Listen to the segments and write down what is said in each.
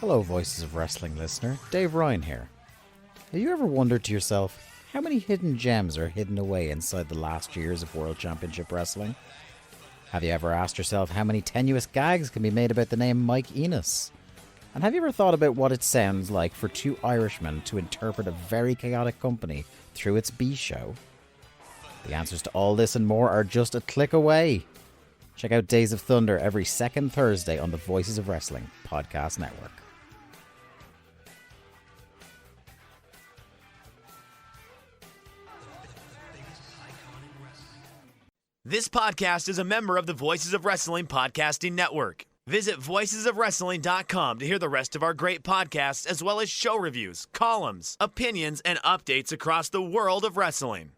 Hello, Voices of Wrestling listener. Dave Ryan here. Have you ever wondered to yourself how many hidden gems are hidden away inside the last years of World Championship Wrestling? Have you ever asked yourself how many tenuous gags can be made about the name Mike Enos? And have you ever thought about what it sounds like for two Irishmen to interpret a very chaotic company through its B show? The answers to all this and more are just a click away. Check out Days of Thunder every second Thursday on the Voices of Wrestling podcast network. This podcast is a member of the Voices of Wrestling podcasting network. Visit voicesofwrestling.com to hear the rest of our great podcasts, as well as show reviews, columns, opinions, and updates across the world of wrestling.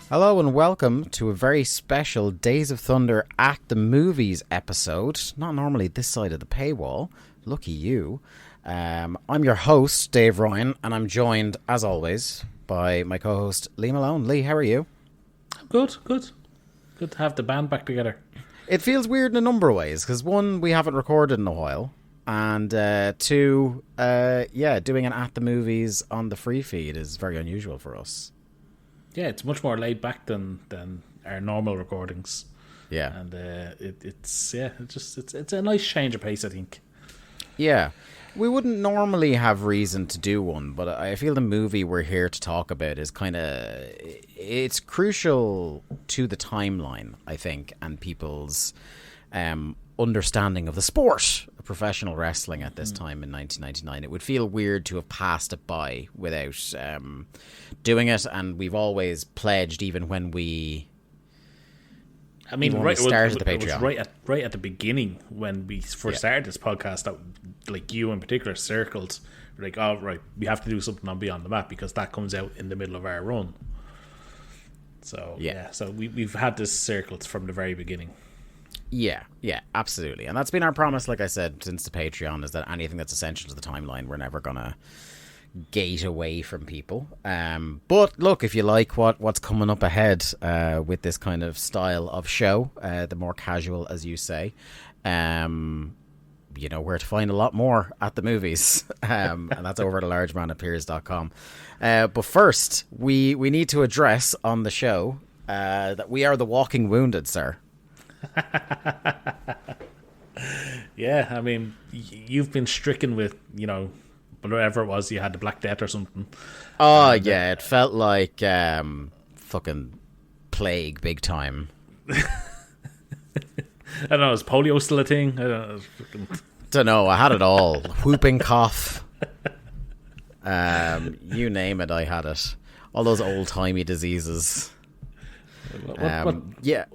Hello and welcome to a very special Days of Thunder at the Movies episode. Not normally this side of the paywall. Lucky you. I'm your host, Dave Ryan, and I'm joined, as always, by my co-host, Lee Malone. Lee, how are you? Good. Good to have the band back together. It feels weird in a number of ways, because one, we haven't recorded in a while, and two, doing an At the Movies on the free feed is very unusual for us. Yeah, it's much more laid back than our normal recordings. Yeah, and it's a nice change of pace, I think. Yeah, we wouldn't normally have reason to do one, but I feel the movie we're here to talk about is it's crucial to the timeline, I think, and people's understanding of the sport of professional wrestling at this time in 1999. It would feel weird to have passed it by without doing it, and we've always pledged, even when we started the Patreon. It was right at the beginning when we first started this podcast that, like, you in particular circled, like, oh right, we have to do something on Beyond the Map because that comes out in the middle of our run. So so we've had this circled from the very beginning. Yeah, absolutely. And that's been our promise, like I said, since the Patreon, is that anything that's essential to the timeline, we're never going to gate away from people. But look, if you like what's coming up ahead with this kind of style of show, the more casual, as you say, you know where to find a lot more at the movies. And that's over at largemanappears.com. But first, we need to address on the show that we are the walking wounded, sir. Yeah, I mean, you've been stricken with, whatever it was, you had the Black Death or something. Oh, yeah, it felt like fucking plague big time. I don't know, is polio still a thing? Don't know, I had it all. Whooping cough. You name it, I had it. All those old-timey diseases. Yeah.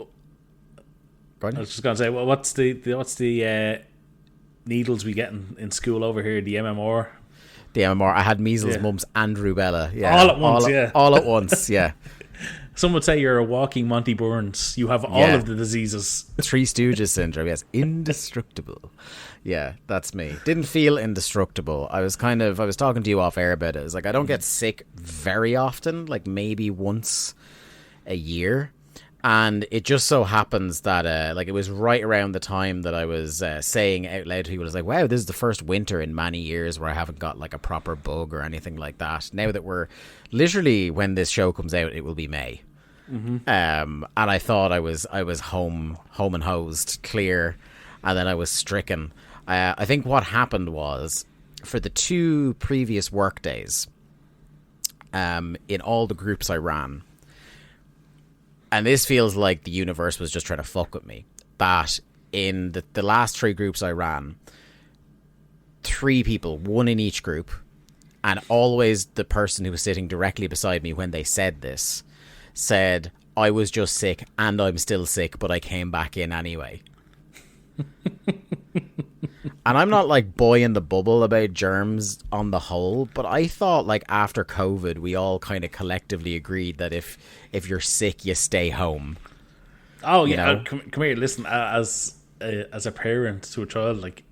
I was just going to say, well, what's the needles we get in school over here? The MMR? The MMR. I had measles, mumps, and rubella. Yeah. All at once, All at once, yeah. Some would say you're a walking Monty Burns. You have all of the diseases. Three Stooges syndrome, yes. Indestructible. Yeah, that's me. Didn't feel indestructible. I was talking to you off air about it. It was like, I don't get sick very often, like maybe once a year. And it just so happens that it was right around the time that I was saying out loud to people, I was like, wow, this is the first winter in many years where I haven't got like a proper bug or anything like that. Now that we're literally, when this show comes out, it will be May. Mm-hmm. And I thought I was home and hosed, clear, and then I was stricken. I think what happened was, for the 2 previous work days, in all the groups I ran, and this feels like the universe was just trying to fuck with me, but in the last 3 groups I ran, 3 people, 1 in each group, And always the person who was sitting directly beside me when they said this said, I was just sick and I'm still sick, but I came back in anyway. And I'm not like boy in the bubble about germs on the whole, but I thought like after COVID, we all kind of collectively agreed that if you're sick, you stay home. Oh, yeah. Come here. Listen, as a parent to a child, like,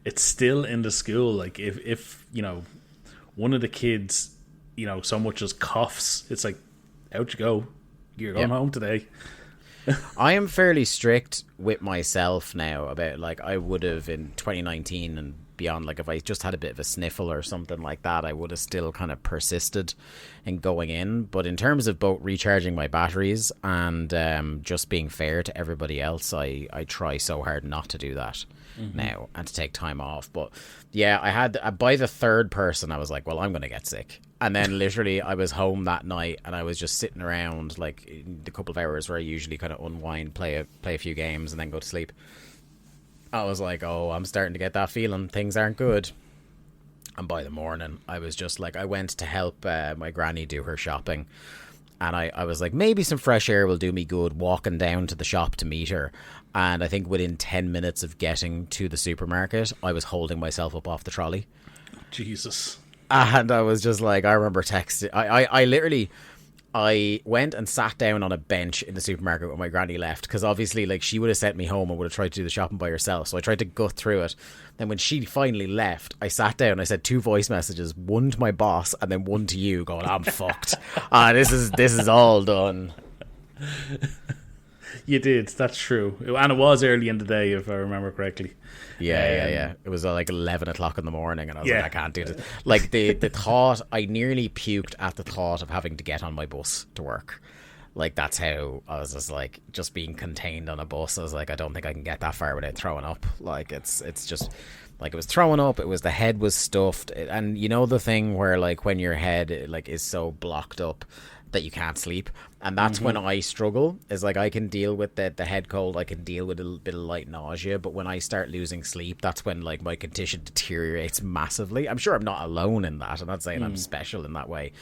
it's still in the school. Like, if you know, one of the kids, you know, so much as coughs, it's like, out you go. You're going home today. I am fairly strict with myself now about, like, I would have in 2019 and beyond, like, if I just had a bit of a sniffle or something like that, I would have still kind of persisted in going in. But in terms of both recharging my batteries and just being fair to everybody else, I try so hard not to do that now and to take time off. But yeah, I had, by the third person, I was like, well, I'm going to get sick. And then literally I was home that night and I was just sitting around like the couple of hours where I usually kind of unwind, play a few games and then go to sleep. I was like, oh, I'm starting to get that feeling. Things aren't good. And by the morning, I was just like, I went to help my granny do her shopping. And I was like, maybe some fresh air will do me good walking down to the shop to meet her. And I think within 10 minutes of getting to the supermarket, I was holding myself up off the trolley. Jesus. And I was just like, I remember texting. I literally, I went and sat down on a bench in the supermarket when my granny left. Because obviously, like, she would have sent me home and would have tried to do the shopping by herself. So I tried to gut through it. Then when she finally left, I sat down. I said 2 voice messages, one to my boss and then one to you, going, I'm fucked. This is all done. You did. That's true. And it was early in the day, if I remember correctly. Yeah. It was like 11 o'clock in the morning, and I was like, I can't do this. Like, the thought, I nearly puked at the thought of having to get on my bus to work. Like, that's how I was just like, just being contained on a bus. I was like, I don't think I can get that far without throwing up. Like, it's just, like, it was throwing up. It was, the head was stuffed. And you know the thing where, like, when your head, like, is so blocked up that you can't sleep, and that's when I struggle. Is like, I can deal with the head cold, I can deal with a little bit of light nausea, but when I start losing sleep, that's when, like, my condition deteriorates massively. I'm sure I'm not alone in that. I'm not saying I'm special in that way,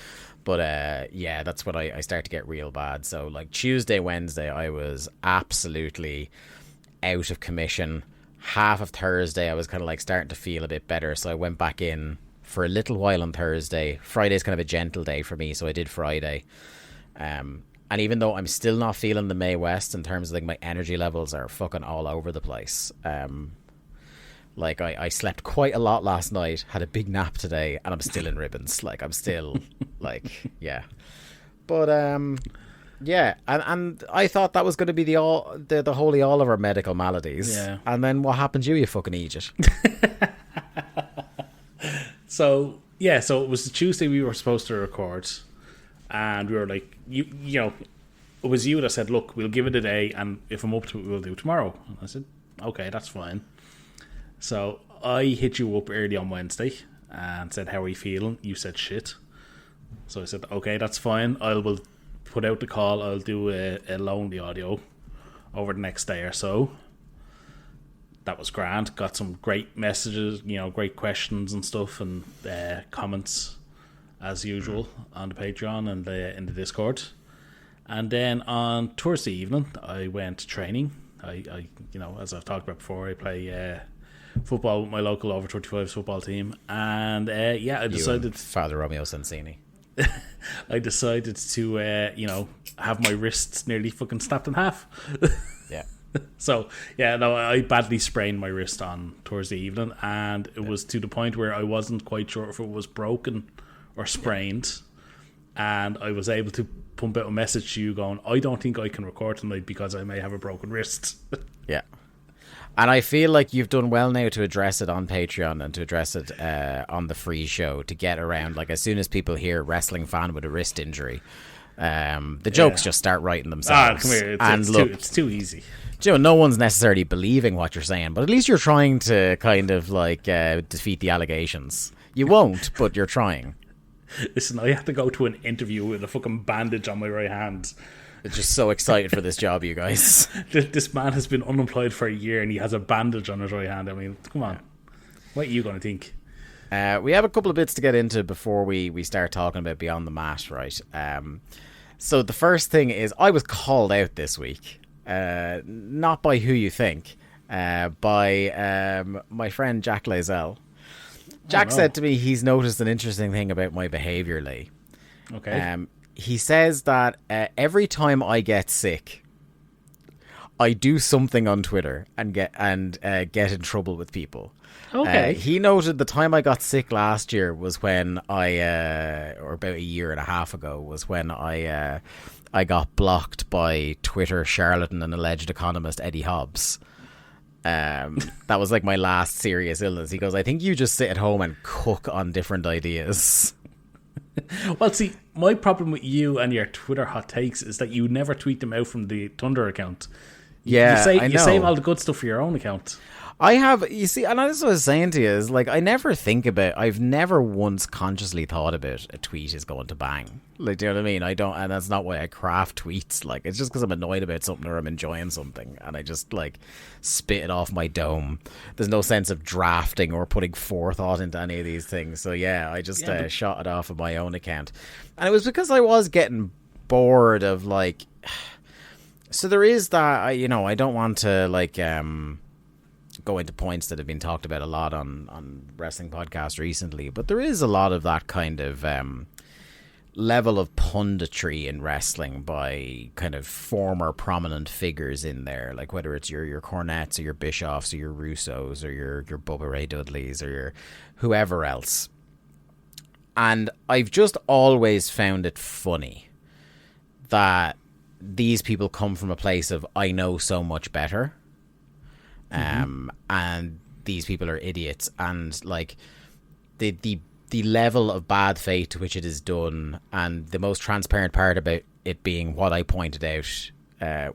but yeah, that's when I start to get real bad. So like Tuesday, Wednesday, I was absolutely out of commission. Half of Thursday, I was kind of like starting to feel a bit better, so I went back in for a little while on Thursday. Friday's kind of a gentle day for me, so I did Friday. And even though I'm still not feeling the Mae West in terms of, like, my energy levels are fucking all over the place. Like, I slept quite a lot last night, had a big nap today, and I'm still in ribbons. Like, I'm still, like, yeah. But, yeah, and I thought that was going to be the holy all of our medical maladies. Yeah. And then what happened to you fucking idiot? So it was Tuesday we were supposed to record, and we were like, you know, it was you that said, look, we'll give it a day, and if I'm up to it, we'll do it tomorrow. And I said, okay, that's fine. So I hit you up early on Wednesday and said, how are you feeling? You said shit. So I said, okay, that's fine. I will put out the call. I'll do a lonely audio over the next day or so. That was grand. Got some great messages, you know, great questions and stuff, and comments as usual on the Patreon and in the Discord. And then on Thursday evening, I went training. I you know, as I've talked about before, I play football with my local over 35s football team, and yeah, I decided Father Romeo Sensini. I decided to you know, have my wrists nearly fucking snapped in half. Yeah. So, yeah, no, I badly sprained my wrist on Thursday evening, and it was to the point where I wasn't quite sure if it was broken or sprained, and I was able to pump out a message to you going, I don't think I can record tonight because I may have a broken wrist. Yeah. And I feel like you've done well now to address it on Patreon and to address it on the free show, to get around, like, as soon as people hear wrestling fan with a wrist injury, the jokes just start writing themselves. Come here, it's too easy. You know, no one's necessarily believing what you're saying, but at least you're trying to kind of like defeat the allegations. You won't, but you're trying. Listen, I had to go to an interview with a fucking bandage on my right hand. I'm just so excited for this job, you guys. This man has been unemployed for a year and he has a bandage on his right hand. I mean, come on. What are you going to think? We have a couple of bits to get into before we start talking about Beyond the Mat, right? So the first thing is I was called out this week, not by who you think, by my friend Jack Lazell. Jack said to me he's noticed an interesting thing about my behaviour, Lee. Okay. He says that every time I get sick, I do something on Twitter and get in trouble with people. Okay. He noted the time I got sick last year was when or about a year and a half ago, was when I got blocked by Twitter charlatan and alleged economist Eddie Hobbs. That was like my last serious illness. He goes, I think you just sit at home and cook on different ideas. Well, see, my problem with you and your Twitter hot takes is that you never tweet them out from the Thunder account. Yeah, I know. You save all the good stuff for your own account. I have, you see, and that's what I was saying to you, is like, I've never once consciously thought about a tweet is going to bang. Like, do you know what I mean? And that's not why I craft tweets. Like, it's just because I'm annoyed about something or I'm enjoying something and I just, like, spit it off my dome. There's no sense of drafting or putting forethought into any of these things. So, yeah, I just shot it off of my own account. And it was because I was getting bored of, like, so there is that, I don't want to, like, go into points that have been talked about a lot on wrestling podcasts recently, but there is a lot of that kind of level of punditry in wrestling by kind of former prominent figures in there, like whether it's your Cornettes or your Bischoffs or your Russos or your Bubba Ray Dudleys or your whoever else. And I've just always found it funny that these people come from a place of I know so much better. And these people are idiots, and like the level of bad faith to which it is done, and the most transparent part about it being what I pointed out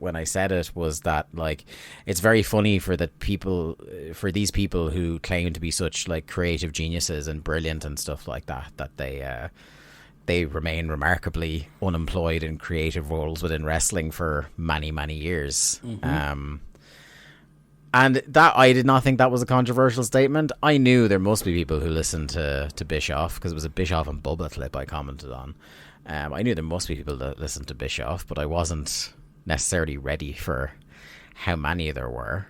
when I said it was that, like, it's very funny for these people who claim to be such like creative geniuses and brilliant and stuff like that they remain remarkably unemployed in creative roles within wrestling for many, many years. And that, I did not think that was a controversial statement. I knew there must be people who listened to Bischoff, because it was a Bischoff and Bubba clip I commented on. I knew there must be people that listened to Bischoff, but I wasn't necessarily ready for how many there were.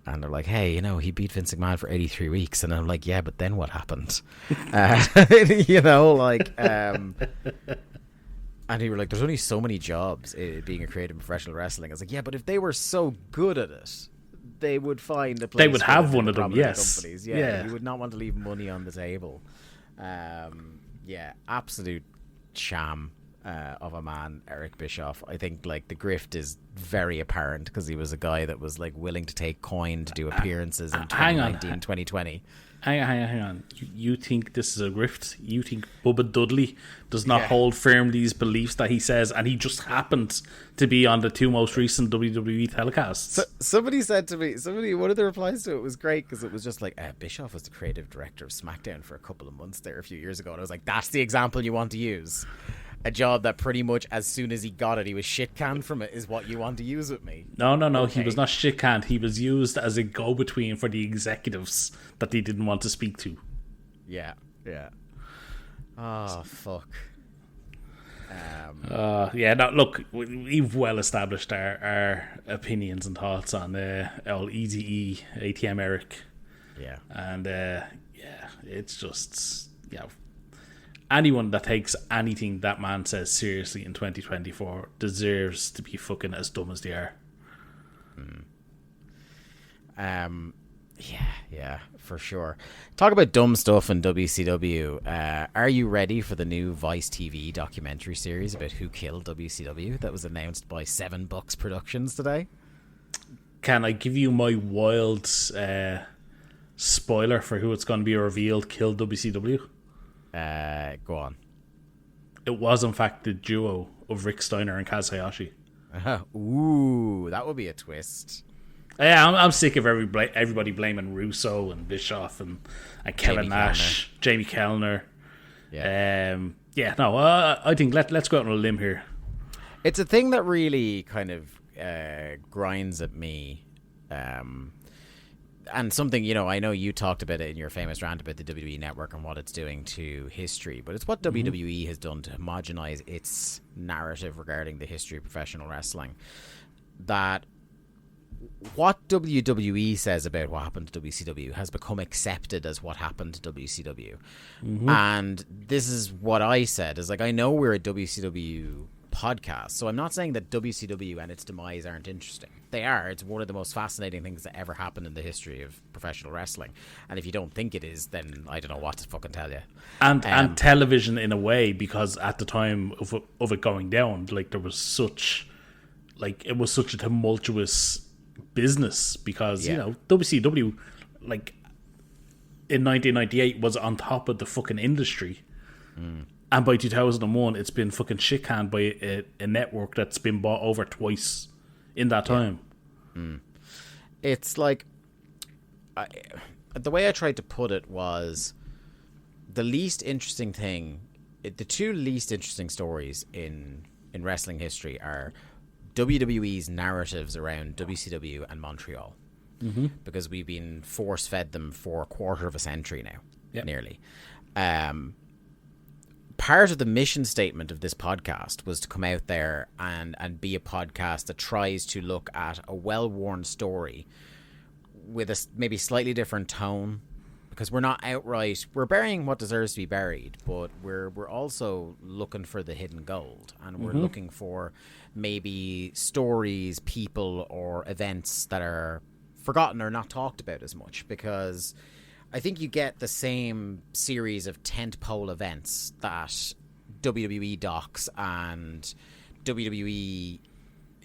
And they're like, hey, he beat Vince McMahon for 83 weeks. And I'm like, yeah, but then what happened? And you were like, there's only so many jobs being a creative in professional wrestling. I was like, yeah, but if they were so good at it, they would find a place. They would have one of them, yes. Companies. Yeah, you would not want to leave money on the table. Absolute sham of a man, Eric Bischoff. I think like the grift is very apparent because he was a guy that was like willing to take coin to do appearances in 2019, 2020. Hang on. You think this is a grift? You think Bubba Dudley does not hold firm these beliefs that he says, and he just happened to be on the two most recent WWE telecasts? Somebody said to me, one of the replies to it was great, because it was just like, Bischoff was the creative director of SmackDown for a couple of months there a few years ago, and I was like, that's the example you want to use? A job that pretty much as soon as he got it, he was shit canned from it, is what you want to use with me? No. Okay. He was not shit canned. He was used as a go-between for the executives that they didn't want to speak to. Yeah. Oh, fuck. Look, we've well established our opinions and thoughts on old Eazy-E, ATM Eric. Yeah. And, it's just, anyone that takes anything that man says seriously in 2024 deserves to be fucking as dumb as they are. Yeah, for sure. Talk about dumb stuff in WCW. Are you ready for the new Vice TV documentary series about who killed WCW that was announced by Seven Bucks Productions today? Can I give you my wild spoiler for who it's going to be revealed killed WCW? Go on. It was, in fact, the duo of Rick Steiner and Kaz Hayashi. Ooh, that would be a twist. Yeah, I'm sick of everybody blaming Russo and Bischoff and Kevin Nash, Jamie Kellner. Yeah. I think let's go out on a limb here. It's a thing that really kind of grinds at me. and something, I know you talked about it in your famous rant about the WWE Network and what it's doing to history, but it's what WWE has done to homogenize its narrative regarding the history of professional wrestling. That what WWE says about what happened to WCW has become accepted as what happened to WCW. And this is what I said, is like, I know we're a WCW podcast, so I'm not saying that WCW and its demise aren't interesting. They are. It's one of the most fascinating things that ever happened in the history of professional wrestling, and if you don't think it is, then I don't know what to fucking tell you. And television in a way, because at the time of it going down, like, there was such, like, it was such a tumultuous business, because WCW, like, in 1998 was on top of the fucking industry. And by 2001, it's been fucking shit-canned by a network that's been bought over twice in that time. It's like... the way I tried to put it was, the least interesting thing... The two least interesting stories in wrestling history are WWE's narratives around WCW and Montreal. Because we've been force-fed them for a quarter of a century now, nearly. Part of the mission statement of this podcast was to come out there and be a podcast that tries to look at a well-worn story with a maybe slightly different tone, because we're not outright, we're burying what deserves to be buried, but we're also looking for the hidden gold, and we're looking for maybe stories, people, or events that are forgotten or not talked about as much, because I think you get the same series of tentpole events that WWE docs and WWE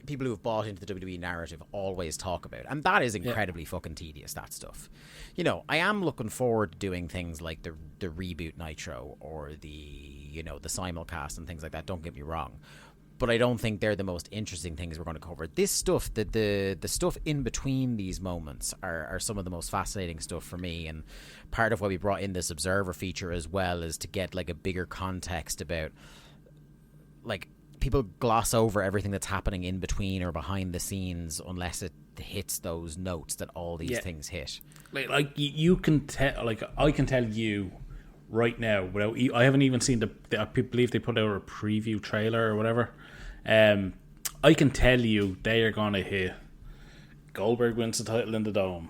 people who have bought into the WWE narrative always talk about. And that is incredibly fucking tedious, that stuff. I am looking forward to doing things like the reboot Nitro or the simulcast and things like that, don't get me wrong. But I don't think they're the most interesting things we're going to cover. This stuff, the stuff in between these moments are some of the most fascinating stuff for me. And part of why we brought in this Observer feature as well is to get like a bigger context about, like, people gloss over everything that's happening in between or behind the scenes unless it hits those notes that all these things hit. Like you can tell, like, I can tell you right now, without, I haven't even seen I believe they put out a preview trailer or whatever. I can tell you they are going to hit Goldberg wins the title in the Dome.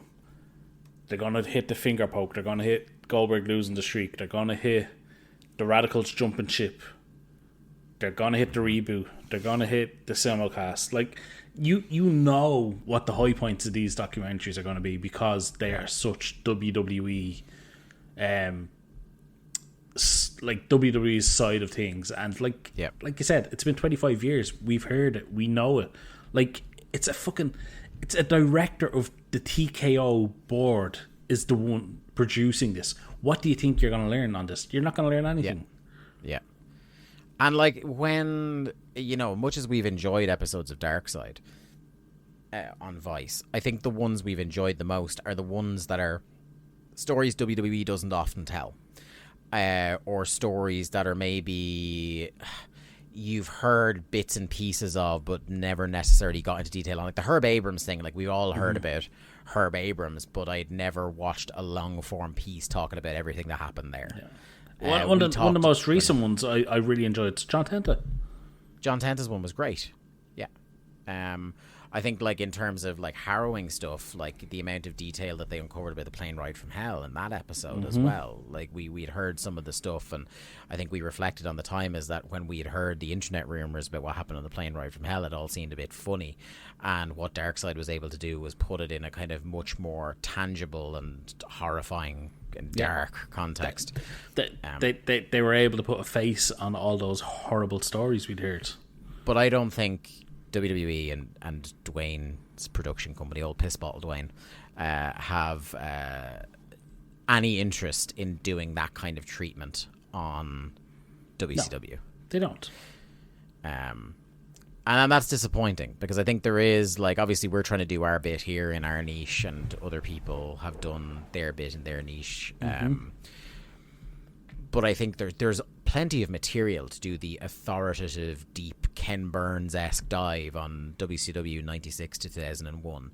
They're going to hit the finger poke. They're going to hit Goldberg losing the streak. They're going to hit the Radicals jumping ship. They're going to hit the reboot. They're going to hit the simulcast. Like, you know what the high points of these documentaries are going to be, because they are such WWE, like WWE's side of things. And like you said, it's been 25 years. We've heard it. We know it. Like, it's a director of the TKO board is the one producing this. What do you think you're going to learn on this? You're not going to learn anything. Yeah. And like, when, much as we've enjoyed episodes of Darkside on Vice, I think the ones we've enjoyed the most are the ones that are stories WWE doesn't often tell. Or stories that are maybe you've heard bits and pieces of but never necessarily got into detail on. Like the Herb Abrams thing, like we've all heard about Herb Abrams, but I'd never watched a long form piece talking about everything that happened there. One of the most recent ones I really enjoyed is John Tenta. John Tenta's one was great. Yeah. I think, like, in terms of like harrowing stuff, like the amount of detail that they uncovered about the plane ride from hell in that episode as well. Like we'd heard some of the stuff, and I think we reflected on the time is that when we had heard the internet rumors about what happened on the plane ride from hell, it all seemed a bit funny. And what Darkseid was able to do was put it in a kind of much more tangible and horrifying and dark context. They were able to put a face on all those horrible stories we'd heard. But I don't think WWE and Dwayne's production company, old piss bottle Dwayne, have any interest in doing that kind of treatment on WCW. No, they don't. And that's disappointing, because I think there is, like, obviously we're trying to do our bit here in our niche, and other people have done their bit in their niche. But I think there's plenty of material to do the authoritative, deep Ken Burns-esque dive on WCW 96 to 2001.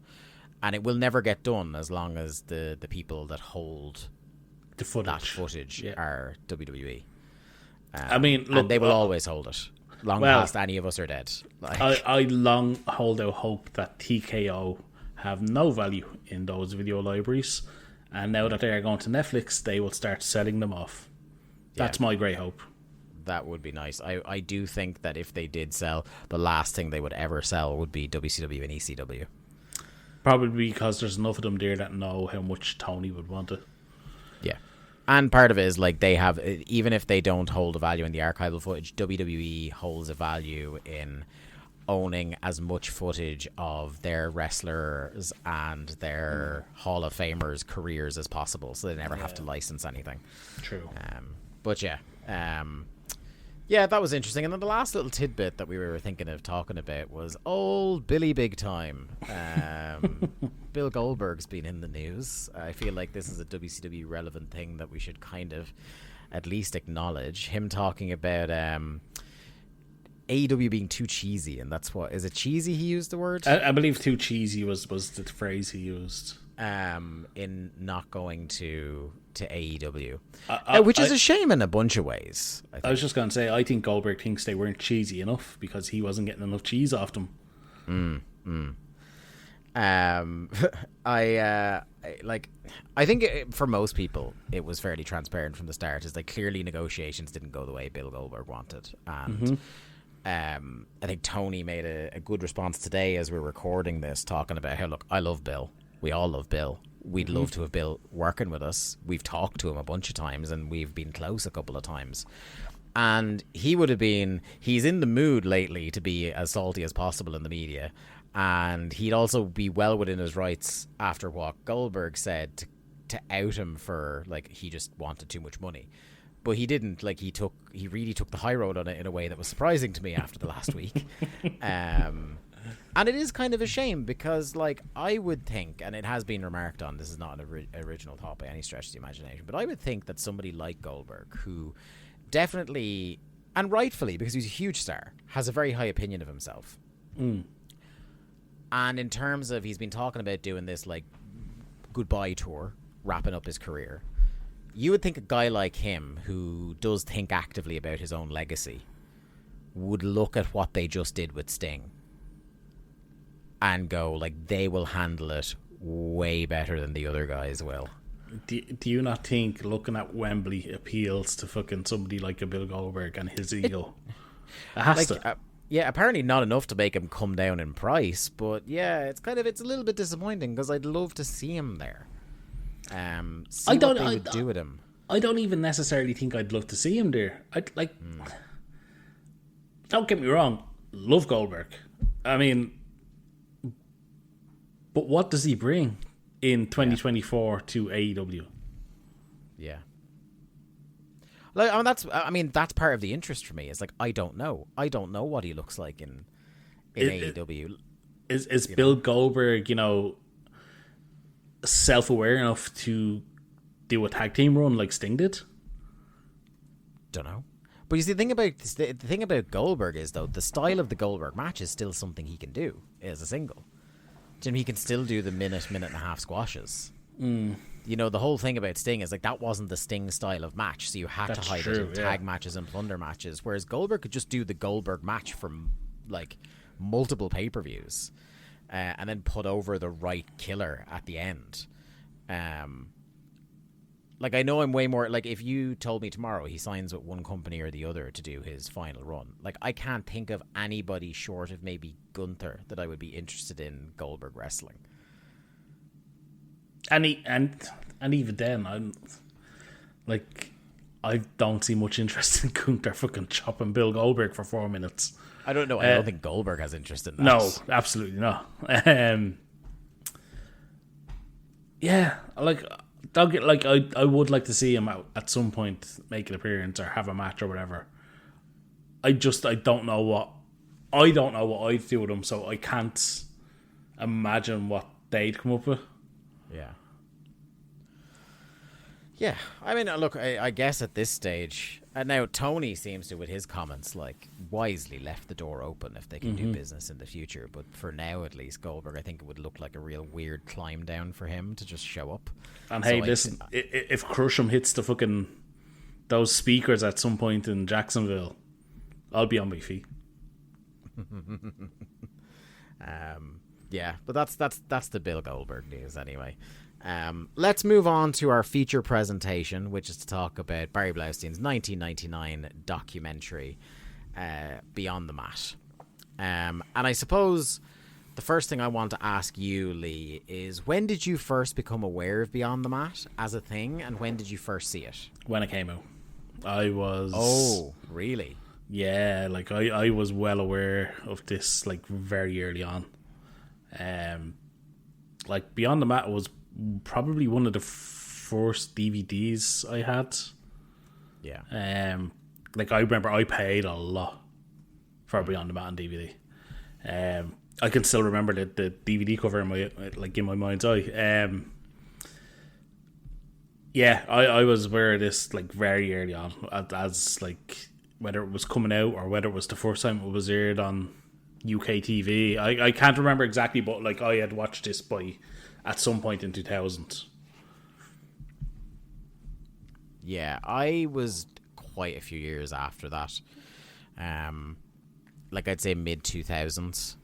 And it will never get done as long as the people that hold The footage. that footage are WWE. I mean, look, and they will always hold it long past any of us are dead. Like, I long hold out hope that TKO have no value in those video libraries, and now that they are going to Netflix, they will start selling them off. That's my great hope. that would be nice. I do think that if they did sell, the last thing they would ever sell would be WCW and ECW. Probably because there's enough of them there that know how much Tony would want it. Yeah. And part of it is, like, they have, even if they don't hold a value in the archival footage, WWE holds a value in owning as much footage of their wrestlers and their Hall of Famers' careers as possible, so they never have to license anything. True. But yeah. Yeah, that was interesting. And then the last little tidbit that we were thinking of talking about was old Billy Big Time. Bill Goldberg's been in the news. I feel like this is a WCW relevant thing that we should kind of at least acknowledge. Him talking about AEW being too cheesy, and that's what... Is it cheesy he used the word? I believe too cheesy was the phrase he used. In not going to AEW. Which is a shame in a bunch of ways. I was just going to say, I think Goldberg thinks they weren't cheesy enough because he wasn't getting enough cheese off them. I think for most people it was fairly transparent from the start. Is like clearly negotiations didn't go the way Bill Goldberg wanted, and I think Tony made a good response today as we're recording this, talking about how, look, I love Bill. We all love Bill. We'd love to have Bill working with us. We've talked to him a bunch of times and we've been close a couple of times. And he would have been... He's in the mood lately to be as salty as possible in the media. And he'd also be well within his rights after what Goldberg said to out him for, like, he just wanted too much money. But he didn't. Like, he really took the high road on it in a way that was surprising to me after the last week. And it is kind of a shame because, like, I would think, and it has been remarked on, this is not an original thought by any stretch of the imagination, but I would think that somebody like Goldberg, who definitely, and rightfully, because he's a huge star, has a very high opinion of himself. And in terms of, he's been talking about doing this, like, goodbye tour, wrapping up his career. You would think a guy like him, who does think actively about his own legacy, would look at what they just did with Sting and go, like, they will handle it way better than the other guys will. Do you not think looking at Wembley appeals to fucking somebody like a Bill Goldberg and his ego? It has to. Yeah, apparently not enough to make him come down in price, but yeah, it's a little bit disappointing because I'd love to see him there. What they would do with him. I don't even necessarily think I'd love to see him there. Don't get me wrong, love Goldberg. I mean, but what does he bring in 2024 to AEW? Yeah. Like, that's part of the interest for me. It's like, I don't know what he looks like in AEW. Is Bill Goldberg, self-aware enough to do a tag team run like Sting did? Don't know. But you see, the thing about Goldberg is, though, the style of the Goldberg match is still something he can do as a single. Jim, he can still do the minute and a half squashes. The whole thing about Sting is, like, that wasn't the Sting style of match, so you had to hide it in tag matches and plunder matches, whereas Goldberg could just do the Goldberg match from, like, multiple pay-per-views and then put over the right killer at the end. Like, I know I'm way more... Like, if you told me tomorrow he signs with one company or the other to do his final run, like, I can't think of anybody short of maybe Gunther that I would be interested in Goldberg wrestling. And even then, I don't see much interest in Gunther fucking chopping Bill Goldberg for 4 minutes. I don't know. I don't think Goldberg has interest in that. No, absolutely not. Yeah, I would like to see him out at some point, make an appearance or have a match or whatever. I don't know what I'd do with him, so I can't imagine what they'd come up with. Yeah. I mean, look, I guess at this stage, And now Tony seems to, with his comments, like, wisely left the door open if they can do business in the future. But for now, at least, Goldberg, I think it would look like a real weird climb down for him to just show up. And hey, listen, if Crush'em hits those speakers at some point in Jacksonville, I'll be on my feet. Yeah, but that's the Bill Goldberg news anyway. Let's move on to our feature presentation, which is to talk about Barry Blaustein's 1999 documentary, Beyond the Mat. And I suppose the first thing I want to ask you, Lee, is when did you first become aware of Beyond the Mat as a thing, and when did you first see it? When it came out. I was... Oh, really? Yeah, like I was well aware of this like very early on. Like Beyond the Mat was probably one of the first DVDs I had. Yeah. Like I remember I paid a lot for Beyond the Mat on DVD. I can still remember the DVD cover in my mind's eye. Yeah, I was aware of this like very early on, as like whether it was coming out or whether it was the first time it was aired on UK TV. I can't remember exactly, but like I had watched this at some point in 2000. Yeah, I was quite a few years after that. Like I'd say mid 2000s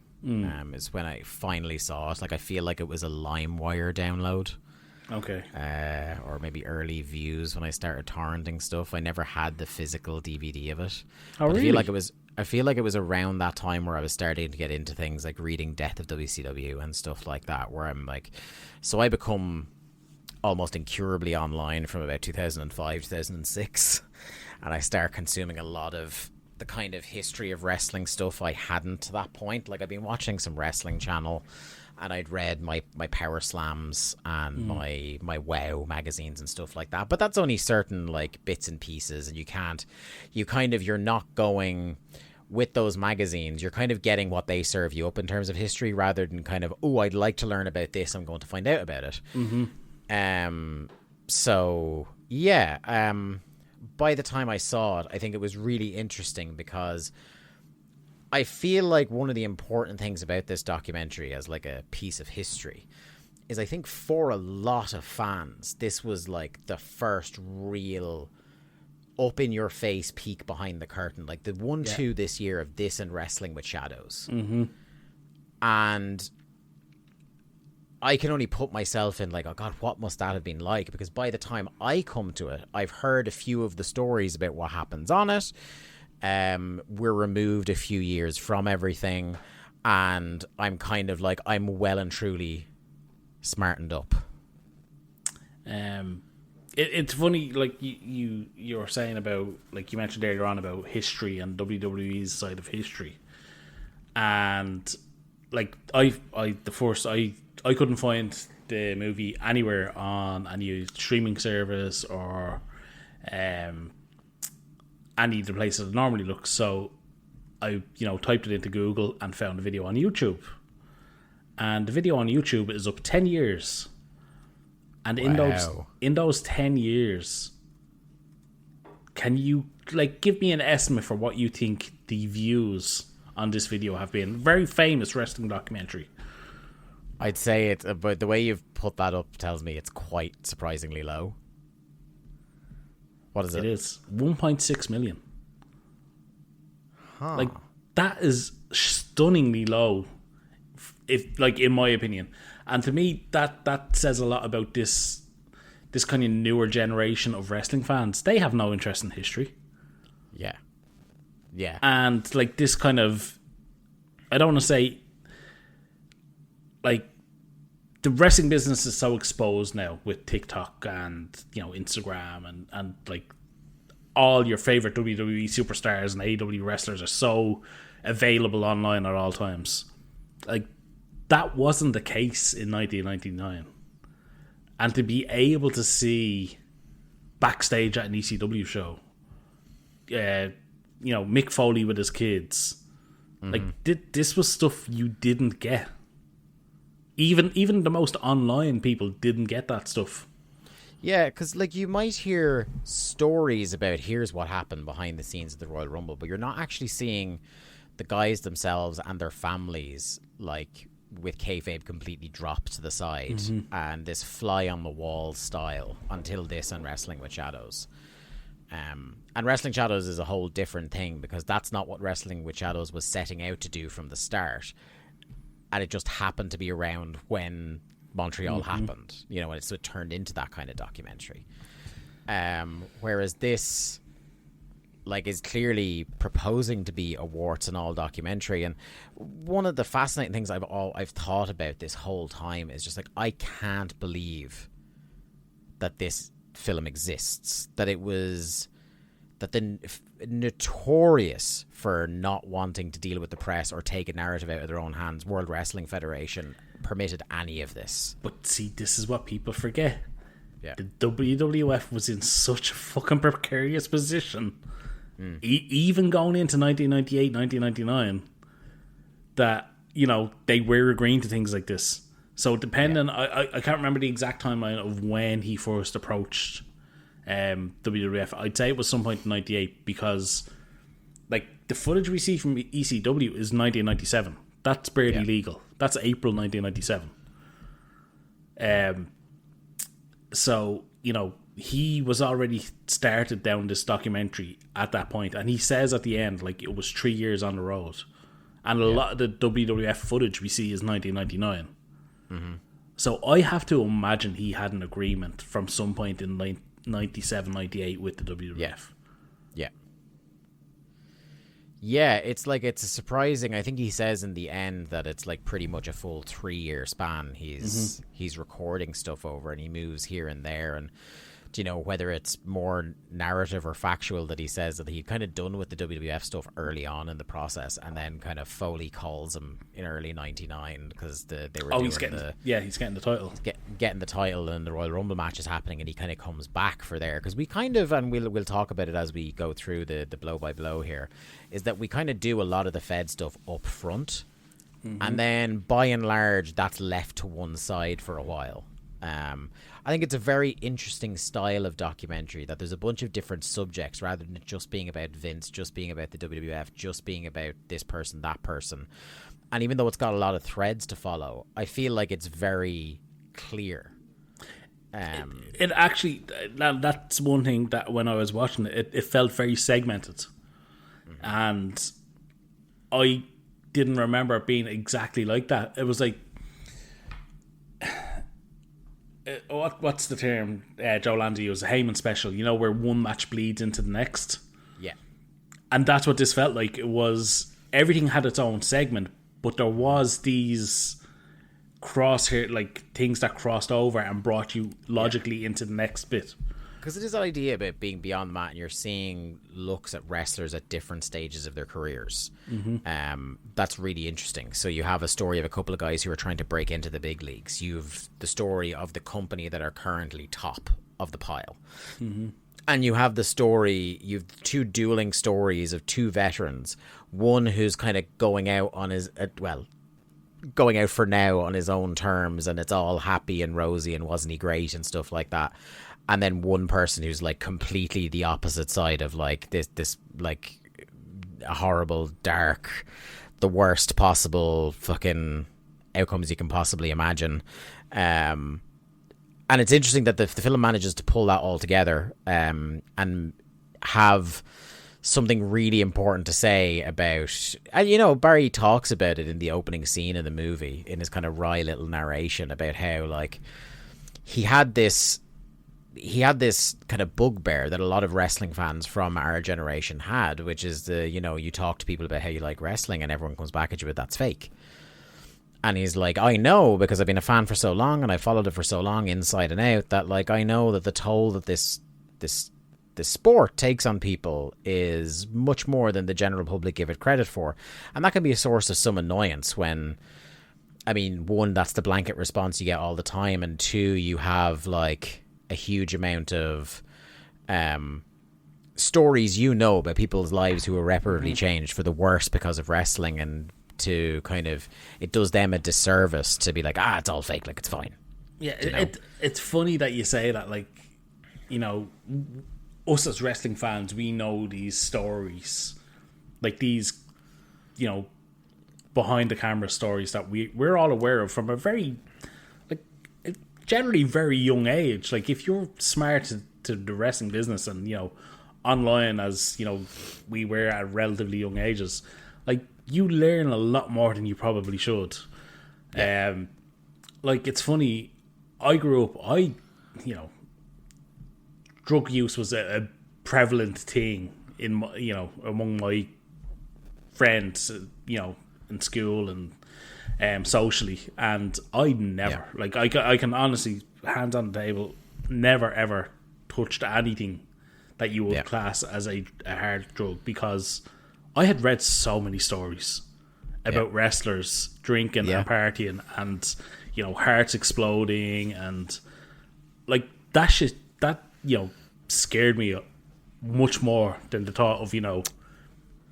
is when I finally saw it. Like I feel like it was a LimeWire download. Okay. Or maybe early views when I started torrenting stuff. I never had the physical DVD of it. Oh, really? I feel like it was around that time where I was starting to get into things like reading Death of WCW and stuff like that, where I'm like, so I become almost incurably online from about 2005, 2006, and I start consuming a lot of the kind of history of wrestling stuff I hadn't to that point. Like I've been watching some Wrestling Channel, and I'd read my Power Slams and my WoW magazines and stuff like that. But that's only certain like bits and pieces, and you're not going with those magazines. You're kind of getting what they serve you up in terms of history, rather than kind of, oh, I'd like to learn about this, I'm going to find out about it. So yeah, by the time I saw it, I think it was really interesting, because I feel like one of the important things about this documentary as like a piece of history is I think for a lot of fans, this was like the first real up in your face peek behind the curtain, like the 1-2 this year of this and Wrestling with Shadows. And I can only put myself in like, oh God, what must that have been like? Because by the time I come to it, I've heard a few of the stories about what happens on it. We're removed a few years from everything, and I'm kind of like, I'm well and truly smartened up. It's funny, like you were saying about, like you mentioned earlier on about history and WWE's side of history, and like I couldn't find the movie anywhere on any streaming service or any of the places it normally looks. So I typed it into Google and found a video on YouTube, and the video on YouTube is up 10 years. And in those 10 years, can you like give me an estimate for what you think the views on this video have been? Very famous wrestling documentary. I'd say it, but the way you've put that up tells me it's quite surprisingly low. What is it? It is 1.6 million. Huh. Like that is stunningly low, if like in my opinion. And to me, that says a lot about this kind of newer generation of wrestling fans. They have no interest in history. Yeah. Yeah. And like this kind of, I don't want to say, like, the wrestling business is so exposed now with TikTok and, Instagram and like all your favorite WWE superstars and AEW wrestlers are so available online at all times. Like, that wasn't the case in 1999. And to be able to see backstage at an ECW show, Mick Foley with his kids, like this was stuff you didn't get. Even the most online people didn't get that stuff. Yeah, because like you might hear stories about here's what happened behind the scenes of the Royal Rumble, but you're not actually seeing the guys themselves and their families like with kayfabe completely dropped to the side and this fly on the wall style until this and Wrestling with Shadows. And Wrestling Shadows is a whole different thing because that's not what Wrestling with Shadows was setting out to do from the start, and it just happened to be around when Montreal happened, you know, and so it turned into that kind of documentary. Whereas this, like, is clearly proposing to be a warts and all documentary. And one of the fascinating things I've thought about this whole time is just like, I can't believe that this film exists, that the notorious for not wanting to deal with the press or take a narrative out of their own hands World Wrestling Federation permitted any of this. But see, this is what people forget. Yeah. The WWF was in such a fucking precarious position, even going into 1998, 1999, that, you know, they were agreeing to things like this. So depending, I can't remember the exact timeline of when he first approached WWF. I'd say it was some point in 98 because, like, the footage we see from ECW is 1997. That's barely legal. That's April 1997. So, you know, he was already started down this documentary at that point, and he says at the end, like, it was 3 years on the road, and a lot of the WWF footage we see is 1999. So I have to imagine he had an agreement from some point in 97, 98 with the WWF. Yeah, it's like, it's a surprising, I think he says in the end that it's like pretty much a full 3-year span he's recording stuff over, and he moves here and there, and, you know, whether it's more narrative or factual that he says that he'd kind of done with the WWF stuff early on in the process, and then kind of Foley calls him in early 99 because they were doing he's getting the title. Getting the title, and the Royal Rumble match is happening, and he kind of comes back for there because we kind of, and we'll talk about it as we go through the blow by blow here, is that we kind of do a lot of the Fed stuff up front, and then by and large that's left to one side for a while. I think it's a very interesting style of documentary that there's a bunch of different subjects rather than it just being about Vince, just being about the WWF, just being about this person, that person. And even though it's got a lot of threads to follow, I feel like it's very clear. It actually, that's one thing that when I was watching it felt very segmented. And I didn't remember it being exactly like that. It was like, what's the term Joe Lanza used? A Heyman special, you know, where one match bleeds into the next. Yeah. And that's what this felt like. It was, everything had its own segment, but there was these like things that crossed over and brought you logically into the next bit. Because it is that idea about being beyond the mat, and you're seeing looks at wrestlers at different stages of their careers. That's really interesting. So you have a story of a couple of guys who are trying to break into the big leagues. You've the story of the company that are currently top of the pile. And you have the story, you've two dueling stories of two veterans. One who's kind of going out on his, going out for now on his own terms, and it's all happy and rosy and wasn't he great and stuff like that. And then one person who's like completely the opposite side of like this like a horrible, dark, the worst possible fucking outcomes you can possibly imagine. And it's interesting that the film manages to pull that all together and have something really important to say about, and you know, Barry talks about it in the opening scene of the movie in his kind of wry little narration about how like he had this kind of bugbear that a lot of wrestling fans from our generation had, which is the, you know, you talk to people about how you like wrestling and everyone comes back at you with that's fake. And he's like, I know, because I've been a fan for so long and I followed it for so long inside and out, that like I know that the toll that this sport takes on people is much more than the general public give it credit for. And that can be a source of some annoyance when, I mean, one, that's the blanket response you get all the time, and two, you have like a huge amount of stories, you know, about people's lives who are irreparably changed for the worse because of wrestling, and to kind of, it does them a disservice to be like, it's all fake, like it's fine. Yeah, you know? it's funny that you say that, like, you know, us as wrestling fans, we know these stories, like these, you know, behind the camera stories that we're all aware of from a very, like, generally very young age. Like, if you're smart to the wrestling business and, you know, online, as you know, we were at relatively young ages, like, you learn a lot more than you probably should. Like, it's funny, I grew up, you know, drug use was a prevalent thing in, you know, among my friends, you know, in school and socially, and I never, like, I can honestly, hands on the table, never ever touched anything that you would class as a hard drug, because I had read so many stories about wrestlers drinking and partying and, you know, hearts exploding, and like that shit, that, you know, scared me much more than the thought of, you know,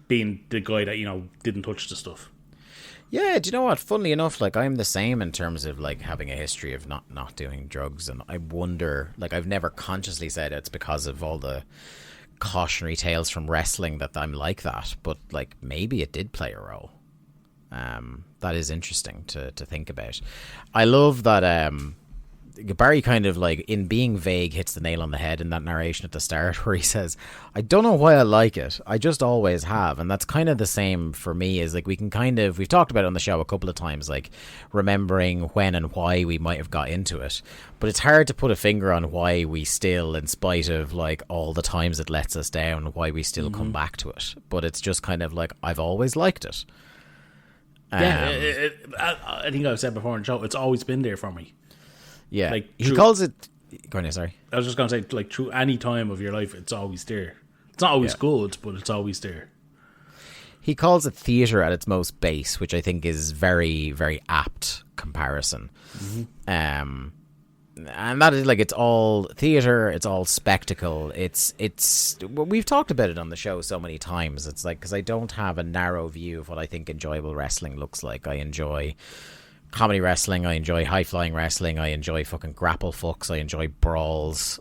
being the guy that, you know, didn't touch the stuff. Yeah, do you know what? Funnily enough, like, I'm the same in terms of, like, having a history of not doing drugs, and I wonder, like, I've never consciously said it's because of all the cautionary tales from wrestling that I'm like that, but, like, maybe it did play a role. That is interesting to think about. I love that Barry kind of, like, in being vague, hits the nail on the head in that narration at the start where he says, I don't know why I like it, I just always have. And that's kind of the same for me, is like, we can kind of, we've talked about it on the show a couple of times, like, remembering when and why we might have got into it, but it's hard to put a finger on why we still, in spite of, like, all the times it lets us down, why we still come back to it. But it's just kind of like, I've always liked it. I think I've said before on the show, it's always been there for me. Yeah, like, he calls it. Go on, sorry. I was just going to say, like, through any time of your life, it's always there. It's not always good, but it's always there. He calls it theatre at its most base, which I think is very, very apt comparison. And that is, like, it's all theatre, it's all spectacle. It's we've talked about it on the show so many times. It's like, because I don't have a narrow view of what I think enjoyable wrestling looks like. I enjoy comedy wrestling, I enjoy high-flying wrestling, I enjoy fucking grapple fucks, I enjoy brawls,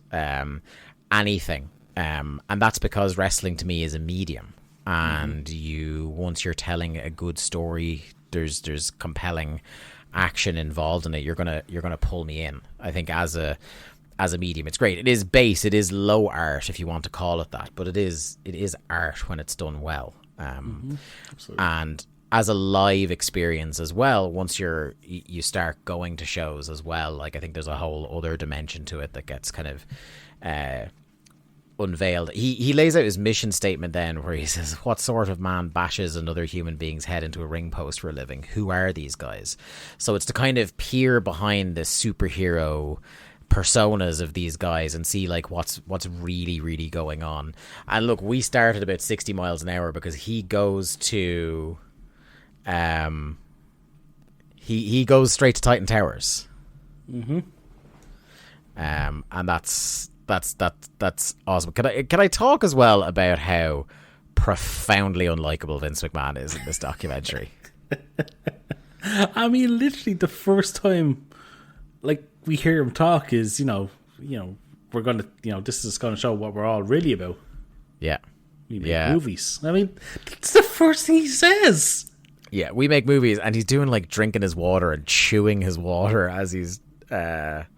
anything. And that's because wrestling to me is a medium. And once you're telling a good story, there's compelling action involved in it, you're gonna pull me in. I think as a medium, it's great. It is base, it is low art, if you want to call it that, but it is art when it's done well. And as a live experience as well, once you start going to shows as well, like, I think there's a whole other dimension to it that gets kind of unveiled. He lays out his mission statement then, where he says, what sort of man bashes another human being's head into a ring post for a living? Who are these guys? So it's to kind of peer behind the superhero personas of these guys and see, like, what's really, really going on. And look, we started about 60 miles an hour because he goes to he goes straight to Titan Towers. And that's awesome. Can I talk as well about how profoundly unlikable Vince McMahon is in this documentary? I mean, literally the first time, like, we hear him talk is, you know, we're gonna, you know, this is gonna show what we're all really about. Yeah, we make movies. I mean, it's the first thing he says. Yeah, we make movies, and he's doing, like, drinking his water and chewing his water as he's saying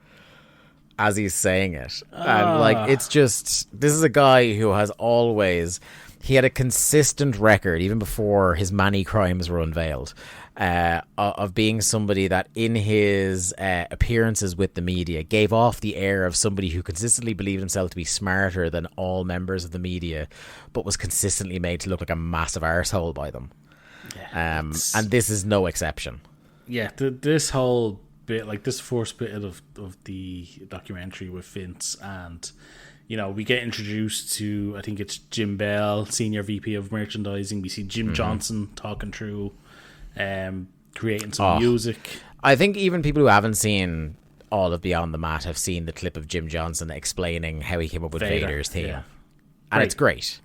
it. And, like, it's just, this is a guy who has always, he had a consistent record, even before his many crimes were unveiled, of being somebody that in his appearances with the media gave off the air of somebody who consistently believed himself to be smarter than all members of the media, but was consistently made to look like a massive arsehole by them. And this is no exception. Yeah, this whole bit, like, this first bit of the documentary with Vince, and, you know, we get introduced to, I think it's Jim Bell, Senior VP of Merchandising. We see Jim Johnson talking through, creating some music. I think even people who haven't seen all of Beyond the Mat have seen the clip of Jim Johnson explaining how he came up with Vader's theme. And it's great.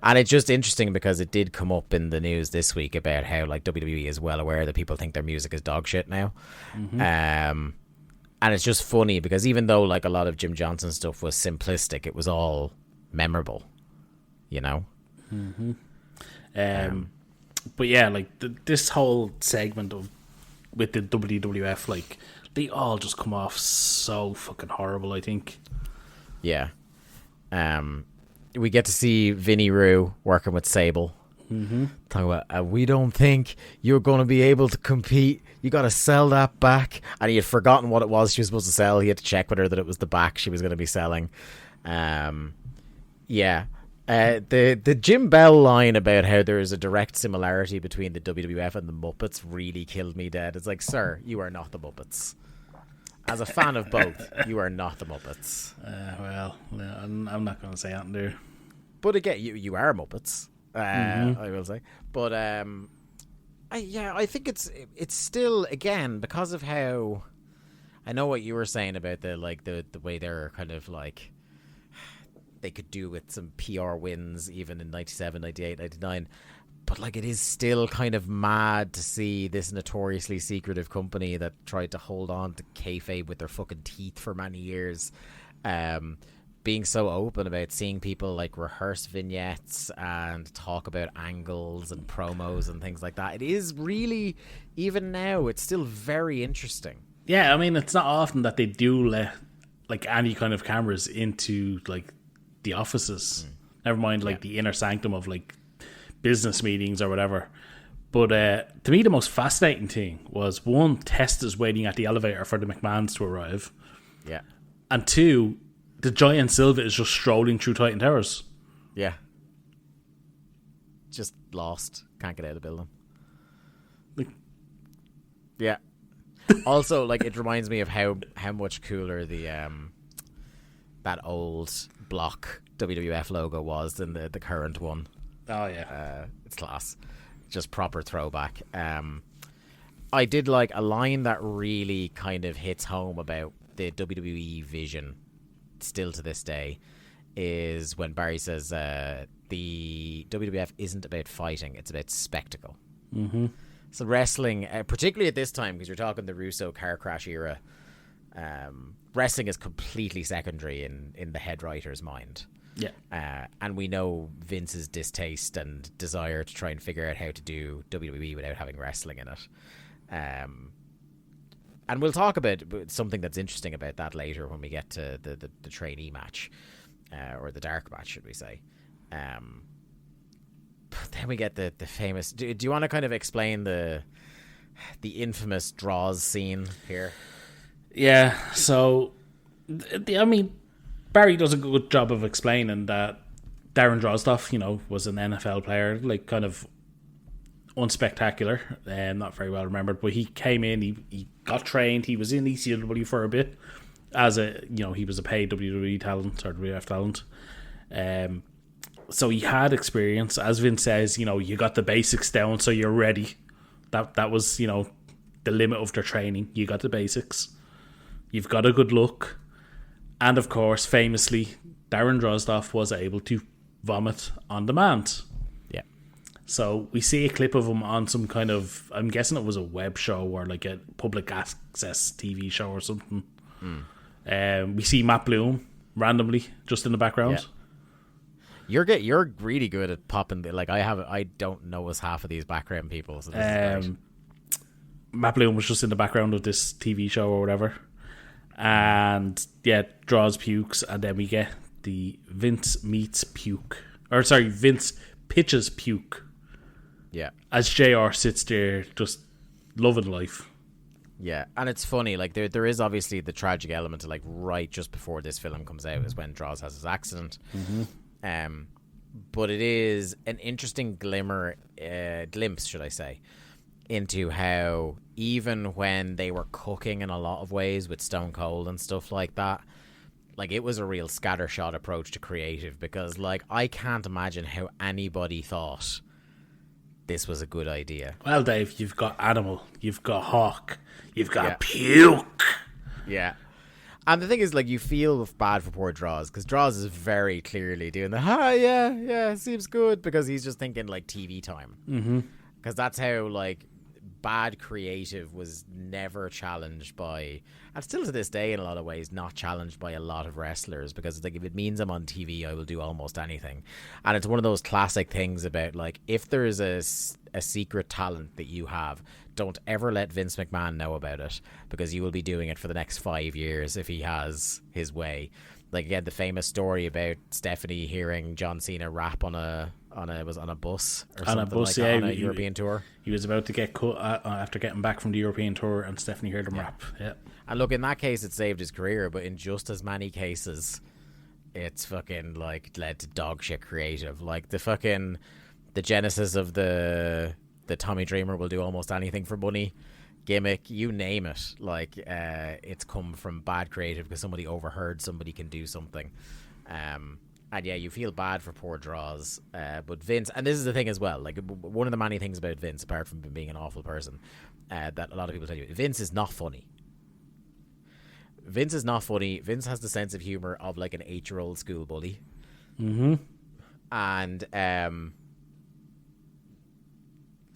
And it's just interesting because it did come up in the news this week about how, like, WWE is well aware that people think their music is dog shit now. And And it's just funny because even though like a lot of Jim Johnson stuff was simplistic, it was all memorable, you know? Mm-hmm. But yeah, like this whole segment with the WWF, like they all just come off so fucking horrible, I think. Yeah. We get to see Vinny Roo working with Sable. Mm-hmm. Talking about, we don't think you're going to be able to compete. You got to sell that back. And he had forgotten what it was she was supposed to sell. He had to check with her that it was the back she was going to be selling. Yeah. The Jim Bell line about how there is a direct similarity between the WWF and the Muppets really killed me dead. It's like, sir, you are not the Muppets. As a fan of both, you are not the Muppets. Well, I'm not going to say that there. But again, you are Muppets. I will say, but I think it's still, again, because of how I know what you were saying about the way they're kind of like they could do with some PR wins even in 97, 98, 99, but like it is still kind of mad to see this notoriously secretive company that tried to hold on to kayfabe with their fucking teeth for many years, being so open about seeing people like rehearse vignettes and talk about angles and promos and things like that. It is really, even now, it's still very interesting. Yeah, I mean, it's not often that they do let like any kind of cameras into like the offices. Never mind like the inner sanctum of like business meetings or whatever. But to me, the most fascinating thing was, one, Test is waiting at the elevator for the McMahons to arrive. Yeah. And two, the giant Silva is just strolling through Titan Towers. Yeah. Just lost. Can't get out of the building. Like, yeah. Also, like, it reminds me of how much cooler the that old block WWF logo was than the current one. Oh, yeah. It's class. Just proper throwback. I did like a line that really kind of hits home about the WWE vision still to this day, is when Barry says the WWF isn't about fighting, it's about spectacle. Mm-hmm. So wrestling, particularly at this time, because you're talking the Russo car crash era, wrestling is completely secondary in the head writer's mind. Yeah. And we know Vince's distaste and desire to try and figure out how to do WWE without having wrestling in it. And we'll talk about something that's interesting about that later when we get to the trainee match, or the dark match, should we say. But then we get the famous... Do you want to kind of explain the infamous draws scene here? Yeah, so, I mean, Barry does a good job of explaining that Darren Drozdov, was an NFL player, like kind of unspectacular and not very well remembered, but he came in, he got trained, he was in ECW for a bit as he was a paid WWE talent or WWF talent. So he had experience, as Vince says, you got the basics down, so you're ready. That was, the limit of their training. You got the basics. You've got a good look. And of course, famously, Darren Drozdov was able to vomit on demand. Yeah. So we see a clip of him on some kind of, I'm guessing it was a web show or like a public access TV show or something. We see Matt Bloom randomly just in the background. Yeah. You're really good at popping. Like I don't know as half of these background people. So this is great. Matt Bloom was just in the background of this TV show or whatever, and yeah, draws pukes, and then we get the Vince meets puke, Vince pitches puke. Yeah, as JR sits there just loving life. Yeah, and it's funny, like there is obviously the tragic element to like right just before this film comes out is when Droz has his accident. But it is an interesting glimpse, should I say, into how even when they were cooking in a lot of ways with Stone Cold and stuff like that, like it was a real scattershot approach to creative, because like I can't imagine how anybody thought this was a good idea. Well, Dave, you've got Animal, you've got Hawk, you've got Puke. Yeah. And the thing is, like, you feel bad for poor Droz, because Droz is very clearly doing the, yeah, seems good, because he's just thinking, like, TV time. Because that's how, like, bad creative was never challenged by, and still to this day in a lot of ways not challenged by a lot of wrestlers, because it's like, if it means I'm on TV, I will do almost anything. And it's one of those classic things about, like, if there's a secret talent that you have, don't ever let Vince McMahon know about it, because you will be doing it for the next 5 years if he has his way. Like, again, the famous story about Stephanie hearing John Cena rap on a bus or something like that, on a European tour. He was about to get cut after getting back from the European tour, and Stephanie heard him rap. Yeah. And look, in that case, it saved his career, but in just as many cases, it's fucking, like, led to dog shit creative. Like, the genesis of the Tommy Dreamer will do almost anything for money gimmick, you name it. Like, it's come from bad creative because somebody overheard somebody can do something. And yeah, you feel bad for poor draws. But Vince, and this is the thing as well, like, one of the many things about Vince, apart from being an awful person, that a lot of people tell you, Vince is not funny. Vince is not funny. Vince has the sense of humor of, like, an 8-year-old school bully. Mm-hmm. And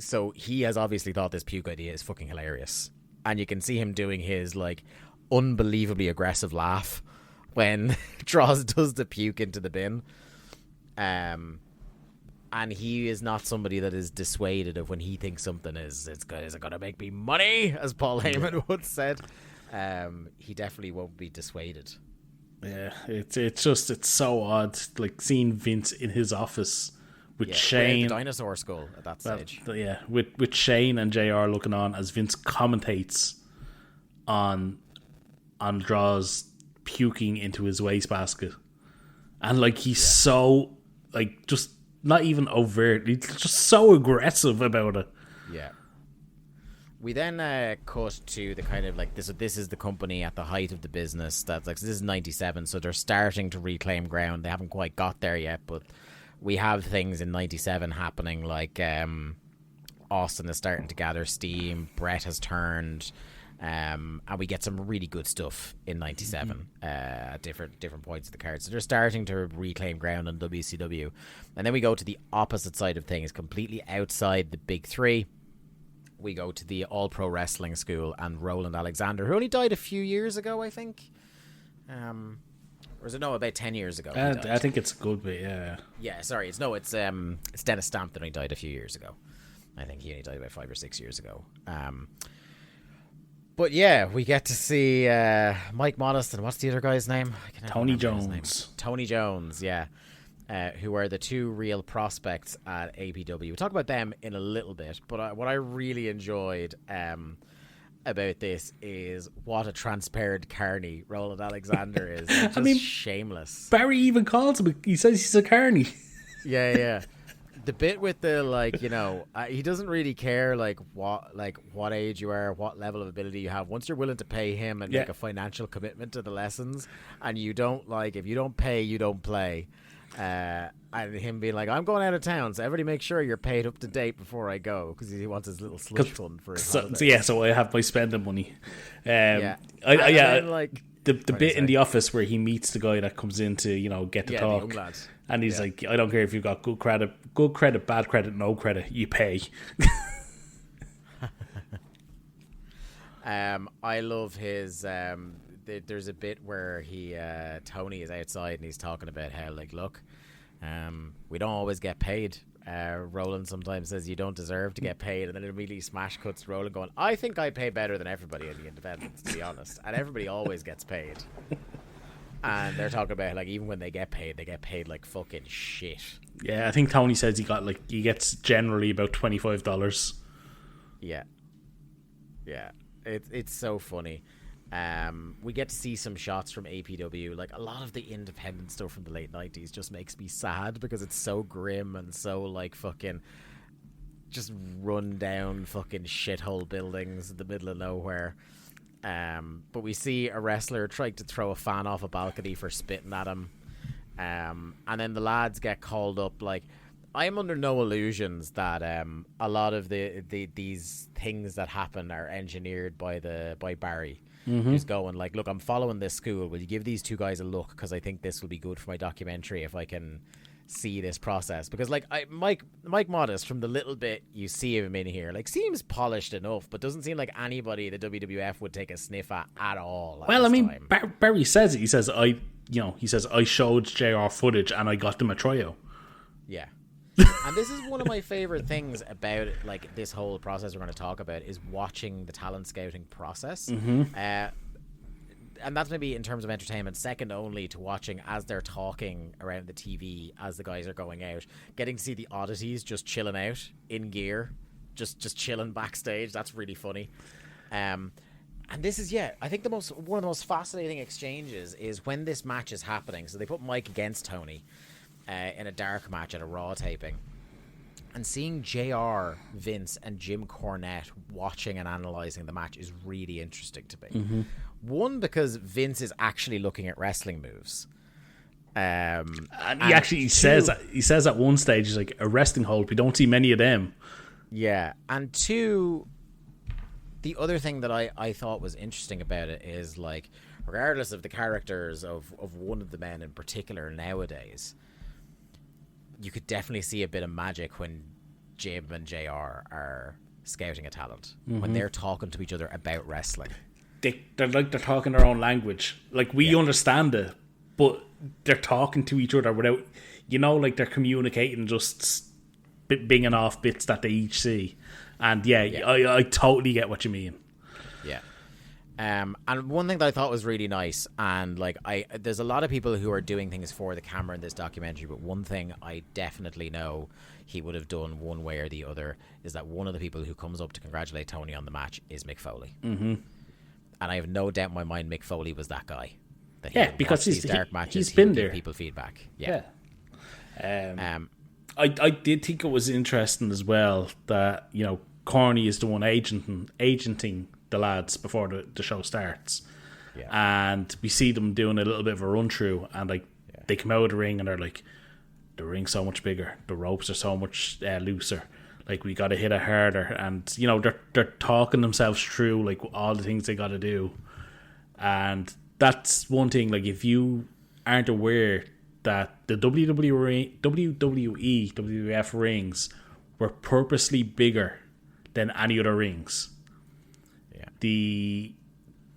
so he has obviously thought this puke idea is fucking hilarious. And you can see him doing his, like, unbelievably aggressive laugh when Droz does the puke into the bin. And he is not somebody that is dissuaded of when he thinks something is it going to make me money, as Paul Heyman once said. He definitely won't be dissuaded. Yeah, it's so odd, like, seeing Vince in his office with Shane, the dinosaur skull at that stage. Yeah, with Shane and JR looking on as Vince commentates on Draw's puking into his wastebasket, and, like, he's so, like, just not even overt, he's just so aggressive about it. Yeah. We then cut to the kind of, like, this is the company at the height of the business. That's, like, this is 97, so they're starting to reclaim ground. They haven't quite got there yet, but we have things in 97 happening, like Austin is starting to gather steam, Brett has turned, and we get some really good stuff in 97 at different points of the card. So they're starting to reclaim ground on WCW. And then we go to the opposite side of things, completely outside the big three. We go to the All Pro Wrestling School and Roland Alexander, who only died a few years ago, I think. Or is it, no, about 10 years ago? I think it's a good bit, yeah. Yeah, sorry, it's Dennis Stamp that only died a few years ago. I think he only died about 5 or 6 years ago. But yeah, we get to see Mike Modest and what's the other guy's name? Tony Jones. Tony Jones, yeah. Who are the two real prospects at APW. We'll talk about them in a little bit, but what I really enjoyed about this is what a transparent carny Roland Alexander is. Just shameless. Barry even calls him, he says he's a carny. Yeah. The bit with the, like, you know, he doesn't really care what age you are, what level of ability you have. Once you're willing to pay him and make a financial commitment to the lessons, and you don't, like, if you don't pay, you don't play. And him being like, I'm going out of town, so everybody make sure you're paid up to date before I go, because he wants his little slush fund for his holidays. So I have my spending money. The bit in the office where he meets the guy that comes in to, you know, get to talk, the young lads. And he's like, I don't care if you've got good credit, bad credit, no credit, you pay. I love his there's a bit where Tony is outside and he's talking about how, like, look, we don't always get paid. Roland sometimes says you don't deserve to get paid, and then it immediately smash cuts to Roland going, I think I pay better than everybody in the independents, to be honest, and everybody always gets paid. And they're talking about, like, even when they get paid like fucking shit. Yeah, I think Tony says he gets generally about $25. Yeah, it's so funny. We get to see some shots from APW. Like, a lot of the independent stuff from the late 90s just makes me sad because it's so grim and so, like, fucking just run down fucking shithole buildings in the middle of nowhere. But we see a wrestler trying to throw a fan off a balcony for spitting at him. And then the lads get called up. Like, I'm under no illusions that a lot of these things that happen are engineered by Barry. Mm-hmm. Who's going, like, look, I'm following this school. Will you give these two guys a look? Because I think this will be good for my documentary if I can see this process, because like Mike Modest, from the little bit you see of him in here, like seems polished enough, but doesn't seem like anybody the WWF would take a sniff at all. Well, I mean, Barry says it. He says I showed JR footage and I got them a tryout. Yeah. And this is one of my favorite things about like this whole process we're going to talk about, is watching the talent scouting process. And that's maybe in terms of entertainment second only to watching as they're talking around the TV as the guys are going out, getting to see the oddities just chilling out in gear, just chilling backstage. That's really funny. And this is, I think one of the most fascinating exchanges is when this match is happening. So they put Mike against Tony in a dark match at a Raw taping. And seeing JR, Vince, and Jim Cornette watching and analysing the match is really interesting to me. One, because Vince is actually looking at wrestling moves. And he says at one stage, he's like, a wrestling hold, we don't see many of them. Yeah. And two, the other thing that I thought was interesting about it is, like, regardless of the characters of one of the men in particular nowadays, you could definitely see a bit of magic when Jim and JR are scouting a talent, when they're talking to each other about wrestling. They're talking their own language. Like, we understand it, but they're talking to each other without, like they're communicating, just binging off bits that they each see. And I totally get what you mean. Yeah. And one thing that I thought was really nice, and like there's a lot of people who are doing things for the camera in this documentary, but one thing I definitely know he would have done one way or the other is that one of the people who comes up to congratulate Tony on the match is Mick Foley. And I have no doubt in my mind Mick Foley was that guy. That because these dark matches, he's been there. People feedback. I did think it was interesting as well that Corny is the one agenting the lads before the show starts, and we see them doing a little bit of a run through, and like they come out of the ring and they're like, the ring's so much bigger, the ropes are so much looser, like we got to hit it harder, and they're talking themselves through like all the things they got to do. And that's one thing, like if you aren't aware that the WWE WWF rings were purposely bigger than any other rings. The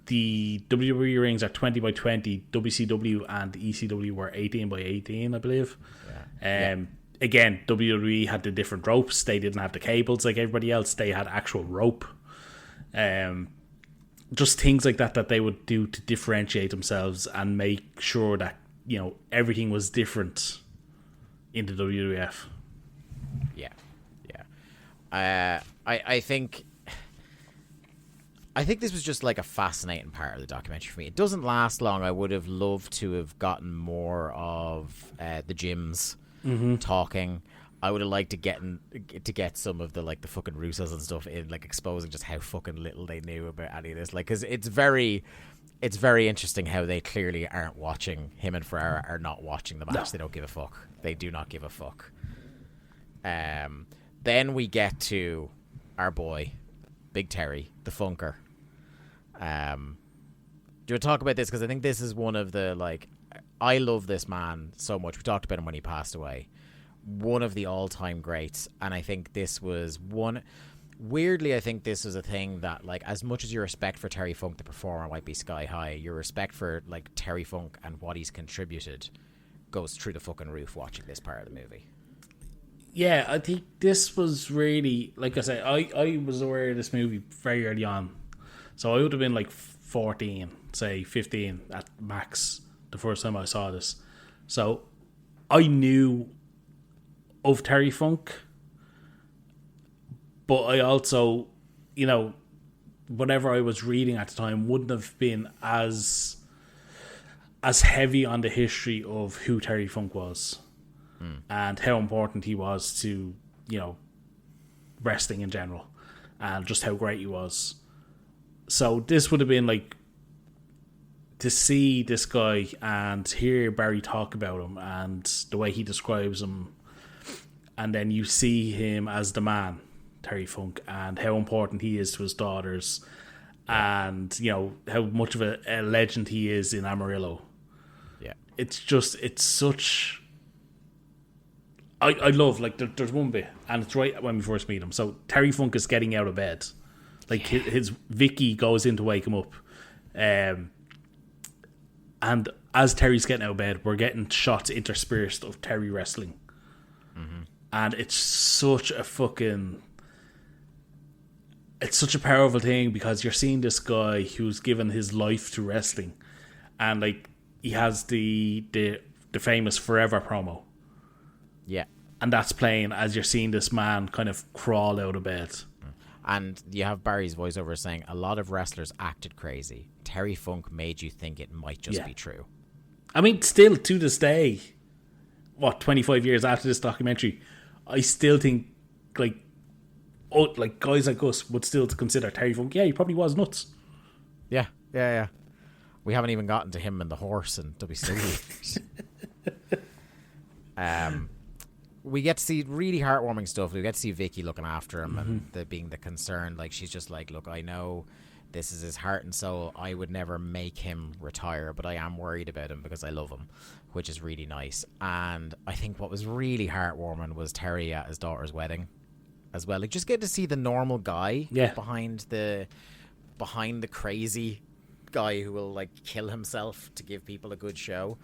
WWE rings are 20 by 20. WCW and ECW were 18 by 18, I believe. Again, WWE had the different ropes. They didn't have the cables like everybody else. They had actual rope. Just things like that they would do to differentiate themselves and make sure that everything was different in the WWF. I think this was just like a fascinating part of the documentary for me. It doesn't last long. I would have loved to have gotten more of the gyms talking. I would have liked to get some of the the fucking Russos and stuff in, like exposing just how fucking little they knew about any of this. Like, because it's very interesting how they clearly aren't watching. Him and Ferrara are not watching the match. No. They don't give a fuck. They do not give a fuck. Then we get to our boy, Big Terry, the Funker. Do you want to talk about this? Because I think this is one of the, I love this man so much. We talked about him when he passed away. One of the all-time greats. And I think this was one... Weirdly, I think this was a thing that, as much as your respect for Terry Funk, the performer, might be sky high, your respect for, Terry Funk and what he's contributed goes through the fucking roof watching this part of the movie. Yeah, I think this was really... Like I said, I was aware of this movie very early on. So I would have been 14, say 15 at max the first time I saw this. So I knew of Terry Funk, but I also, whatever I was reading at the time wouldn't have been as heavy on the history of who Terry Funk was and how important he was to, wrestling in general, and just how great he was. So this would have been to see this guy and hear Barry talk about him and the way he describes him, and then you see him as the man, Terry Funk, and how important he is to his daughters, and how much of a legend he is in Amarillo. Yeah, it's such I love, like, there's one bit, and it's right when we first meet him. So Terry Funk is getting out of bed. Like, his Vicky goes in to wake him up. And as Terry's getting out of bed, we're getting shots interspersed of Terry wrestling. Mm-hmm. And it's such a powerful thing, because you're seeing this guy who's given his life to wrestling. And, like, he has the famous Forever promo. Yeah. And that's playing as you're seeing this man kind of crawl out of bed. And you have Barry's voiceover saying, a lot of wrestlers acted crazy. Terry Funk made you think it might just be true. I mean, still to this day, 25 years after this documentary, I still think, like guys like us would still consider Terry Funk, he probably was nuts. Yeah. We haven't even gotten to him and the horse and WCW. We get to see really heartwarming stuff. We get to see Vicky looking after him and being the concern. Like, she's just like, look, I know this is his heart and soul. I would never make him retire, but I am worried about him because I love him, which is really nice. And I think what was really heartwarming was Terry at his daughter's wedding as well. Like, just get to see the normal guy behind the crazy guy who will, like, kill himself to give people a good show.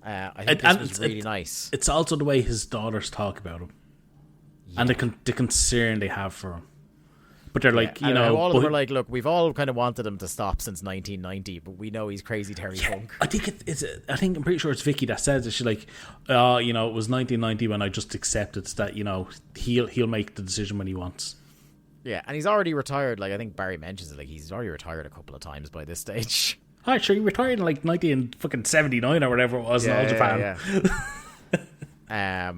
I think this was really nice. It's also the way his daughters talk about him, and the concern they have for him. But they're like, all of them are like, look, we've all kind of wanted him to stop since 1990, but we know he's crazy Terry Funk. I think I'm pretty sure it's Vicky that says it. She's like, it was 1990 when I just accepted that, he'll make the decision when he wants. Yeah, and he's already retired. Like, I think Barry mentions it. Like, he's already retired a couple of times by this stage. Hi, sure, he retired in like 1979 or whatever it was in All Japan. Yeah.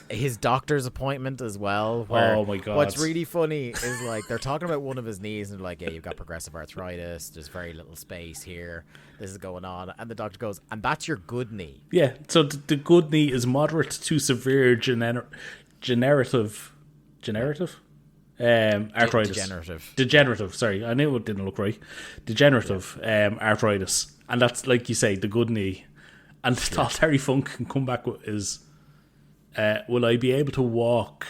His doctor's appointment as well. Where oh my god! What's really funny is, like, they're talking about one of his knees and they're like, you've got progressive arthritis. There's very little space here. This is going on, and the doctor goes, and that's your good knee. Yeah. So the good knee is moderate to severe degenerative arthritis. Degenerative. Sorry, I knew it didn't look right. Degenerative arthritis, and that's, like you say, the good knee. And all Terry Funk can come back with is, will I be able to walk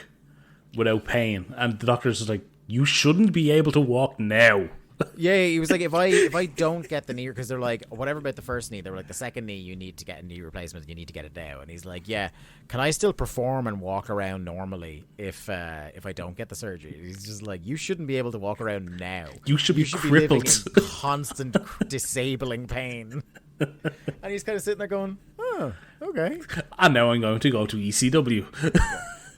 without pain? And the doctor's just like, you shouldn't be able to walk now. Yeah, he was like, if I don't get the knee, because they're like, whatever about the first knee, they were like, the second knee, you need to get a knee replacement, you need to get it now. And he's like, yeah, can I still perform and walk around normally if I don't get the surgery? He's just like, you shouldn't be able to walk around now. You should be crippled. Be living in constant disabling pain. And he's kind of sitting there going, oh, okay. And now I'm going to go to ECW.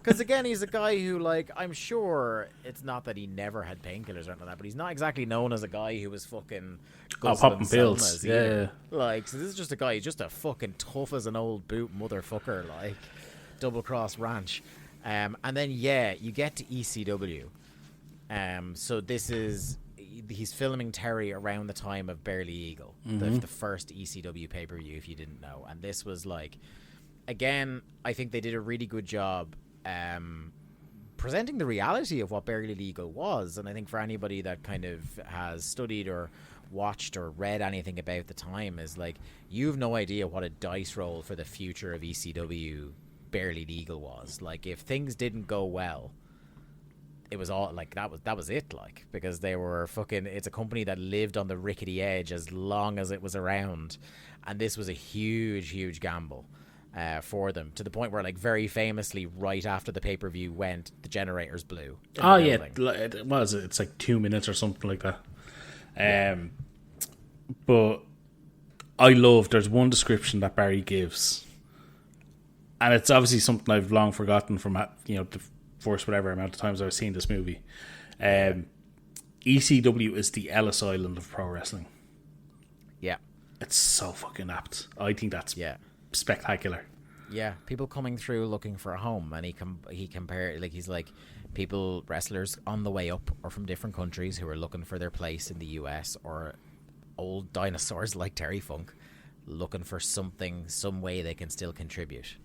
Because, again, he's a guy who, like, I'm sure it's not that he never had painkillers or anything like that, but he's not exactly known as a guy who was fucking popping pills. Yeah. Like, so this is just a guy who's just a fucking tough as an old boot motherfucker, like, Double Cross Ranch. And then, you get to ECW. So this is... He's filming Terry around the time of Barely Eagle, the first ECW pay-per-view, if you didn't know. And this was, like... Again, I think they did a really good job presenting the reality of what Barely Legal was. And I think for anybody that kind of has studied or watched or read anything about the time, is like, you've no idea what a dice roll for the future of ECW Barely Legal was. Like, if things didn't go well, it was all like that was it, like, because they were fucking, it's a company that lived on the rickety edge as long as it was around, and this was a huge gamble for them, to the point where, like, very famously, right after the pay-per-view went, the generators blew. Oh yeah, it was. It's like 2 minutes or something like that. But I love, there's one description that Barry gives, and it's obviously something I've long forgotten from, the first whatever amount of times I've seen this movie. ECW is the Ellis Island of pro wrestling. Yeah, it's so fucking apt. I think that's spectacular. Yeah, people coming through looking for a home, and he compared, like, he's like, people, wrestlers on the way up or from different countries who are looking for their place in the US, or old dinosaurs like Terry Funk looking for something, some way they can still contribute.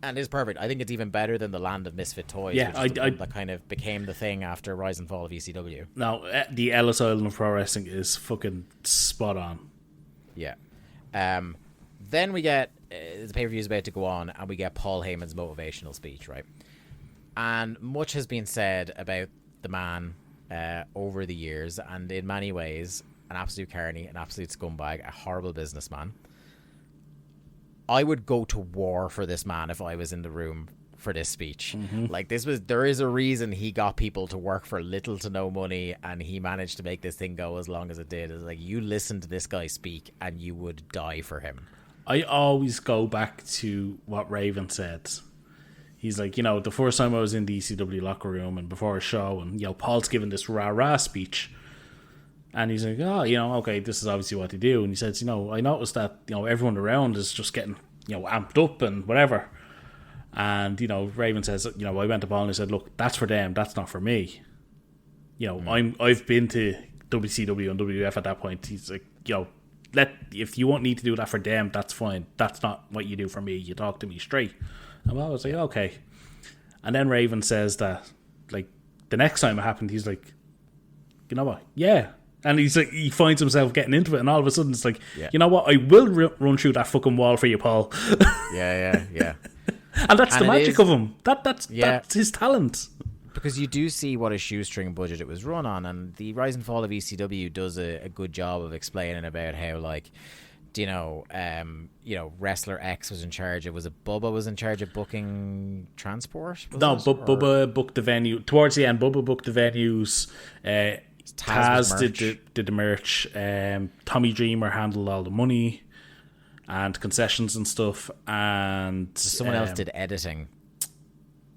And it's perfect. I think it's even better than the Land of Misfit Toys, which is that kind of became the thing after Rise and Fall of ECW. Now, the Ellis Island of pro wrestling is fucking spot on. Yeah. then we get the pay-per-view is about to go on, and we get Paul Heyman's motivational speech, right? And much has been said about the man over the years, and in many ways, an absolute carny, an absolute scumbag, a horrible businessman. I would go to war for this man if I was in the room for this speech. Like, there is a reason he got people to work for little to no money, and he managed to make this thing go as long as it did. It's like, you listen to this guy speak and you would die for him. I always go back to what Raven said. He's like, you know, the first time I was in the ECW locker room and before a show, and, you know, Paul's giving this rah-rah speech, and he's like, oh, you know, okay, this is obviously what they do. And he says, you know, I noticed that, you know, everyone around is just getting, you know, amped up and whatever. And, you know, Raven says, you know, I went to Paul and I said, look, that's for them, that's not for me. You know, I've been to WCW and WWF at that point. He's like, you know, if you want me to do that for them, that's fine. That's not what you do for me. You talk to me straight. And I was like, okay. And then Raven says that, like, the next time it happened, he's like, you know what? Yeah. And he's like, he finds himself getting into it, and all of a sudden it's like, you know what? I will run through that fucking wall for you, Paul. Yeah. And that's the magic of him. That's his talent. Because you do see what a shoestring budget it was run on, and the Rise and Fall of ECW does a good job of explaining about how, like, you know, Wrestler X was in charge. Was it Bubba was in charge of booking transport? Bubba booked the venue. Towards the end, Bubba booked the venues. Taz did the merch. Tommy Dreamer handled all the money and concessions and stuff, and someone else did editing.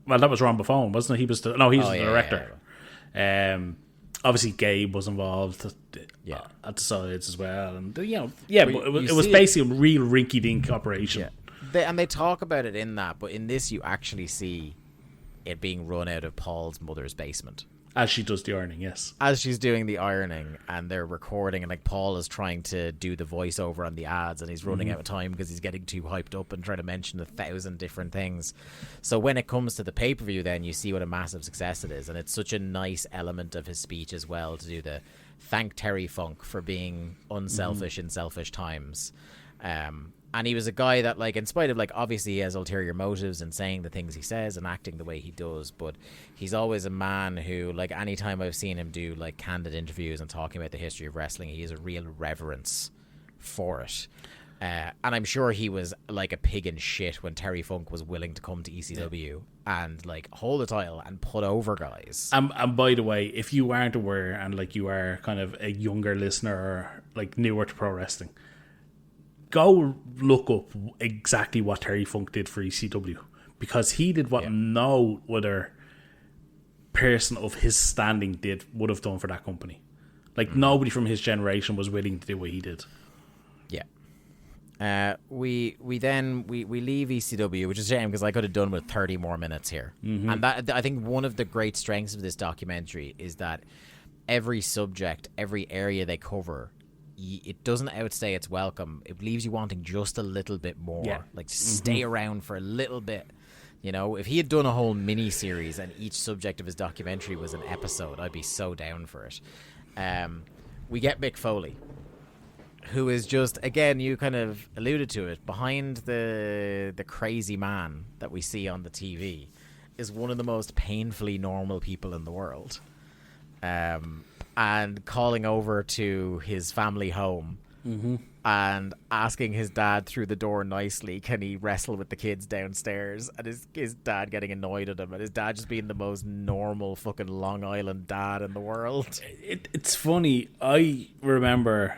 Well, that was Ron Buffon, wasn't it? He was the director. Yeah. Obviously Gabe was involved at the sides as well, and but it was basically a real rinky-dink operation. And they talk about it in that, but in this you actually see it being run out of Paul's mother's basement. As she does the ironing, yes. As she's doing the ironing, and they're recording, and like Paul is trying to do the voiceover on the ads, and he's running out of time because he's getting too hyped up and trying to mention 1,000 different things. So when it comes to the pay-per-view, then you see what a massive success it is, and it's such a nice element of his speech as well to do the thank Terry Funk for being unselfish in selfish times. And he was a guy that, like, in spite of, like, obviously he has ulterior motives in saying the things he says and acting the way he does, but he's always a man who, like, anytime I've seen him do, like, candid interviews and talking about the history of wrestling, he has a real reverence for it. And I'm sure he was, like, a pig in shit when Terry Funk was willing to come to ECW and, like, hold the title and put over guys. And by the way, if you aren't aware, and, like, you are kind of a younger listener or, like, newer to pro wrestling, go look up exactly what Terry Funk did for ECW, because he did what no other person of his standing would have done for that company. Like, nobody from his generation was willing to do what he did. We leave ECW, which is a shame because I could have done with 30 more minutes here. And that, I think one of the great strengths of this documentary is that every subject, every area they cover, it doesn't outstay its welcome. It leaves you wanting just a little bit more. Like, stay around for a little bit. You know, if he had done a whole mini series and each subject of his documentary was an episode, I'd be so down for it. We get Mick Foley, who is just, again, you kind of alluded to it, behind the crazy man that we see on the TV is one of the most painfully normal people in the world. And calling over to his family home and asking his dad through the door nicely, can he wrestle with the kids downstairs? And his dad getting annoyed at him, and his dad just being the most normal fucking Long Island dad in the world. It's funny. I remember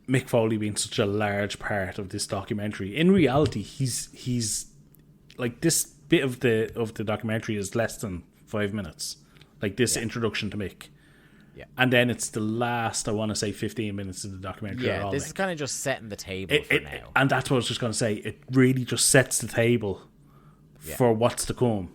Mick Foley being such a large part of this documentary. In reality, he's like, this bit of the documentary is less than 5 minutes. Like, this introduction to Mick. Yeah. And then it's the last, I want to say, 15 minutes of the documentary. Yeah, this is kind of just setting the table for now. And that's what I was just going to say. It really just sets the table for what's to come.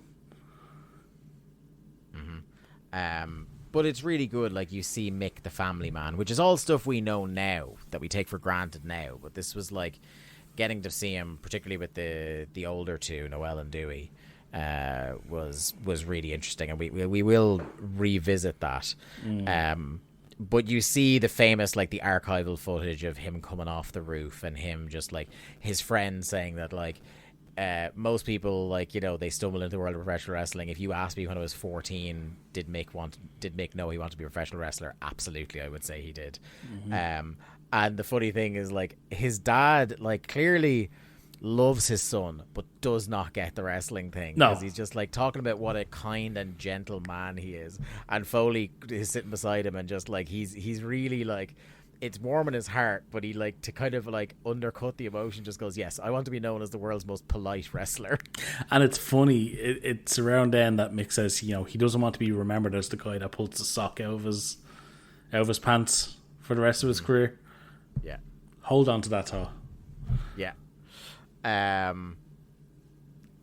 But it's really good. Like, you see Mick the family man, which is all stuff we know now that we take for granted now. But this was like getting to see him, particularly with the older two, Noel and Dewey, was really interesting, and we will revisit that. But you see the famous, like, the archival footage of him coming off the roof and him just, like, his friend saying that, like, most people, like, you know, they stumble into the world of professional wrestling. If you asked me when I was 14, did Mick know he wanted to be a professional wrestler? Absolutely, I would say he did. And the funny thing is, like, his dad, like, clearly loves his son, but does not get the wrestling thing. No. Because he's just, like, talking about what a kind and gentle man he is. And Foley is sitting beside him and just, like, he's really, like, it's warm in his heart, but he, like, to kind of, like, undercut the emotion, just goes, yes, I want to be known as the world's most polite wrestler. And it's funny, it's around then that Mick says, you know, he doesn't want to be remembered as the guy that pulls the sock out of his pants for the rest of his career. Yeah. Hold on to that thought. Yeah.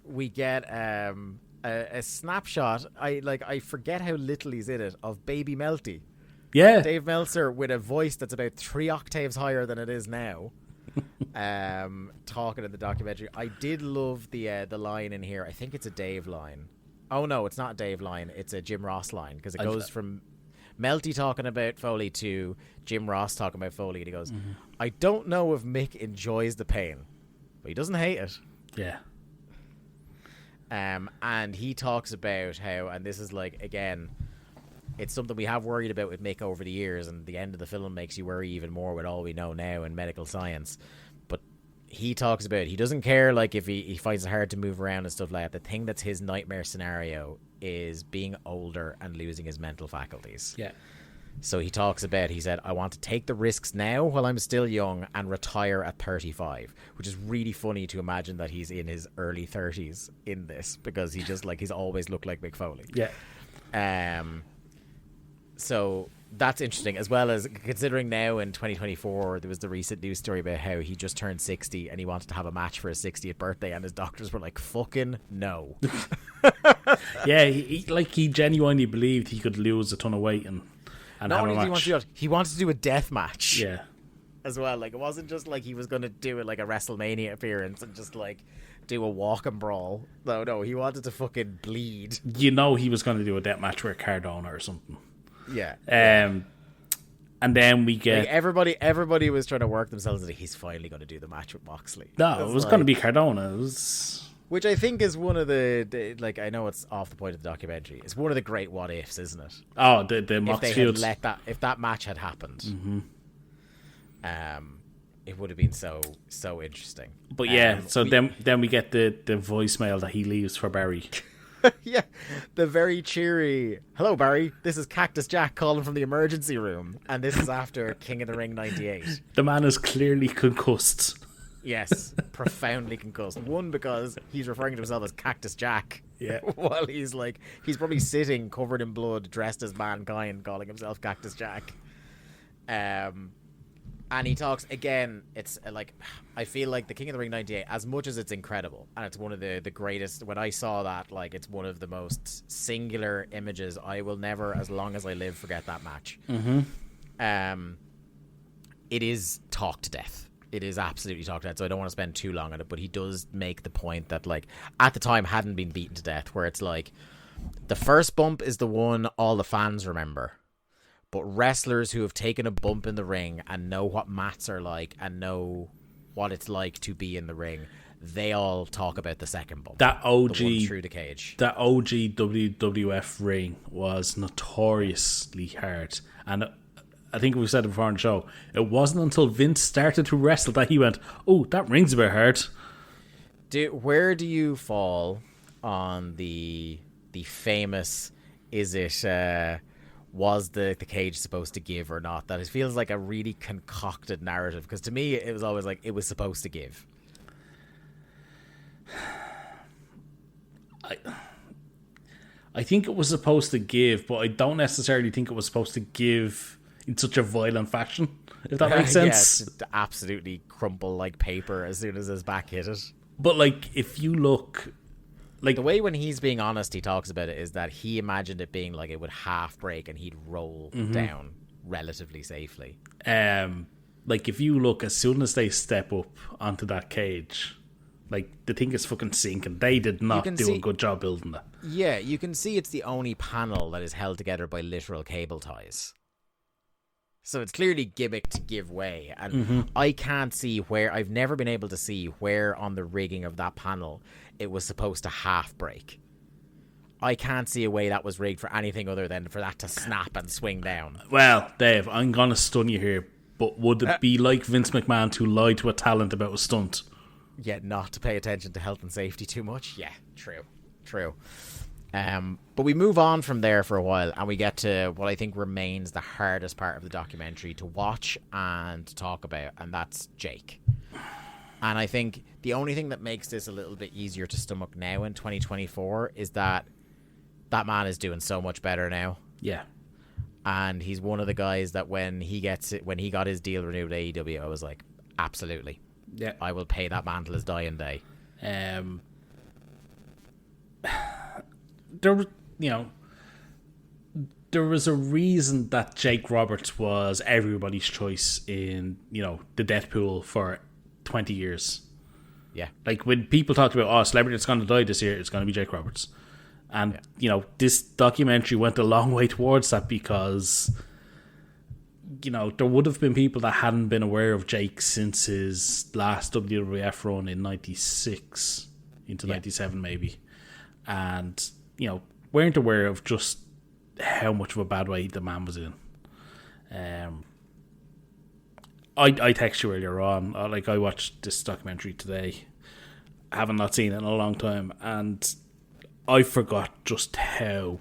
We get a snapshot. I forget how little he's in it, of Baby Melty. Yeah. Dave Meltzer with a voice that's about 3 octaves higher than it is now. Talking in the documentary. I did love the line in here. I think it's a Dave line. Oh no, it's not a Dave line. It's a Jim Ross line, because it goes from Melty talking about Foley to Jim Ross talking about Foley, and he goes, I don't know if Mick enjoys the pain, but he doesn't hate it. Yeah. And he talks about how, and this is, like, again, it's something we have worried about with Mick over the years, and the end of the film makes you worry even more with all we know now in medical science. But he talks about, he doesn't care, like, if he finds it hard to move around and stuff like that. The thing that's his nightmare scenario is being older and losing his mental faculties. Yeah. So he talks about, he said, I want to take the risks now while I'm still young and retire at 35, which is really funny to imagine that he's in his early 30s in this, because he just, like, he's always looked like Mick Foley. Yeah. So that's interesting, as well as considering now in 2024, there was the recent news story about how he just turned 60 and he wanted to have a match for his 60th birthday, and his doctors were like, fucking no. Yeah, he genuinely believed he could lose a ton of weight and Not have a only did match. he want to do that, he wanted to do a death match. Yeah. As well, like, it wasn't just like he was going to do it like a WrestleMania appearance and just, like, do a walk and brawl. No, he wanted to fucking bleed. You know he was going to do a death match with Cardona or something. Yeah. And then we get... Like, everybody was trying to work themselves into, he's finally going to do the match with Moxley. No, it was going to be Cardona. It was... Which I think is one of the, like, I know it's off the point of the documentary. It's one of the great what ifs, isn't it? Oh, the Mox feud. If that match had happened, it would have been so interesting. But yeah, then we get the voicemail that he leaves for Barry. Yeah, the very cheery, hello Barry, this is Cactus Jack calling from the emergency room, and this is after King of the Ring 98. The man is clearly concussed. Yes, profoundly concussed. One, because he's referring to himself as Cactus Jack. Yeah. While he's probably sitting covered in blood, dressed as Mankind, calling himself Cactus Jack. And he talks, again, it's like, I feel like the King of the Ring 98, as much as it's incredible, and it's one of the greatest, when I saw that, like, it's one of the most singular images. I will never, as long as I live, forget that match. It is talked to death. It is absolutely talked to death, so I don't want to spend too long on it, but he does make the point that, like, at the time hadn't been beaten to death, where it's like, the first bump is the one all the fans remember. But wrestlers who have taken a bump in the ring and know what mats are like and know what it's like to be in the ring, they all talk about the second bump. That OG the one through the cage. That OG WWF ring was notoriously hard. And I think we said it before on the show, it wasn't until Vince started to wrestle that he went, oh, that ring's a bit hard. Where do you fall on the famous, is it... was the cage supposed to give or not? That it feels like a really concocted narrative, because to me it was always like it was supposed to give. I think it was supposed to give, but I don't necessarily think it was supposed to give in such a violent fashion, if that makes sense. Yeah, to absolutely crumple like paper as soon as his back hit it. But like, if you look... Like, the way when he's being honest, he talks about it, is that he imagined it being like it would half break and he'd roll down relatively safely. Like, if you look, as soon as they step up onto that cage, like, the thing is fucking sinking. They did not do a good job building that. Yeah, you can see it's the only panel that is held together by literal cable ties. So it's clearly gimmick to give way. And I can't see where, I've never been able to see where on the rigging of that panel it was supposed to half break. I can't see a way that was rigged for anything other than for that to snap and swing down. Well, Dave, I'm going to stun you here, but would it be like Vince McMahon to lie to a talent about a stunt? Yeah, not to pay attention to health and safety too much? Yeah, true. But we move on from there for a while, and we get to what I think remains the hardest part of the documentary to watch and to talk about, and that's Jake. And I think the only thing that makes this a little bit easier to stomach now in 2024 is that man is doing so much better now. Yeah. And he's one of the guys that when he got his deal renewed at AEW, I was like, absolutely. Yeah. I will pay that man till his dying day. There was a reason that Jake Roberts was everybody's choice in, the death pool for 20 years. Yeah. Like when people talked about, celebrity that's going to die this year, it's going to be Jake Roberts. And, this documentary went a long way towards that because, there would have been people that hadn't been aware of Jake since his last WWF run in 96 into 97 maybe. And, weren't aware of just how much of a bad way the man was in. I texted you earlier on. I watched this documentary today. I haven't not seen it in a long time, and I forgot just how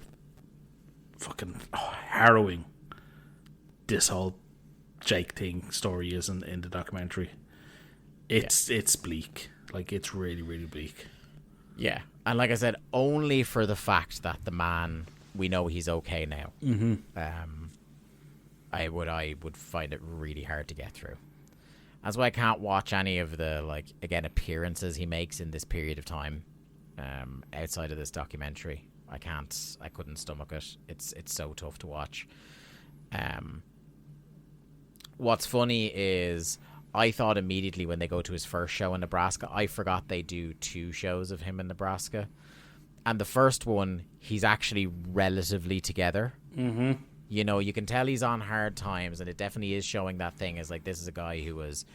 fucking harrowing this whole Jake story is in the documentary. It's bleak. Like, it's really, really bleak. Yeah. And like I said, only for the fact that the man, we know he's okay now. Mm-hmm. I would find it really hard to get through. That's why I can't watch any of the, appearances he makes in this period of time outside of this documentary. I couldn't stomach it. It's so tough to watch. What's funny is I thought immediately when they go to his first show in Nebraska, I forgot they do 2 shows of him in Nebraska. And the first one, he's actually relatively together. Mm-hmm. You can tell he's on hard times, and it definitely is showing that thing as, this is a guy who was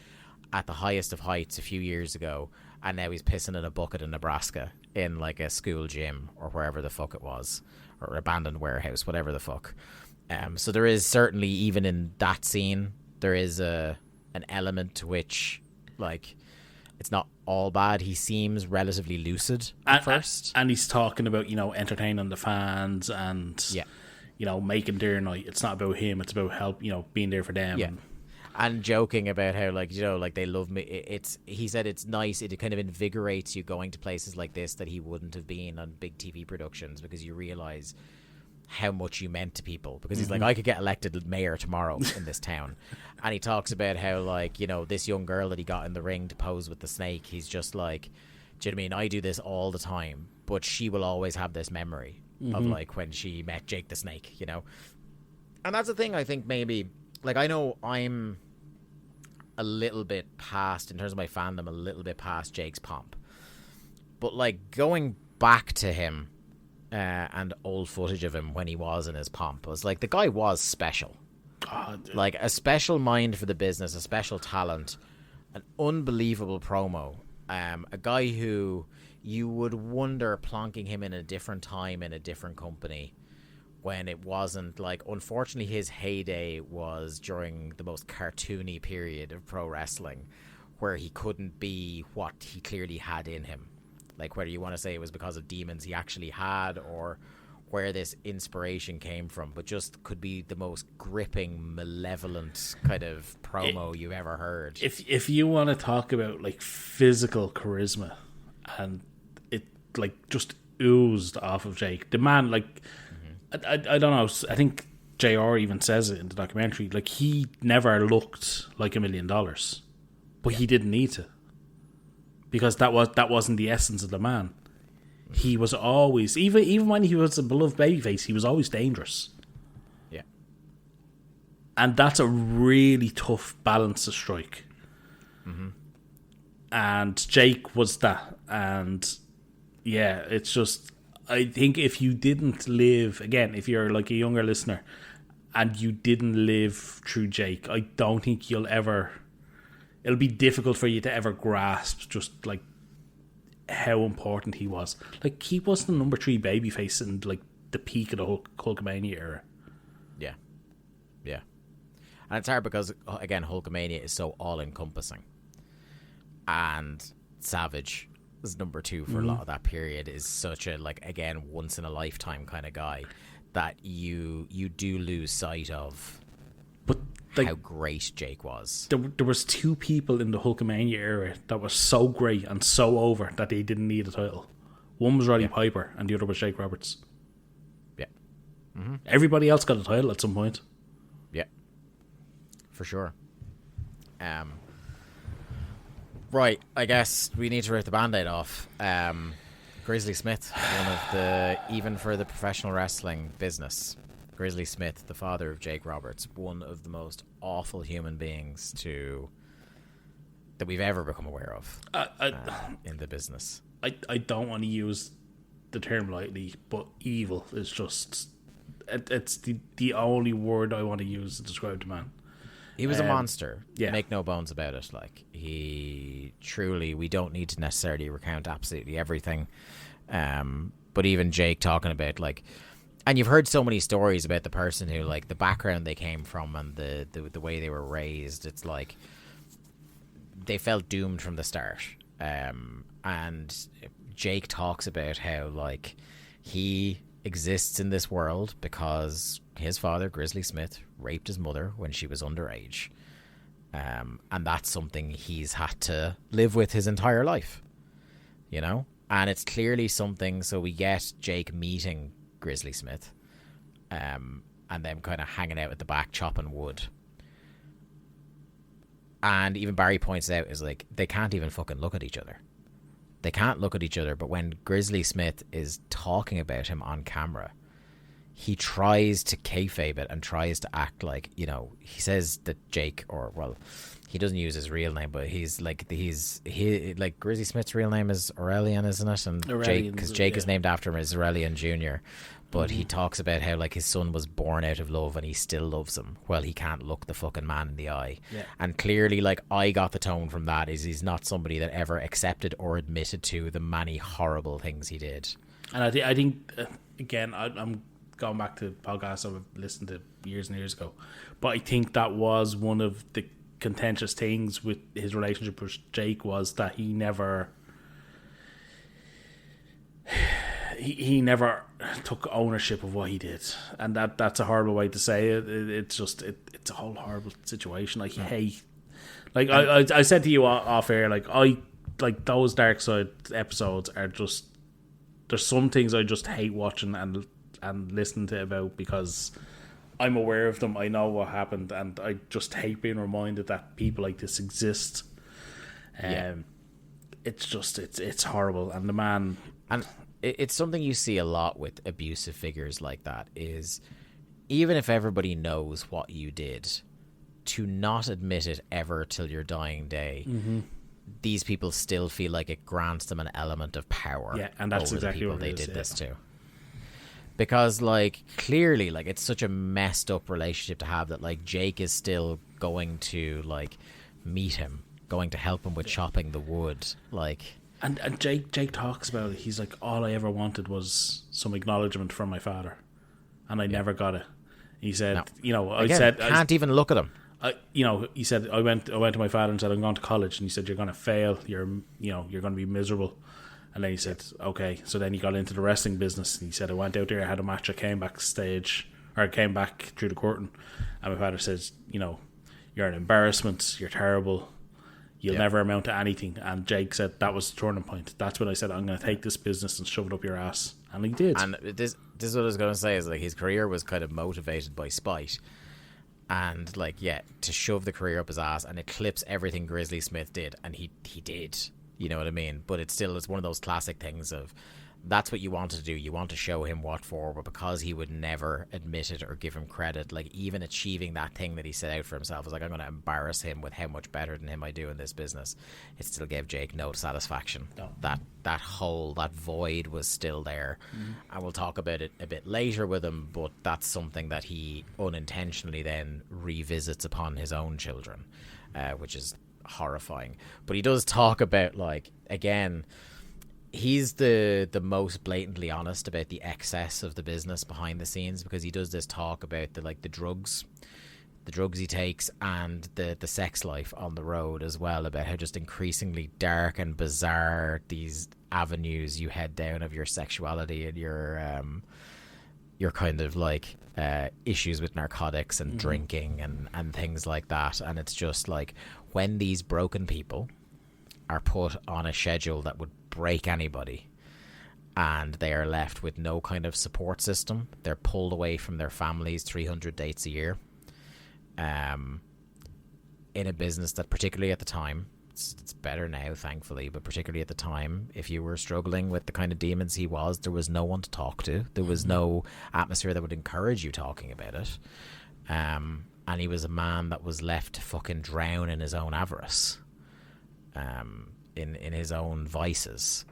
at the highest of heights a few years ago, and now he's pissing in a bucket in Nebraska in, a school gym or wherever the fuck it was, or abandoned warehouse, whatever the fuck. So there is certainly, even in that scene, there is an element to which, it's not all bad. He seems relatively lucid at first. And he's talking about, entertaining the fans and... Yeah. Making their night. It's not about him. It's about help. Being there for them. Yeah, and joking about how they love me. He said it's nice. It kind of invigorates you going to places like this that he wouldn't have been on big TV productions, because you realize how much you meant to people. Because he's like, I could get elected mayor tomorrow in this town, and he talks about how this young girl that he got in the ring to pose with the snake. He's just like, do you know what I mean? I do this all the time, but she will always have this memory of when she met Jake the Snake, And that's the thing, I think maybe, I know I'm a little bit past, in terms of my fandom, a little bit past Jake's pomp. But going back to him and old footage of him when he was in his pomp, was the guy was special. A special mind for the business, a special talent, an unbelievable promo. A guy who you would wonder plonking him in a different time in a different company when it wasn't unfortunately his heyday was during the most cartoony period of pro wrestling, where he couldn't be what he clearly had in him. Whether you want to say it was because of demons he actually had or where this inspiration came from, but just could be the most gripping, malevolent kind of promo you've ever heard. If you want to talk about physical charisma, and it just oozed off of Jake, the man, I don't know, I think JR even says it in the documentary, he never looked like $1 million, but he didn't need to, because that wasn't the essence of the man. He was always, even when he was a beloved babyface, he was always dangerous. Yeah. And that's a really tough balance to strike. Mm-hmm. And Jake was that. And yeah, it's just, I think if you didn't live, again, if you're a younger listener and you didn't live through Jake, I don't think you'll ever... It'll be difficult for you to ever grasp just, like, how important he was. Like, he was the number 3 babyface in, like, the peak of the Hulkamania era. Yeah. Yeah. And it's hard because, again, Hulkamania is so all-encompassing. And Savage is number 2 for a lot of that period, is such a, like, again, once-in-a-lifetime kind of guy that you do lose sight of, but like, how great Jake was. There was 2 people in the Hulkamania era that were so great and so over that they didn't need a title. One was Roddy Piper and the other was Jake Roberts. Yeah. Mm-hmm. Everybody else got a title at some point. Yeah. For sure. Right, I guess we need to rip the Band-Aid off. Grizzly Smith, one of the, even for the professional wrestling business, Grizzly Smith, the father of Jake Roberts, one of the most awful human beings that we've ever become aware of in the business. I don't want to use the term lightly, but evil is just... It's the only word I want to use to describe the man. He was a monster. Yeah. Make no bones about it. Like, he truly, we don't need to necessarily recount absolutely everything. But even Jake talking about, like, and you've heard so many stories about the person who, like, the background they came from and the way they were raised. It's like they felt doomed from the start. And Jake talks about how, like, he exists in this world because his father, Grizzly Smith, raped his mother when she was underage. And that's something he's had to live with his entire life, you know? And it's clearly something, so we get Jake meeting Grizzly Smith, and them kind of hanging out at the back chopping wood. And even Barry points out, is like, they can't even fucking look at each other. They can't look at each other, but when Grizzly Smith is talking about him on camera, he tries to kayfabe it and tries to act like, you know, he says that Jake, or, well, he doesn't use his real name, but he's like, like Grizzly Smith's real name is Aurelian, isn't it? And Jake, because Jake is named after him, is Aurelian Jr. But he talks about how, like, his son was born out of love and he still loves him. Well, he can't look the fucking man in the eye. Yeah. And clearly, like, I got the tone from that is he's not somebody that ever accepted or admitted to the many horrible things he did. And I think again, I'm going back to podcasts I've listened to years and years ago, but I think that was one of the contentious things with his relationship with Jake, was that he never took ownership of what he did, and that's a horrible way to say it. It's a whole horrible situation. Like, I said to you off air, like those Dark Side episodes are just, there's some things I just hate watching and listening to about, because I'm aware of them, I know what happened, and I just hate being reminded that people like this exist. It's just, it's horrible. And the man... And it's something you see a lot with abusive figures like that, is even if everybody knows what you did, to not admit it ever till your dying day, these people still feel like it grants them an element of power. Yeah, and that's over exactly the people what they it is, did this to. Because, like, clearly, like, it's such a messed up relationship to have that, like, Jake is still going to, like, meet him, going to help him with chopping the wood, like... And Jake talks about it. He's like, all I ever wanted was some acknowledgement from my father, and I never got it. He said, No. you know, Again, can't even look at him. He said, I went to my father and said, I'm going to college, and he said, you're going to fail. You're going to be miserable. And then he said, okay. So then he got into the wrestling business, and he said, I went out there, I had a match, I came back through the curtain, and my father says, you know, you're an embarrassment, you're terrible, you'll never amount to anything. And Jake said that was the turning point. That's when I said, I'm going to take this business and shove it up your ass. And he did. And this is what I was going to say, is like, his career was kind of motivated by spite. And, like, to shove the career up his ass and eclipse everything Grizzly Smith did. And he did. You know what I mean? But it's one of those classic things of, that's what you want to do. You want to show him what for, but because he would never admit it or give him credit, like even achieving that thing that he set out for himself was like, I'm going to embarrass him with how much better than him I do in this business. It still gave Jake no satisfaction. No. That hole, that void was still there. And we'll talk about it a bit later with him, but that's something that he unintentionally then revisits upon his own children, which is horrifying. But he does talk about, like, again, he's the most blatantly honest about the excess of the business behind the scenes, because he does this talk about the drugs he takes and the sex life on the road as well, about how just increasingly dark and bizarre these avenues you head down of your sexuality and your kind of like issues with narcotics and drinking and things like that. And it's just like, when these broken people are put on a schedule that would break anybody and they are left with no kind of support system, they're pulled away from their families 300 dates a year, in a business that, particularly at the time, it's better now thankfully, but particularly at the time, if you were struggling with the kind of demons he was, there was no one to talk to. There was no atmosphere that would encourage you talking about it, and he was a man that was left to fucking drown in his own avarice, in his own vices,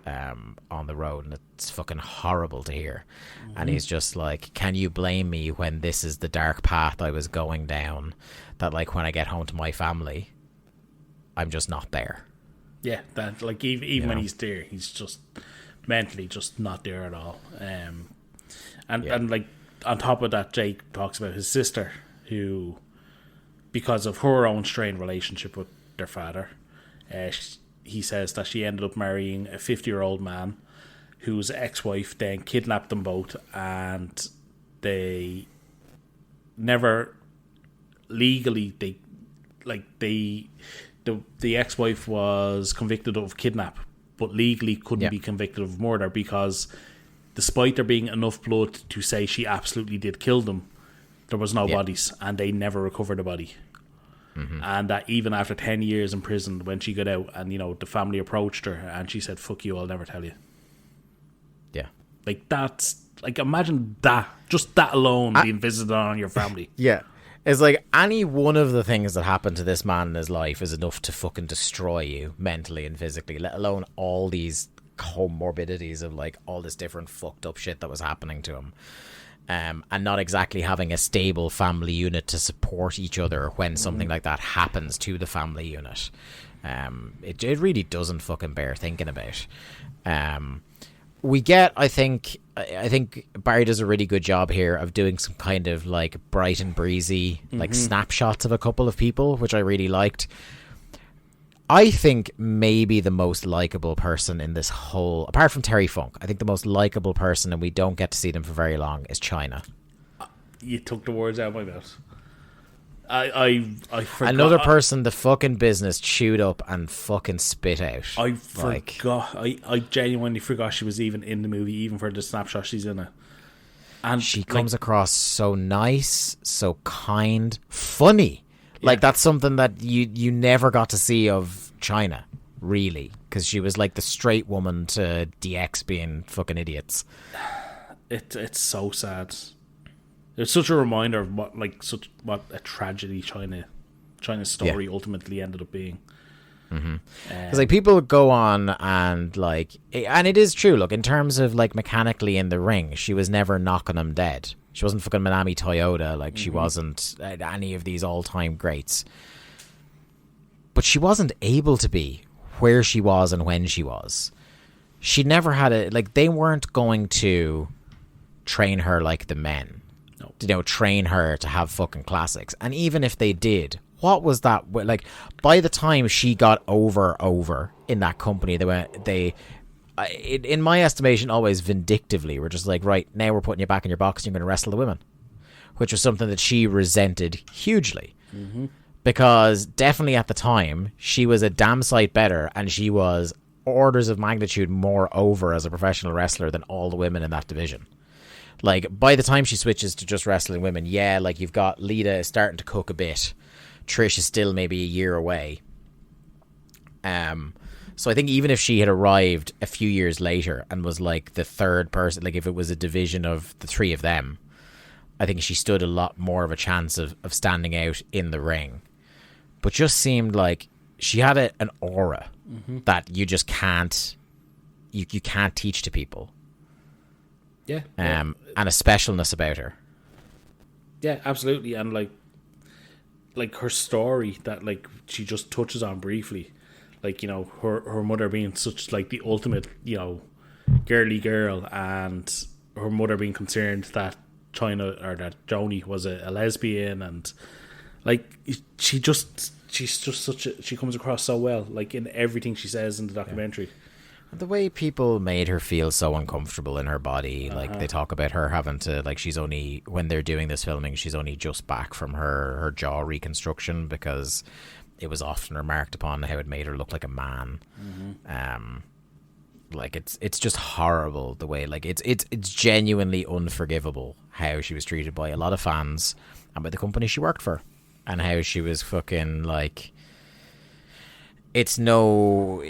on the road. And it's fucking horrible to hear. And he's just like, can you blame me when this is the dark path I was going down, that like when I get home to my family, I'm just not there? Yeah, that, like, even when he's there, he's just mentally just not there at all. And like, on top of that, Jake talks about his sister, who, because of her own strained relationship with their father, he says that she ended up marrying a 50-year-old man whose ex-wife then kidnapped them both, and they never legally, the ex-wife was convicted of kidnap, but legally couldn't be convicted of murder, because despite there being enough blood to say she absolutely did kill them, there was no bodies, and they never recovered the body. And that even after 10 years in prison, when she got out and, the family approached her and she said, fuck you, I'll never tell you. Yeah. Like, that's, like, imagine that, just that alone being visited on your family. Yeah. It's like, any one of the things that happened to this man in his life is enough to fucking destroy you mentally and physically, let alone all these comorbidities of, like, all this different fucked up shit that was happening to him. And not exactly having a stable family unit to support each other when something like that happens to the family unit. It really doesn't fucking bear thinking about. We get, I think Barry does a really good job here of doing some kind of like bright and breezy, like snapshots of a couple of people, which I really liked. I think maybe the most likable person in this whole, apart from Terry Funk, I think the most likable person, and we don't get to see them for very long, is China. You took the words out of my mouth. I forgot. Another person the fucking business chewed up and fucking spit out. I forgot. I genuinely forgot she was even in the movie, even for the snapshot she's in it. And she comes across so nice, so kind, funny. Like, that's something that you never got to see of China, really, because she was like the straight woman to DX being fucking idiots. It's so sad. It's such a reminder of what a tragedy China's story ultimately ended up being. Because like, people go on and like, and it is true. Look, in terms of like mechanically in the ring, she was never knocking him dead. She wasn't fucking Manami Toyota, like she wasn't any of these all-time greats. But she wasn't able to be where she was and when she was. She never had they weren't going to train her like the men. No. Train her to have fucking classics. And even if they did, what was that? Like, by the time she got over in that company, in my estimation, always vindictively, we're just like, right, now we're putting you back in your box and you're going to wrestle the women. Which was something that she resented hugely. Because definitely at the time, she was a damn sight better, and she was orders of magnitude more over as a professional wrestler than all the women in that division. Like, by the time she switches to just wrestling women, like, you've got Lita starting to cook a bit. Trish is still maybe a year away. So I think even if she had arrived a few years later and was like the third person, like if it was a division of the three of them, I think she stood a lot more of a chance of standing out in the ring. But just seemed like she had an aura that you just can't, you can't teach to people. Yeah. And a specialness about her. Yeah, absolutely. And like her story that like she just touches on briefly, like, you know, her mother being such like the ultimate, you know, girly girl, and her mother being concerned that China or that Joni was a lesbian, and like she's just she comes across so well, like in everything she says in the documentary. The way people made her feel so uncomfortable in her body, like they talk about her having to, like, she's only, when they're doing this filming, she's only just back from her jaw reconstruction because it was often remarked upon how it made her look like a man. Like it's just horrible the way, like it's genuinely unforgivable how she was treated by a lot of fans and by the company she worked for, and how she was fucking like. It's no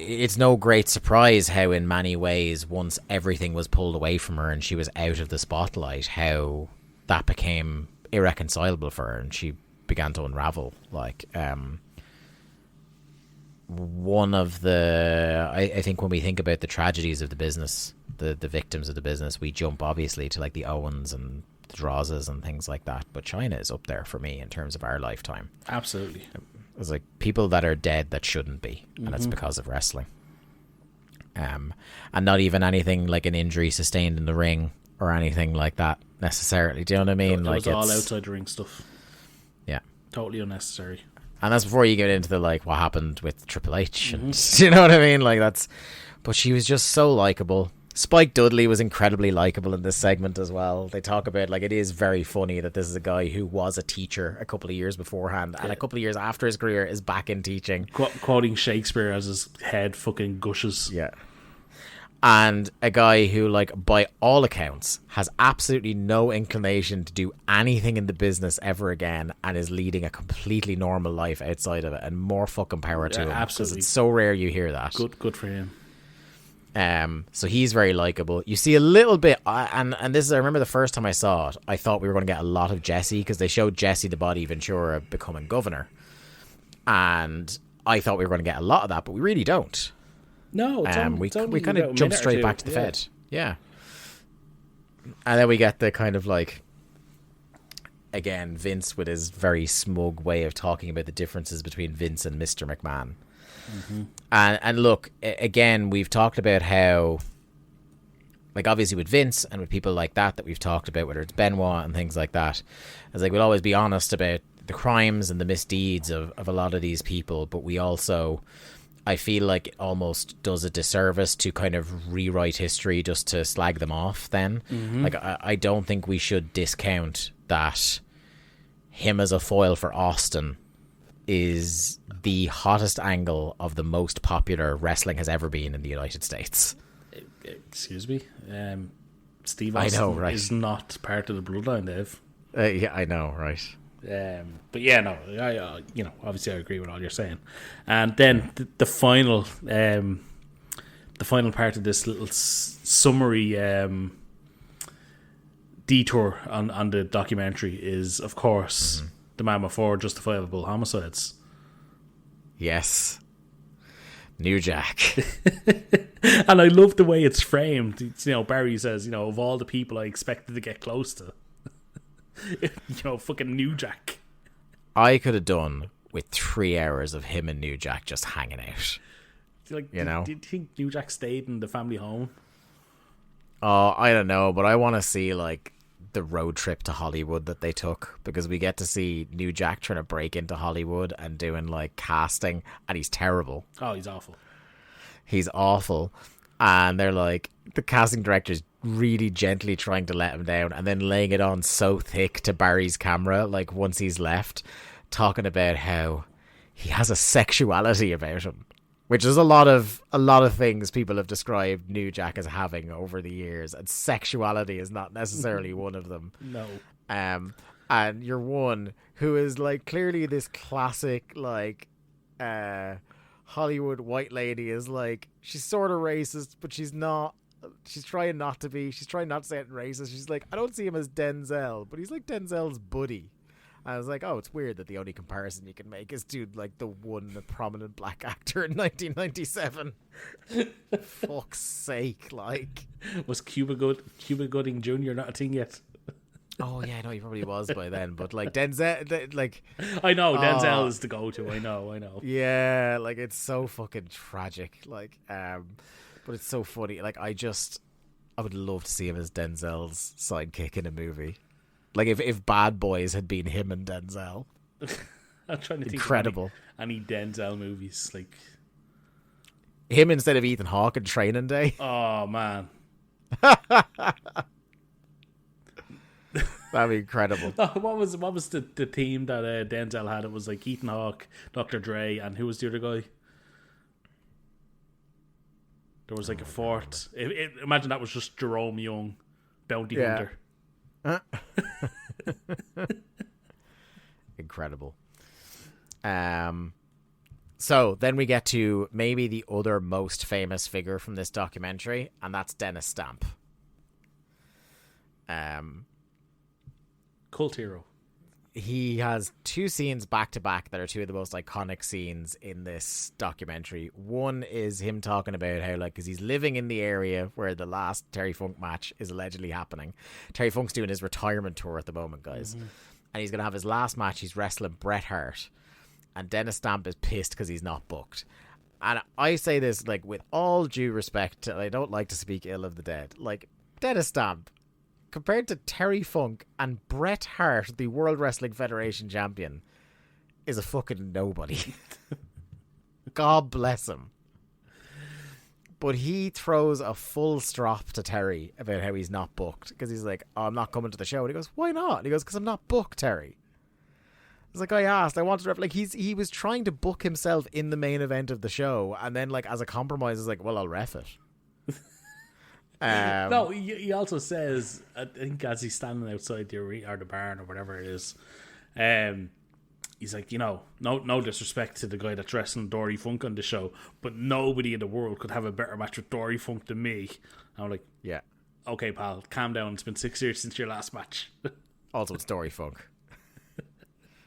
great surprise how in many ways, once everything was pulled away from her and she was out of the spotlight, how that became irreconcilable for her and she began to unravel. Like, one of the, I think when we think about the tragedies of the business, the victims of the business, we jump obviously to like the Owens and the Drozes and things like that. But China is up there for me in terms of our lifetime. Absolutely. It's like people that are dead that shouldn't be, and it's because of wrestling. And not even anything like an injury sustained in the ring or anything like that necessarily. Do you know what I mean? It like was all outside the ring stuff. Yeah. Totally unnecessary. And that's before you get into the like what happened with Triple H. And, do you know what I mean? Like that's. But she was just so likable. Spike Dudley was incredibly likable in this segment as well. They talk about, like, it is very funny that this is a guy who was a teacher a couple of years beforehand, and a couple of years after his career is back in teaching. Quoting Shakespeare as his head fucking gushes. Yeah. And a guy who, like, by all accounts, has absolutely no inclination to do anything in the business ever again and is leading a completely normal life outside of it, and more fucking power to him. Absolutely. Because it's so rare you hear that. Good for him. So he's very likable. You see a little bit, and this is, I remember the first time I saw it, I thought we were going to get a lot of Jesse, because they showed Jesse the Body Ventura becoming governor, and I thought we were going to get a lot of that, but we really don't. No, we kind of jump straight back to the Fed. Yeah. And then we get the kind of like, again, Vince with his very smug way of talking about the differences between Vince and Mr. McMahon. And look, again, we've talked about how, like, obviously with Vince and with people like that we've talked about, whether it's Benoit and things like that, it's like we'll always be honest about the crimes and the misdeeds of a lot of these people, but we also, I feel like it almost does a disservice to kind of rewrite history just to slag them off then. Like, I don't think we should discount that him as a foil for Austin is the hottest angle of the most popular wrestling has ever been in the United States. Excuse me? Steve Austin, I know, right, is not part of the bloodline, Dave. Yeah, I know, right. But yeah, no, I you know, obviously I agree with all you're saying. And then the final part of this little summary detour on the documentary is, of course, the man before justifiable homicides. Yes. New Jack. And I love the way it's framed. You know, Barry says, you know, of all the people I expected to get close to, you know, fucking New Jack. I could have done with 3 hours of him and New Jack just hanging out. Like, you know, did you think New Jack stayed in the family home? Oh, I don't know, but I want to see, like, the road trip to Hollywood that they took, because we get to see New Jack trying to break into Hollywood and doing like casting, and he's terrible. Oh, he's awful. He's awful. And they're like, the casting director's really gently trying to let him down, and then laying it on so thick to Barry's camera, like once he's left, talking about how he has a sexuality about him, which is a lot of things people have described New Jack as having over the years, and sexuality is not necessarily one of them. No. And you're one who is like clearly this classic like Hollywood white lady is like, she's sort of racist, but she's not. She's trying not to be. She's trying not to say it racist. She's like, I don't see him as Denzel, but he's like Denzel's buddy. And I was like, oh, it's weird that the only comparison you can make is to like the one prominent black actor in 1997. Fuck's sake, like. Was Cuba Gooding Jr. not a thing yet? Oh yeah, no, he probably was by then. But like Denzel, like I know Denzel is the go-to. I know. Yeah, like it's so fucking tragic. Like, but it's so funny. Like I would love to see him as Denzel's sidekick in a movie. Like if Bad Boys had been him and Denzel. I'm trying to think incredible. Of any Denzel movies, like him instead of Ethan Hawke in Training Day. Oh man. That'd be incredible. What was the team that Denzel had? It was like Ethan Hawke, Dr. Dre, and who was the other guy? There was like a fourth. Imagine that was just Jerome Young, bounty hunter. Incredible. So then we get to maybe the other most famous figure from this documentary, and that's Dennis Stamp. Cult hero. He has two scenes back to back that are two of the most iconic scenes in this documentary. One is him talking about how, like, because he's living in the area where the last Terry Funk match is allegedly happening. Terry Funk's doing his retirement tour at the moment, guys. Mm-hmm. And he's going to have his last match. He's wrestling Bret Hart. And Dennis Stamp is pissed because he's not booked. And I say this, like, with all due respect, I don't like to speak ill of the dead. Like, Dennis Stamp, compared to Terry Funk and Bret Hart, the World Wrestling Federation champion, is a fucking nobody. God bless him. But he throws a full strop to Terry about how he's not booked. Because he's like, oh, I'm not coming to the show. And he goes, why not? And he goes, because I'm not booked, Terry. It's like, I wanted to... Like, he was trying to book himself in the main event of the show. And then, like, as a compromise, is like, well, I'll ref it. No, he also says, I think as he's standing outside the arena or the barn or whatever it is, he's like, you know, no disrespect to the guy that's wrestling Dory Funk on the show, but nobody in the world could have a better match with Dory Funk than me. And I'm like, yeah, okay, pal, calm down. It's been 6 years since your last match. Also, it's Dory Funk.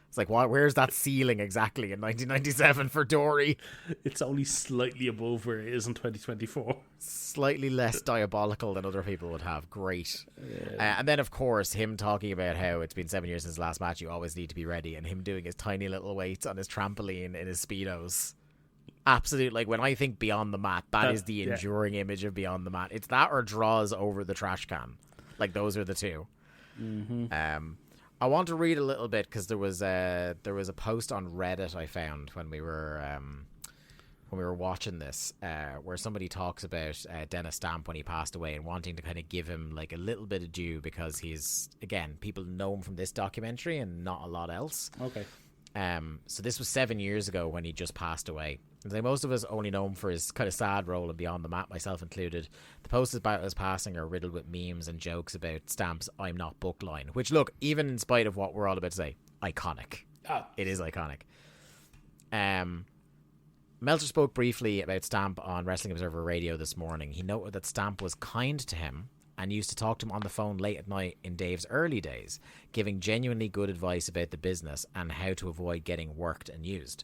It's like, what? Where's that ceiling exactly in 1997 for Dory? It's only slightly above where it is in 2024. Slightly less diabolical than other people would have. Great. Yeah. And then, of course, him talking about how it's been 7 years since the last match, you always need to be ready, and him doing his tiny little weights on his trampoline in his Speedos. Absolute, like, when I think Beyond the Mat, that is the enduring image of Beyond the Mat. It's that or Draws over the trash can. Like, those are the two. Mm-hmm. I want to read a little bit because there was a post on Reddit I found when we were watching this, where somebody talks about Dennis Stamp when he passed away and wanting to kind of give him like a little bit of due because he's, again, people know him from this documentary and not a lot else. Okay. So this was 7 years ago when he just passed away. Like, most of us only know him for his kind of sad role in Beyond the Mat, myself included. The posts about his passing are riddled with memes and jokes about Stamp's I'm not booked line, which, look, even in spite of what we're all about to say, iconic. Oh. It is iconic. Meltzer spoke briefly about Stamp on Wrestling Observer Radio this morning. He noted that Stamp was kind to him and used to talk to him on the phone late at night in Dave's early days, giving genuinely good advice about the business and how to avoid getting worked and used.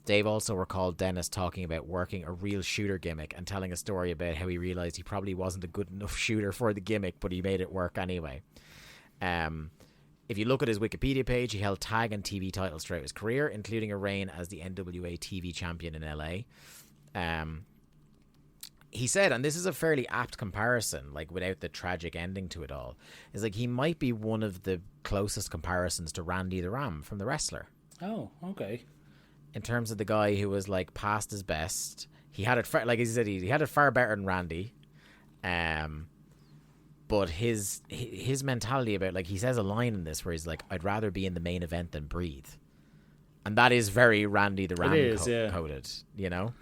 Dave also recalled Dennis talking about working a real shooter gimmick and telling a story about how he realised he probably wasn't a good enough shooter for the gimmick, but he made it work anyway. If you look at his Wikipedia page, he held tag and TV titles throughout his career, including a reign as the NWA TV champion in LA. He said, and this is a fairly apt comparison, like without the tragic ending to it all, is like he might be one of the closest comparisons to Randy the Ram from The Wrestler. Oh, okay. In terms of the guy who was like past his best, he had it far, like he said, he had it far better than Randy. But his mentality about, like, he says a line in this where he's like, I'd rather be in the main event than breathe. And that is very Randy the Ram coded, you know?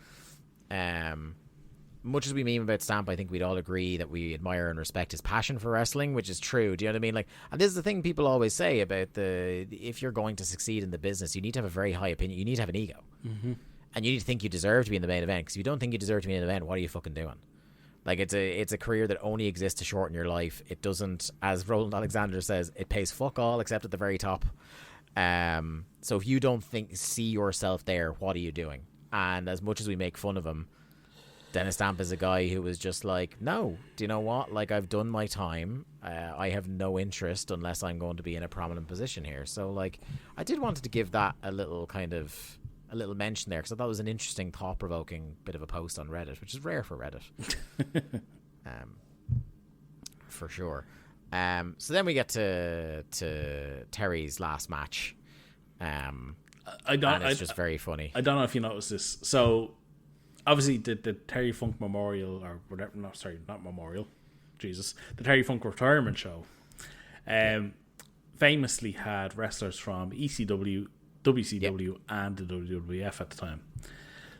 Much as we meme about Stamp, I think we'd all agree that we admire and respect his passion for wrestling, which is true. Do you know what I mean? Like, and this is the thing people always say about if you're going to succeed in the business, you need to have a very high opinion. You need to have an ego. Mm-hmm. And you need to think you deserve to be in the main event, because if you don't think you deserve to be in the event, what are you fucking doing? Like, it's a career that only exists to shorten your life. It doesn't, as Roland Alexander says, it pays fuck all except at the very top. So if you don't see yourself there, what are you doing? And as much as we make fun of him, Dennis Stamp is a guy who was just like, no, do you know what? Like, I've done my time. I have no interest unless I'm going to be in a prominent position here. So, like, I did want to give that a little mention there, because I thought it was an interesting, thought-provoking bit of a post on Reddit, which is rare for Reddit. For sure. So then we get to Terry's last match. And it's just very funny. I don't know if you noticed this. So, obviously, the Terry Funk Memorial, or whatever, no, sorry, not Memorial, Jesus, the Terry Funk Retirement Show, famously had wrestlers from ECW, WCW, and the WWF at the time.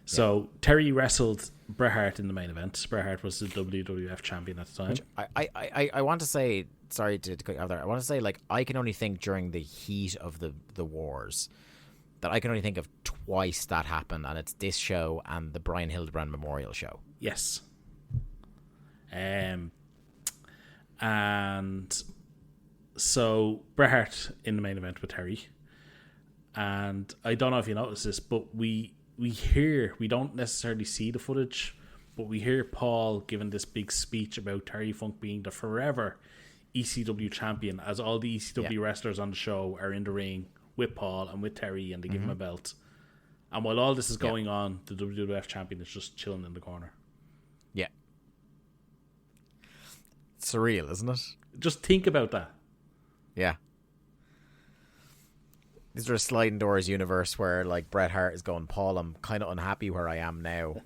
So Terry wrestled Bret Hart in the main event. Bret Hart was the WWF champion at the time. Which I want to say, sorry to cut you off there, I want to say, like, I can only think during the heat of the wars that I can only think of twice that happened, and it's this show and the Brian Hildebrand Memorial Show. Yes. And so Bret Hart in the main event with Terry. And I don't know if you noticed this, but we don't necessarily see the footage, but we hear Paul giving this big speech about Terry Funk being the forever ECW champion, as all the ECW wrestlers on the show are in the ring with Paul and with Terry, and they give him a belt. And while all this is going on, the WWF champion is just chilling in the corner. Yeah. It's surreal, isn't it? Just think about that. Yeah. Is there a sliding doors universe where, like, Bret Hart is going, Paul, I'm kind of unhappy where I am now.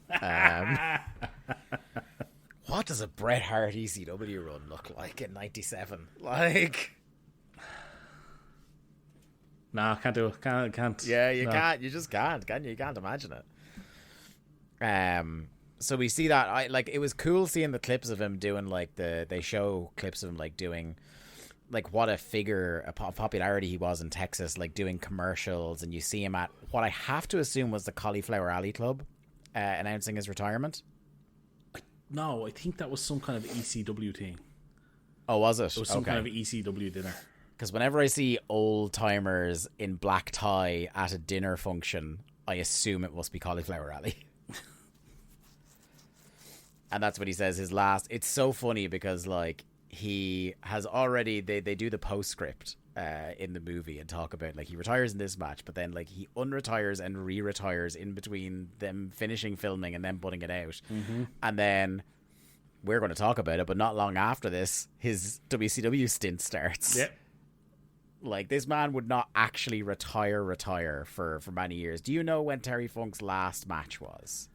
What does a Bret Hart ECW run look like in 97? Like, nah, can't do it. Can't. Yeah, you can't. You just can't. Can you? You can't imagine it. So we see that. It was cool seeing the clips of him doing, like, they show clips of him, like, doing, like, what a figure of popularity he was in Texas, like, doing commercials, and you see him at what I have to assume was the Cauliflower Alley Club, announcing his retirement. No, I think that was some kind of ECW thing. Oh, was it? It was some kind of ECW dinner. Because whenever I see old timers in black tie at a dinner function, I assume it must be Cauliflower Alley. And that's what he says, his last. It's so funny because, like, he has already, they do the postscript in the movie and talk about, like, he retires in this match, but then, like, he unretires and re-retires in between them finishing filming and then putting it out. And then we're going to talk about it, but not long after this, his WCW stint starts. Yep. Like, this man would not actually retire for many years. Do you know when Terry Funk's last match was?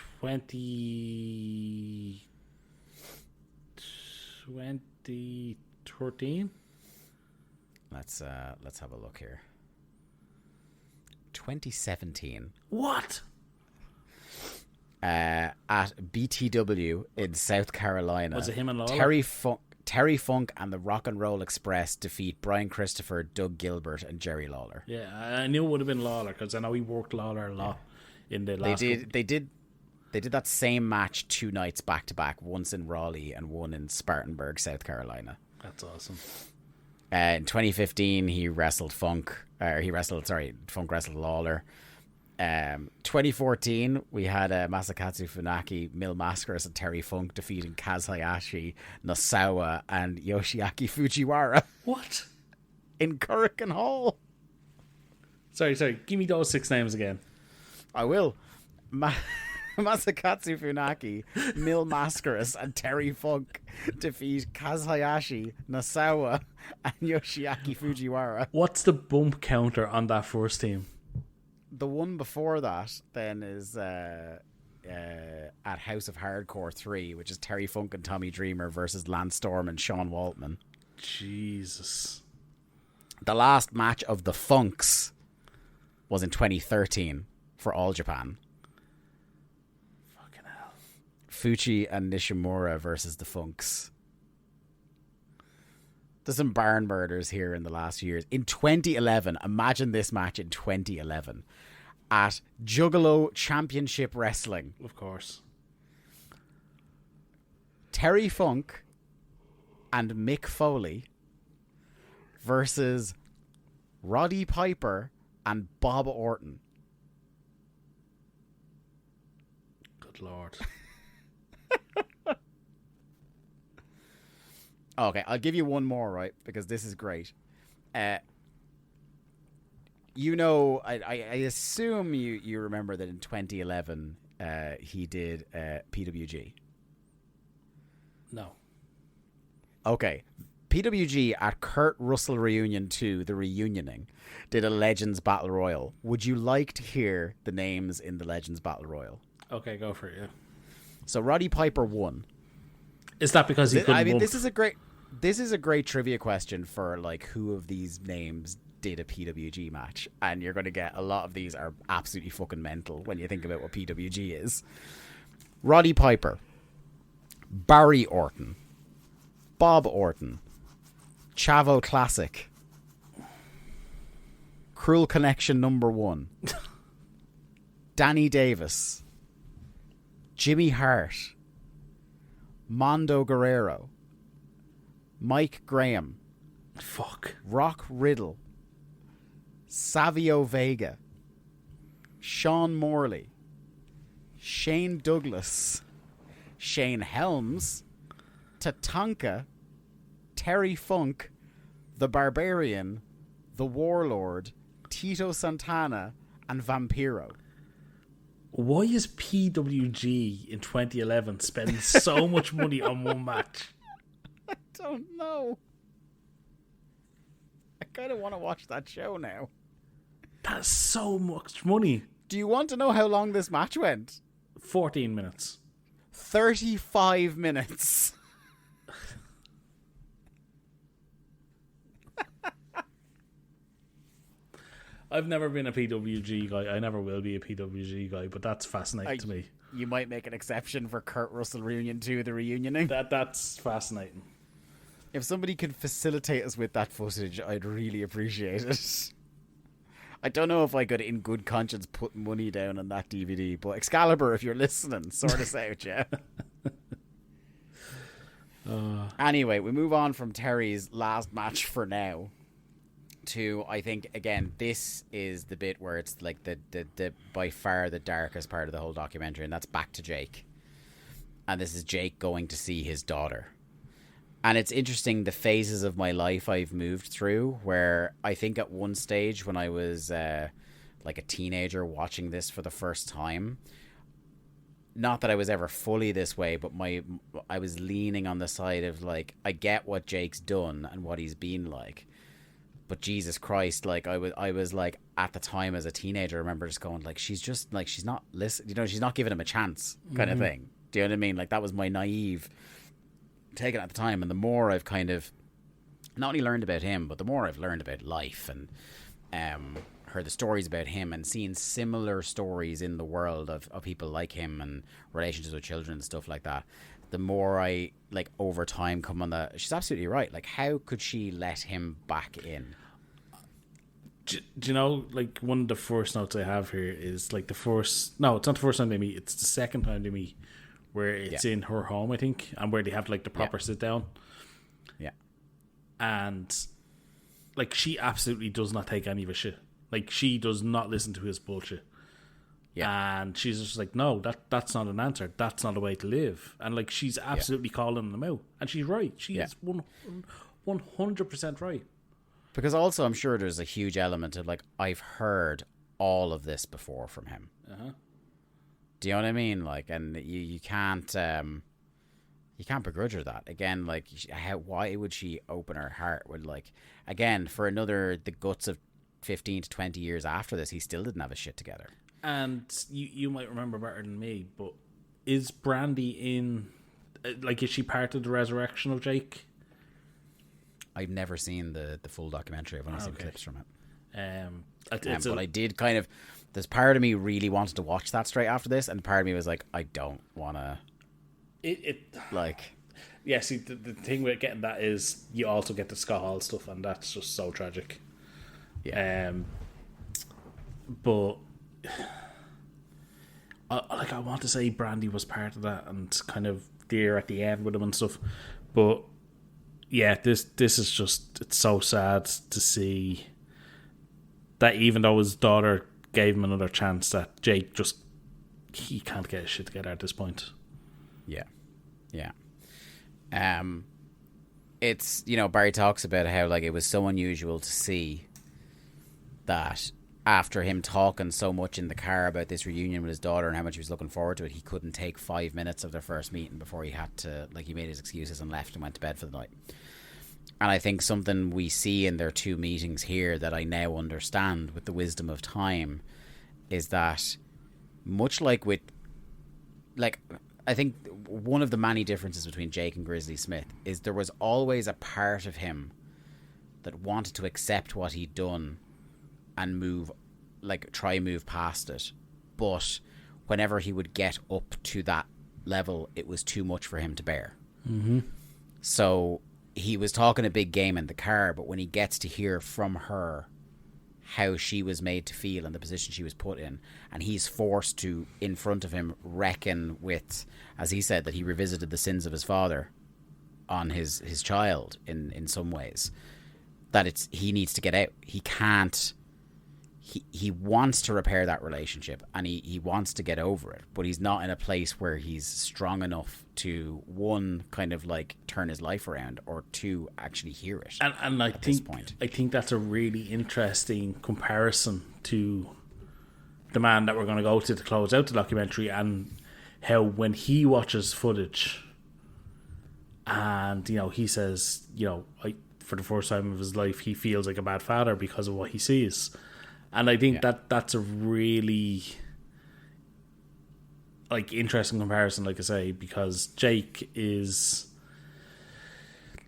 2013. Let's have a look here. 2017. What? At BTW in South Carolina. Was it him and Lawler? Terry Funk and the Rock and Roll Express defeat Brian Christopher, Doug Gilbert, and Jerry Lawler. Yeah, I knew it would have been Lawler because I know he worked Lawler a lot in the last. They did that same match 2 nights back to back, once in Raleigh and one in Spartanburg, South Carolina. That's awesome. In 2015, Funk wrestled Lawler. 2014, we had Masakatsu Funaki, Mil Mascaras, and Terry Funk defeating Kaz Hayashi, Nosawa, and Yoshiaki Fujiwara. What? In Kurikan Hall. Sorry. Give me those 6 names again. I will. Masakatsu Funaki, Mil Mascaras, and Terry Funk defeat Kaz Hayashi, Nosawa, and Yoshiaki Fujiwara. What's the bump counter on that first team? The one before that then is at House of Hardcore 3, which is Terry Funk and Tommy Dreamer versus Lance Storm and Sean Waltman. Jesus. The last match of the Funks was in 2013 for All Japan. Fucking hell. Fuchi and Nishimura versus the Funks. There's some barn murders here in the last few years. In 2011, imagine this match in 2011. at Juggalo Championship Wrestling. Of course. Terry Funk and Mick Foley versus Roddy Piper and Bob Orton. Good Lord. Okay, I'll give you one more, right? Because this is great. You know, I assume you remember that in 2011 he did PWG. No. Okay. PWG at Kurt Russell Reunion 2, the reunioning, did a Legends Battle Royal. Would you like to hear the names in the Legends Battle Royal? Okay, go for it, yeah. So Roddy Piper won. Is that because he couldn't I mean, bump? this is a great trivia question for like who of these names did a PWG match, and you're going to get a lot of these are absolutely fucking mental when you think about what PWG is. Roddy Piper, Barry Orton, Bob Orton, Chavo Classic, Cruel Connection #1, Danny Davis, Jimmy Hart, Mondo Guerrero, Mike Graham, Rock Riddle, Savio Vega, Sean Morley, Shane Douglas, Shane Helms, Tatanka, Terry Funk, The Barbarian, The Warlord, Tito Santana, and Vampiro. Why is PWG in 2011 spending so much money on one match? I don't know. I kind of want to watch that show now. That's so much money. Do you want to know how long this match went? 14 minutes. 35 minutes. I've never been a PWG guy. I never will be a PWG guy, but that's fascinating to me. You might make an exception for Kurt Russell Reunion 2, the reunioning. That's fascinating. If somebody could facilitate us with that footage, I'd really appreciate it. I don't know if I could, in good conscience, put money down on that DVD, but Excalibur, if you're listening, sort us out, yeah? Anyway, we move on from Terry's last match for now to, I think, again, this is the bit where it's like the by far the darkest part of the whole documentary, and that's back to Jake. And this is Jake going to see his daughter. And it's interesting the phases of my life I've moved through, where I think at one stage when I was like a teenager watching this for the first time, not that I was ever fully this way, but I was leaning on the side of like, I get what Jake's done and what he's been like, but Jesus Christ, like I was like at the time as a teenager, I remember just going like, she's just like, she's not listening, you know, she's not giving him a chance kind of thing. Do you know what I mean? Like that was my naive taken at the time. And the more I've kind of not only learned about him, but the more I've learned about life and heard the stories about him and seen similar stories in the world of people like him and relationships with children and stuff like that, the more I like over time come on that she's absolutely right. Like, how could she let him back in? Do you know, like, one of the first notes I have here is like it's not the first time they meet, it's the second time they meet, where it's in her home, I think, and where they have like the proper sit down. Yeah. And like, she absolutely does not take any of his shit. Like, she does not listen to his bullshit. Yeah. And she's just like, no, that's not an answer. That's not a way to live. And like, she's absolutely calling them out. And she's right. She is 100% right. Because also, I'm sure there's a huge element of like, I've heard all of this before from him. Do you know what I mean? Like, and you can't begrudge her that. Again, like, why would she open her heart with, like, again, for the guts of 15 to 20 years after this, he still didn't have his shit together. And you might remember better than me, but is Brandy in, like, is she part of the resurrection of Jake? I've never seen the full documentary. I've only seen clips from it. But I did kind of, there's part of me really wanted to watch that straight after this, and part of me was like, I don't want to. Yeah, see, the thing with getting that is you also get the Scott Hall stuff, and that's just so tragic. Yeah. But I want to say Brandy was part of that and kind of there at the end with him and stuff, but yeah, this is just, it's so sad to see that even though his daughter gave him another chance, that Jake just, he can't get his shit together at this point. Yeah. It's, Barry talks about how like it was so unusual to see that after him talking so much in the car about this reunion with his daughter and how much he was looking forward to it, he couldn't take 5 minutes of their first meeting before he had to, like, he made his excuses and left and went to bed for the night. And I think something we see in their two meetings here that I now understand with the wisdom of time is that, much like with, like, I think one of the many differences between Jake and Grizzly Smith is there was always a part of him that wanted to accept what he'd done and try move past it. But whenever he would get up to that level, it was too much for him to bear. Mm-hmm. So he was talking a big game in the car, but when he gets to hear from her how she was made to feel and the position she was put in, and he's forced to, in front of him, reckon with, as he said, that he revisited the sins of his father on his child in some ways, that he needs to get out. He can't. He wants to repair that relationship and he wants to get over it, but he's not in a place where he's strong enough to, one, kind of like turn his life around, or two, actually hear it. And I think that's a really interesting comparison to the man that we're going to go to close out the documentary, and how when he watches footage and he says for the first time of his life he feels like a bad father because of what he sees. And I think that's a really interesting comparison, like I say, because Jake is,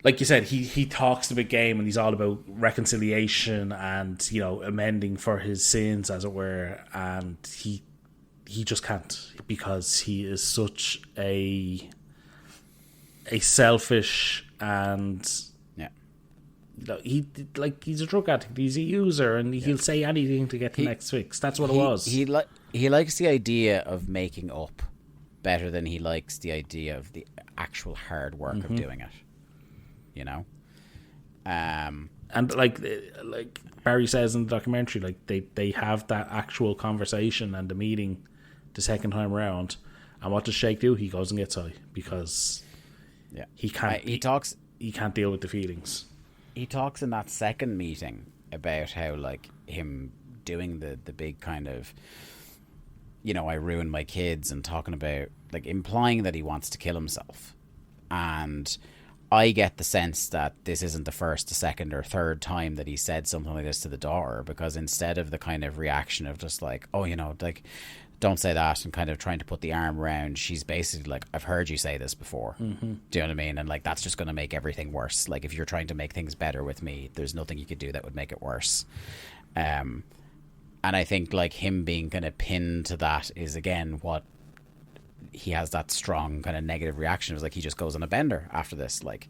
like you said, he talks the big game and he's all about reconciliation and amending for his sins, as it were, and he just can't, because he is such a selfish and he's a drug addict, he's a user, and he'll say anything to get the next fix. That's what it was. He likes the idea of making up better than he likes the idea of the actual hard work of doing it. And like Barry says in the documentary, they have that actual conversation and the meeting the second time around. And what does Shake do? He goes and gets high because he can't. He can't deal with the feelings. He talks in that second meeting about how, like, him doing the big kind of, I ruined my kids, and talking about, like, implying that he wants to kill himself. And I get the sense that this isn't the first, the second, or third time that he said something like this to the daughter, because instead of the kind of reaction of just like, oh, don't say that, and kind of trying to put the arm around, she's basically like, I've heard you say this before. Mm-hmm. Do you know what I mean? And like, that's just going to make everything worse. Like, if you're trying to make things better with me, there's nothing you could do that would make it worse. And I think like him being kind of pinned to that is again what he has, that strong kind of negative reaction. It was like he just goes on a bender after this. Like,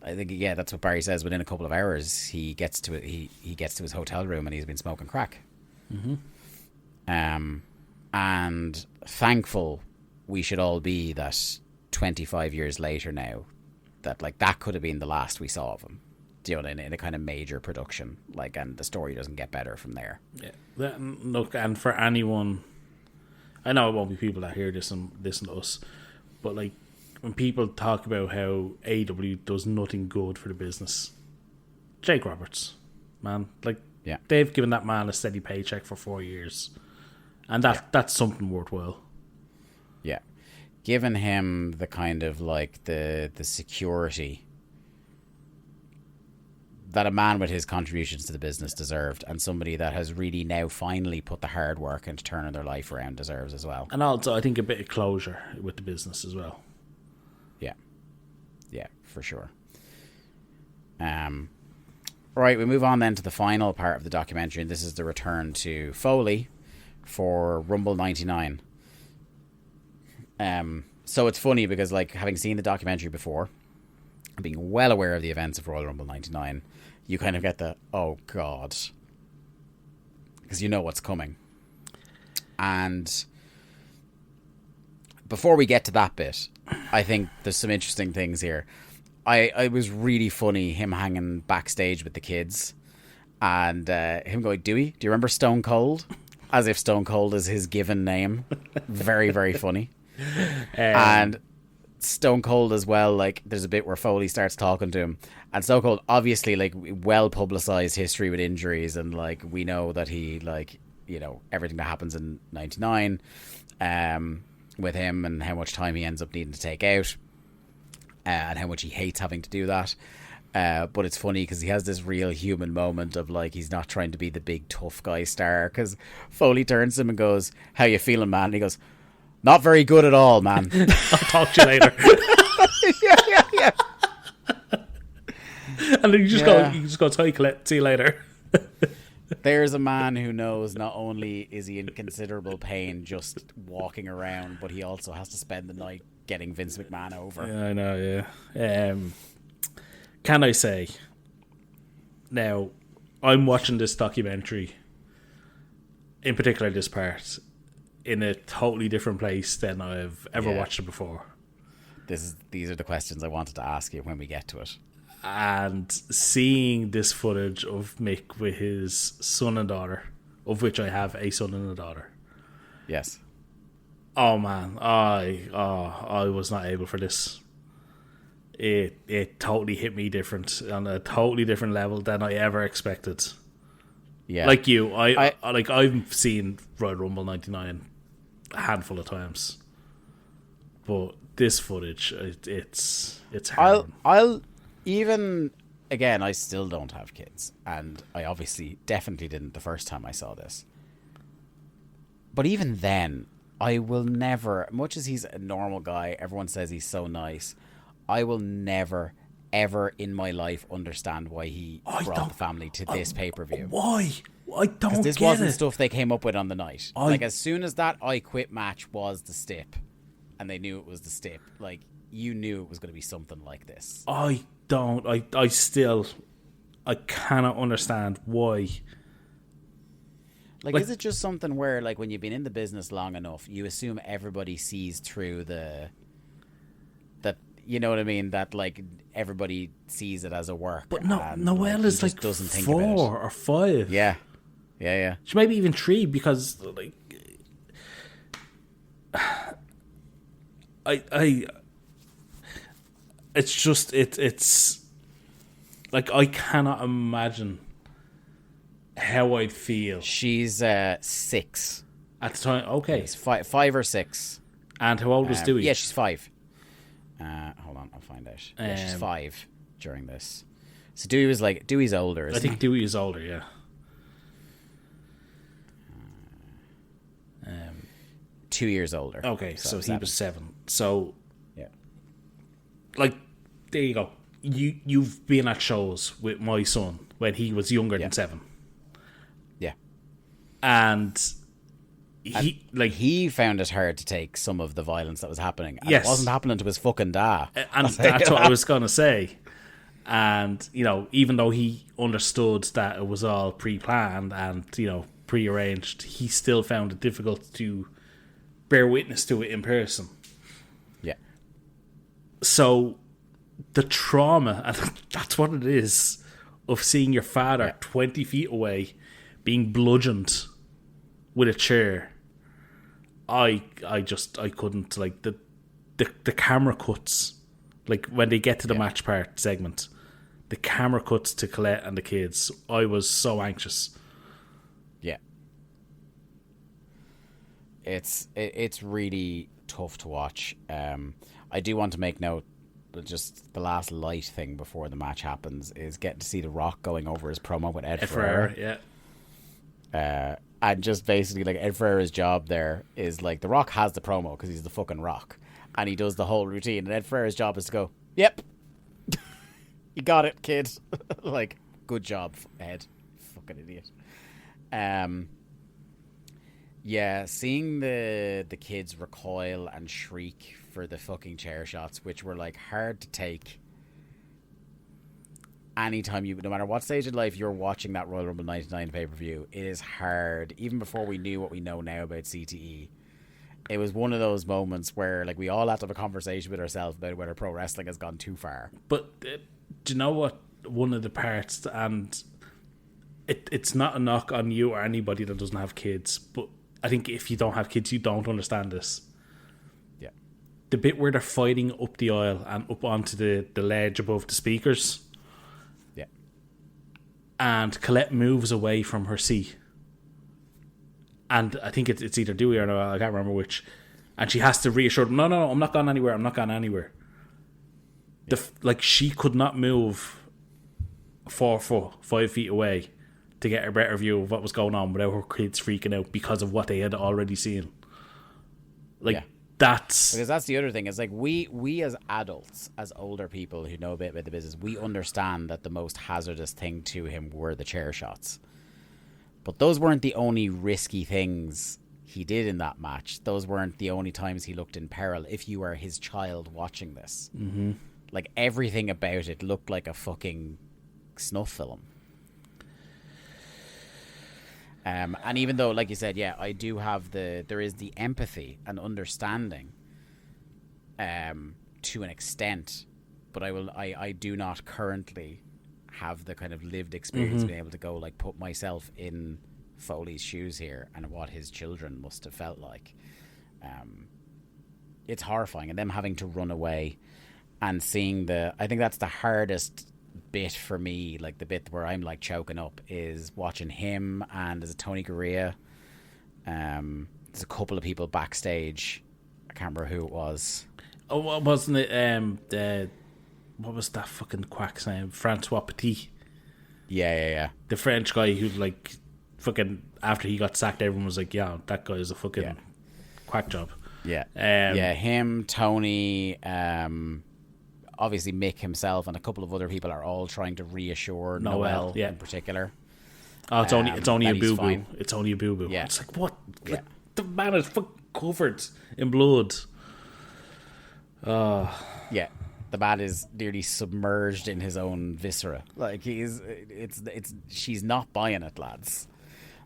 I think that's what Barry says. Within a couple of hours, he gets to his hotel room and he's been smoking crack. Mm-hmm. And thankful we should all be that 25 years later now, that like that could have been the last we saw of him. Do you know, in a kind of major production, like, and the story doesn't get better from there. Yeah. Look, and for anyone, I know it won't be people that hear this and listen to us, but like when people talk about how AEW does nothing good for the business, Jake Roberts, man, like they've given that man a steady paycheck for 4 years. And that's something worthwhile. Yeah. Given him the kind of like the security that a man with his contributions to the business deserved, and somebody that has really now finally put the hard work into turning their life around deserves as well. And also, I think a bit of closure with the business as well. Yeah. Yeah, for sure. Right, we move on then to the final part of the documentary, and this is the return to Foley for Rumble 99. So it's funny because, like, having seen the documentary before and being well aware of the events of Royal Rumble 99, you kind of get the, oh god, because you know what's coming. And before we get to that bit, I think there's some interesting things here. I was really funny him hanging backstage with the kids and him going, Dewey, do you remember Stone Cold? As if Stone Cold is his given name. Very, very funny. And Stone Cold as well, like, there's a bit where Foley starts talking to him. And Stone Cold, obviously, like, well-publicized history with injuries. And, like, we know that he, like, you know, everything that happens in 99 with him and how much time he ends up needing to take out. And how much he hates having to do that. But it's funny because he has this real human moment of, like, he's not trying to be the big tough guy star. Because Foley turns to him and goes, how you feeling, man? And he goes, not very good at all, man. I'll talk to you later. yeah. And then you just go, sorry, Colette, see you later. There's a man who knows not only is he in considerable pain just walking around, but he also has to spend the night getting Vince McMahon over. Yeah, I know, yeah. Can I say, now, I'm watching this documentary, in particular this part, in a totally different place than I've ever watched it before. These are the questions I wanted to ask you when we get to it. And seeing this footage of Mick with his son and daughter, of which I have a son and a daughter. Yes. Oh man, I was not able for this. It totally hit me different on a totally different level than I ever expected. Yeah, like you, I've seen Royal Rumble '99 a handful of times, but this footage, it's hard. I'll even again. I still don't have kids, and I obviously definitely didn't the first time I saw this. But even then, I will never. Much as he's a normal guy, everyone says he's so nice. I will never, ever in my life understand why he brought the family to this pay-per-view. Why? I don't get it. This wasn't stuff they came up with on the night. Like, as soon as that I Quit match was the stip, and they knew it was the stip, like, you knew it was going to be something like this. I cannot understand why. Like, is it just something where, like, when you've been in the business long enough, you assume everybody sees through that, you know what I mean? That, like, everybody sees it as a work. But Noelle is like doesn't think 4 about it. or 5. Yeah. She maybe even 3 because, like, it's just it's like I cannot imagine how I'd feel. She's 6 at the time. Okay, it's 5 or 6. And how old was Dewey? Yeah, she's 5. Hold on, I'll find out. Yeah, she's 5 during this. So Dewey's older. I think Dewey is older. Yeah. 2 years older. Okay, so he was 7. So, yeah, like, there you go. You've been at shows with my son when he was younger than 7. Yeah, and he found it hard to take some of the violence that was happening. And yes, it wasn't happening to his fucking dad. And that's what I was gonna say. And even though he understood that it was all pre-planned and pre-arranged, he still found it difficult to bear witness to it in person. Yeah. So the trauma, and that's what it is, of seeing your father 20 feet away being bludgeoned with a chair. I couldn't, like, the camera cuts, like when they get to the match part segment, the camera cuts to Colette and the kids. I was so anxious. Yeah. It's really tough to watch. I do want to make note that just the last light thing before the match happens is getting to see The Rock going over his promo with Ed Ferreira. Yeah. And just basically, like, Ed Ferreira's job there is, like, The Rock has the promo because he's the fucking Rock, and he does the whole routine, and Ed Ferreira's job is to go, yep, you got it, kid. Like, good job, Ed. Fucking idiot. Yeah, seeing the kids recoil and shriek for the fucking chair shots, which were, like, hard to take. anytime no matter what stage of life you're watching that Royal Rumble 99 pay-per-view, it is hard. Even before we knew what we know now about CTE, it was one of those moments where like we all have to have a conversation with ourselves about whether pro wrestling has gone too far. But do you know what? One of the parts, and it's not a knock on you or anybody that doesn't have kids, but I think if you don't have kids, you don't understand this. Yeah. The bit where they're fighting up the aisle and up onto the ledge above the speakers. Yeah. And Colette moves away from her seat. And I think it's either Dewey or no, I can't remember which. And she has to reassure them, no, I'm not going anywhere. I'm not going anywhere. Yeah. Like, she could not move 4 foot, 5 feet away to get a better view of what was going on without her kids freaking out because of what they had already seen. Like, that's... Because that's the other thing. Is like, we as adults, as older people who know a bit about the business, we understand that the most hazardous thing to him were the chair shots. But those weren't the only risky things he did in that match. Those weren't the only times he looked in peril. If you were his child watching this. Mm-hmm. Like, everything about it looked like a fucking snuff film. And even though, like you said, yeah, I do have there is the empathy and understanding to an extent, but I do not currently have the kind of lived experience being able to go like put myself in Foley's shoes here and what his children must have felt like. It's horrifying, and them having to run away and seeing I think that's the hardest bit for me, like the bit where I'm like choking up, is watching him and there's a Tony Garea. There's a couple of people backstage. I can't remember who it was. Oh, wasn't it what was that fucking quack's name? Francois Petit. Yeah. The French guy who like fucking after he got sacked, everyone was like, yeah, that guy is a fucking quack job. Yeah. Him, Tony, obviously Mick himself and a couple of other people are all trying to reassure Noel in particular. Oh, it's only a boo-boo. It's only a boo-boo. Yeah. It's like, what? Yeah. Like, the man is fucking covered in blood. Yeah. The man is nearly submerged in his own viscera. Like, she's not buying it, lads.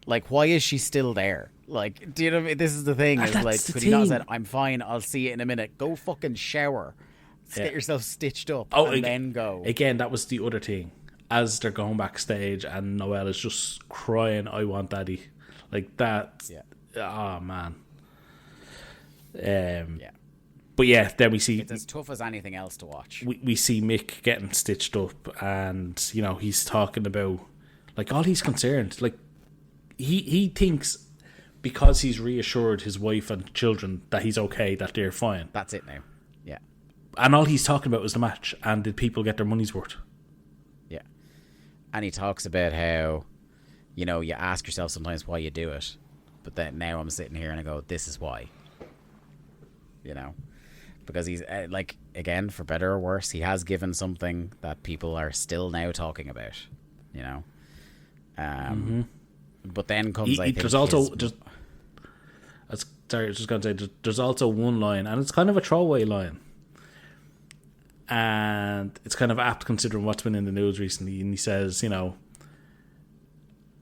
Like, why is she still there? Like, do you know what I mean? This is the thing. Is like, could he not have said, I'm fine, I'll see you in a minute. Go fucking shower. Get yourself stitched up and then go. Again, that was the other thing. As they're going backstage and Noelle is just crying, I want daddy. Like that. Yeah. Oh, man. But yeah, then we see... It's as tough as anything else to watch. We see Mick getting stitched up and, you know, he's talking about... Like, all he's concerned. Like, he thinks because he's reassured his wife and children that he's okay, that they're fine. That's it now. Yeah. And all he's talking about was the match. And did people get their money's worth? Yeah. And he talks about how, you know, you ask yourself sometimes why you do it. But then now I'm sitting here and I go, this is why. You know? Because he's, like, again, for better or worse, he has given something that people are still now talking about. You know? But then comes, I think... There's also... I was just going to say, there's also one line, and it's kind of a throwaway line. And it's kind of apt considering what's been in the news recently. And he says, you know,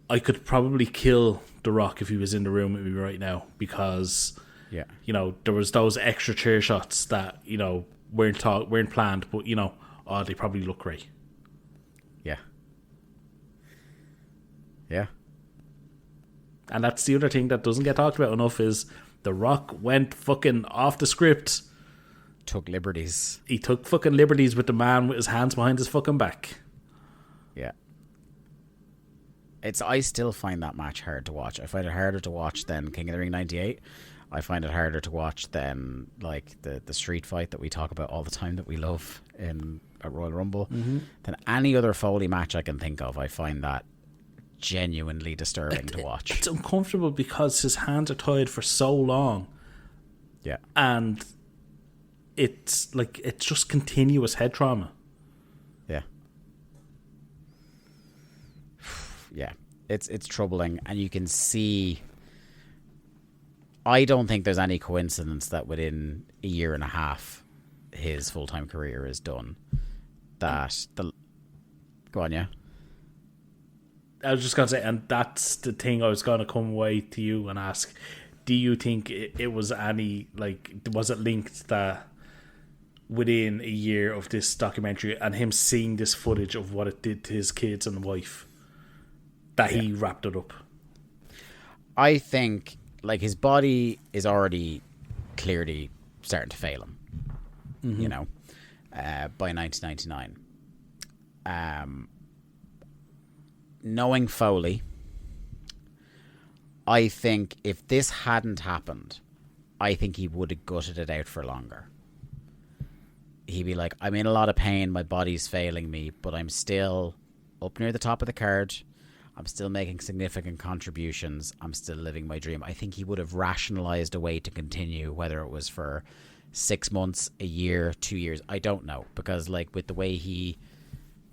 I could probably kill The Rock if he was in the room with me right now because, you know, there was those extra chair shots that, you know, weren't planned, but, you know, they probably look great. Yeah. Yeah. And that's the other thing that doesn't get talked about enough is The Rock went fucking off the script. Took liberties. He took fucking liberties with the man with his hands behind his fucking back. Yeah. I still find that match hard to watch. I find it harder to watch than King of the Ring 98. I find it harder to watch than like the street fight that we talk about all the time that we love at Royal Rumble. Than any other Foley match I can think of. I find that genuinely disturbing to watch. It's uncomfortable because his hands are tied for so long. Yeah. And it's like it's just continuous head trauma. Yeah. Yeah. It's troubling, and you can see I don't think there's any coincidence that within a year and a half his full-time career is done. That Go on, yeah. I was just going to say, and that's the thing I was going to come away to you and ask, do you think it was any, like, was it linked that within a year of this documentary and him seeing this footage of what it did to his kids and wife, that he wrapped it up? I think, like, his body is already clearly starting to fail him, you know, by 1999. Knowing Foley, I think if this hadn't happened, I think he would have gutted it out for longer. He'd be like, I'm in a lot of pain, my body's failing me, but I'm still up near the top of the card. I'm still making significant contributions. I'm still living my dream. I think he would have rationalized a way to continue, whether it was for 6 months, a year, 2 years. I don't know, because like with the way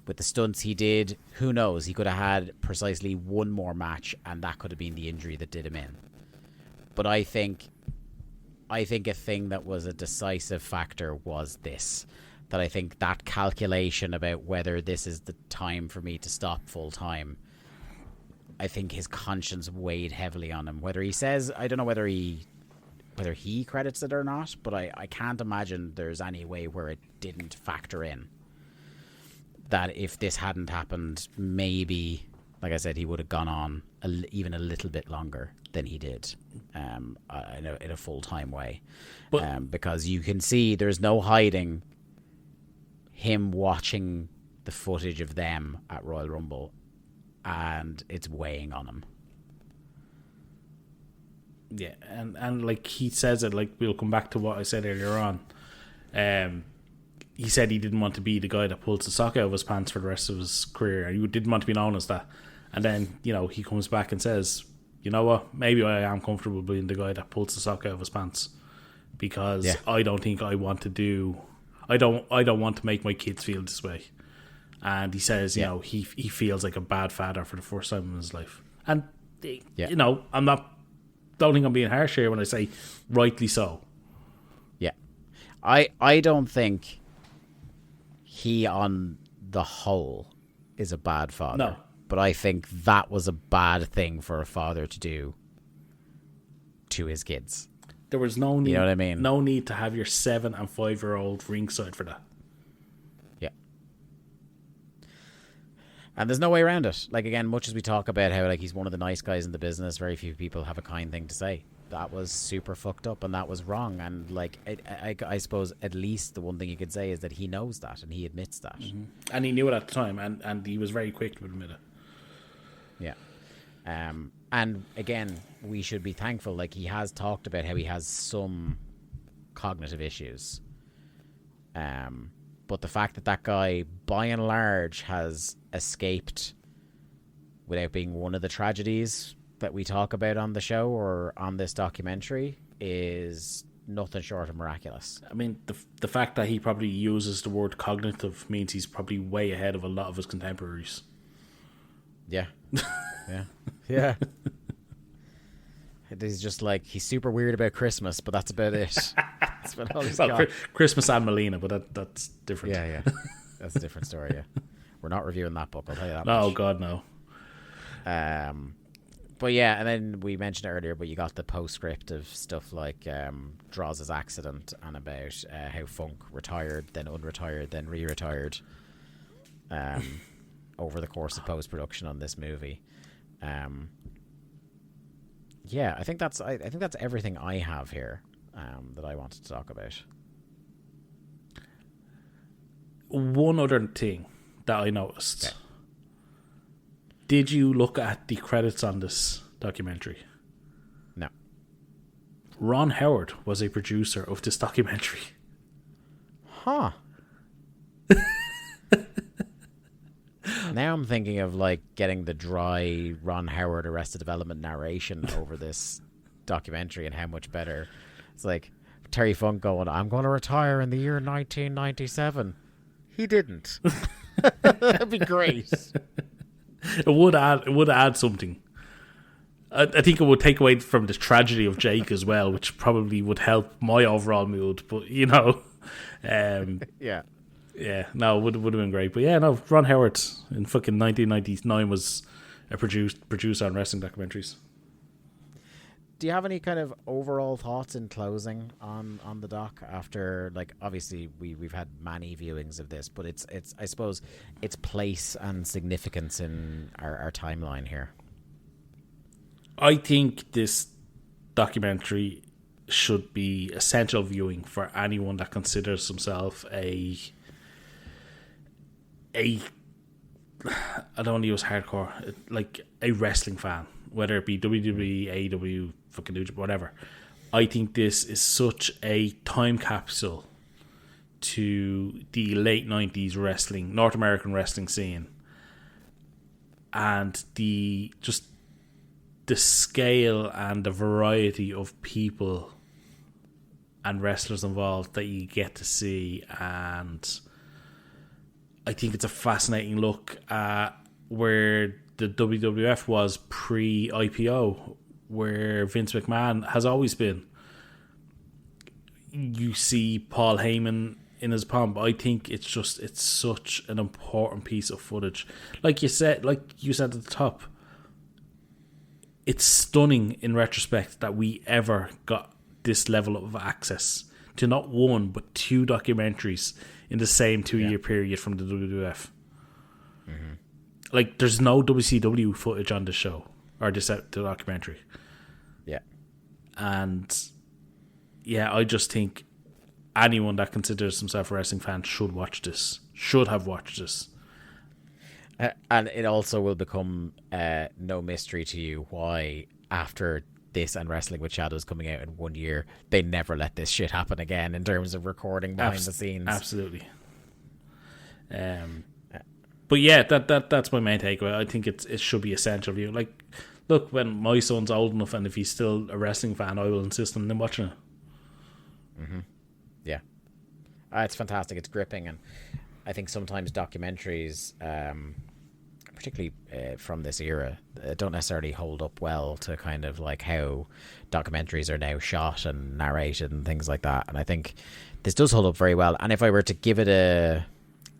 with the stunts he did, who knows? He could have had precisely one more match, and that could have been the injury that did him in. But I think a thing that was a decisive factor was this. That I think that calculation about whether this is the time for me to stop full time, I think his conscience weighed heavily on him. Whether he says, I don't know whether he credits it or not, but I can't imagine there's any way where it didn't factor in. That if this hadn't happened, maybe, like I said, he would have gone on even a little bit longer than he did in a full-time way. But, because you can see there's no hiding him watching the footage of them at Royal Rumble, and it's weighing on him. Yeah, and like he says it, like we'll come back to what I said earlier on. He said he didn't want to be the guy that pulls the sock out of his pants for the rest of his career. He didn't want to be known as that. And then, you know, he comes back and says, you know what, maybe I am comfortable being the guy that pulls the sock out of his pants, because I don't think I want to do, I don't want to make my kids feel this way. And he says, you know, he feels like a bad father for the first time in his life. And, you know, don't think I'm being harsh here when I say rightly so. Yeah. I don't think he, on the whole, is a bad father. No. But I think that was a bad thing for a father to do to his kids. There was no need, you know what I mean? No need to have your 7 and 5-year-old ringside for that. Yeah. And there's no way around it. Like, again, much as we talk about how like he's one of the nice guys in the business, very few people have a kind thing to say. That was super fucked up and that was wrong. And like, I suppose at least the one thing you could say is that he knows that and he admits that. Mm-hmm. And he knew it at the time, and he was very quick to admit it. Yeah. And again, we should be thankful. Like, he has talked about how he has some cognitive issues. But the fact that guy, by and large, has escaped without being one of the tragedies that we talk about on the show or on this documentary is nothing short of miraculous. I mean, the fact that he probably uses the word cognitive means he's probably way ahead of a lot of his contemporaries. Yeah. Yeah. He's just like, he's super weird about Christmas, but that's about it. That's about all he's got. Christmas and Melina, but that's different. Yeah. That's a different story, yeah. We're not reviewing that book, I'll tell you that much. Oh, God, no. But yeah, and then we mentioned it earlier, but you got the postscript of stuff like Droz's accident and about how Funk retired, then unretired, then re-retired over the course of post-production on this movie. Yeah, I think that's everything I have here that I wanted to talk about. One other thing that I noticed. Okay. Did you look at the credits on this documentary? No. Ron Howard was a producer of this documentary. Huh. Now I'm thinking of like getting the dry Ron Howard Arrested Development narration over this documentary and how much better. It's like Terry Funk going, I'm going to retire in the year 1997. He didn't. That'd be great. It would add something. I think it would take away from the tragedy of Jake as well, which probably would help my overall mood. But, you know, yeah. Yeah, no, would have been great. But yeah, no, Ron Howard in fucking 1999 was a producer on wrestling documentaries. Do you have any kind of overall thoughts in closing on the doc after, like, obviously we've had many viewings of this, but it's I suppose its place and significance in our timeline here? I think this documentary should be essential viewing for anyone that considers himself I don't want to use hardcore, like a wrestling fan, whether it be WWE, AEW, fucking New Japan, whatever. I think this is such a time capsule to the late 90s wrestling, North American wrestling scene, and the scale and the variety of people and wrestlers involved that you get to see. And I think it's a fascinating look at where the WWF was pre-IPO, where Vince McMahon has always been. You see Paul Heyman in his pomp. I think it's such an important piece of footage. Like you said at the top, it's stunning in retrospect that we ever got this level of access to not one but two documentaries in the same 2-year period from the WWF. Mm-hmm. Like, there's no WCW footage on the show or the documentary. Yeah. And yeah, I just think anyone that considers himself a wrestling fan should have watched this. And it also will become no mystery to you why, after this and Wrestling with Shadows coming out in 1 year, they never let this shit happen again in terms of recording behind the scenes. Absolutely. But yeah, that's my main takeaway. I think it should be essential for you. Like, look, when my son's old enough and if he's still a wrestling fan, I will insist on him watching it. Mm-hmm. Yeah. It's fantastic. It's gripping. And I think sometimes documentaries, particularly from this era, don't necessarily hold up well to kind of like how documentaries are now shot and narrated and things like that. And I think this does hold up very well. And if I were to give it a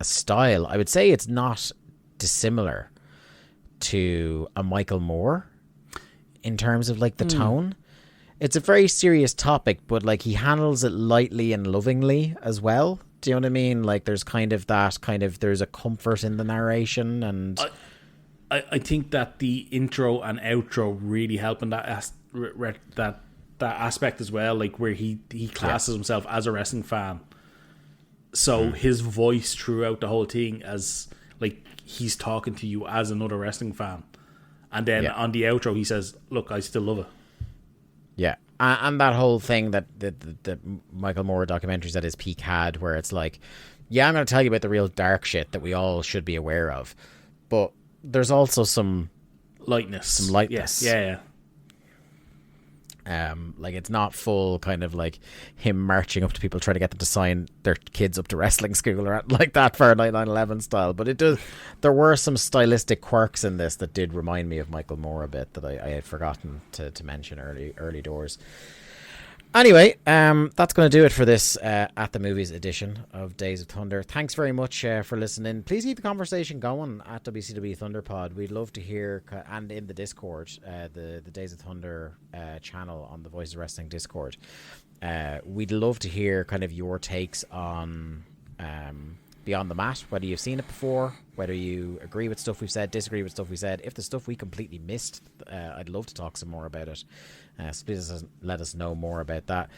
style, I would say it's not dissimilar to a Michael Moore in terms of like the tone. It's a very serious topic, but like he handles it lightly and lovingly as well. Do you know what I mean? Like there's there's a comfort in the narration, and I think that the intro and outro really help in that aspect as well. Like where he classes himself as a wrestling fan, so his voice throughout the whole thing as like he's talking to you as another wrestling fan, and then on the outro he says, "Look, I still love it." Yeah. And that whole thing that the Michael Moore documentaries at his peak had, where it's like, yeah, I'm going to tell you about the real dark shit that we all should be aware of, but there's also some lightness. Yes. Yeah. Like it's not full kind of like him marching up to people trying to get them to sign their kids up to wrestling school or like that for 9/11 style. But it does. There were some stylistic quirks in this that did remind me of Michael Moore a bit that I had forgotten to mention early doors. Anyway, that's going to do it for this At the Movies edition of Days of Thunder. Thanks very much for listening. Please keep the conversation going at WCW Thunderpod. We'd love to hear, and in the Discord, the Days of Thunder channel on the Voices of Wrestling Discord. We'd love to hear kind of your takes on Beyond the Mat, whether you've seen it before, whether you agree with stuff we've said, disagree with stuff we said. If the stuff we completely missed, I'd love to talk some more about it. So please let us know more about that.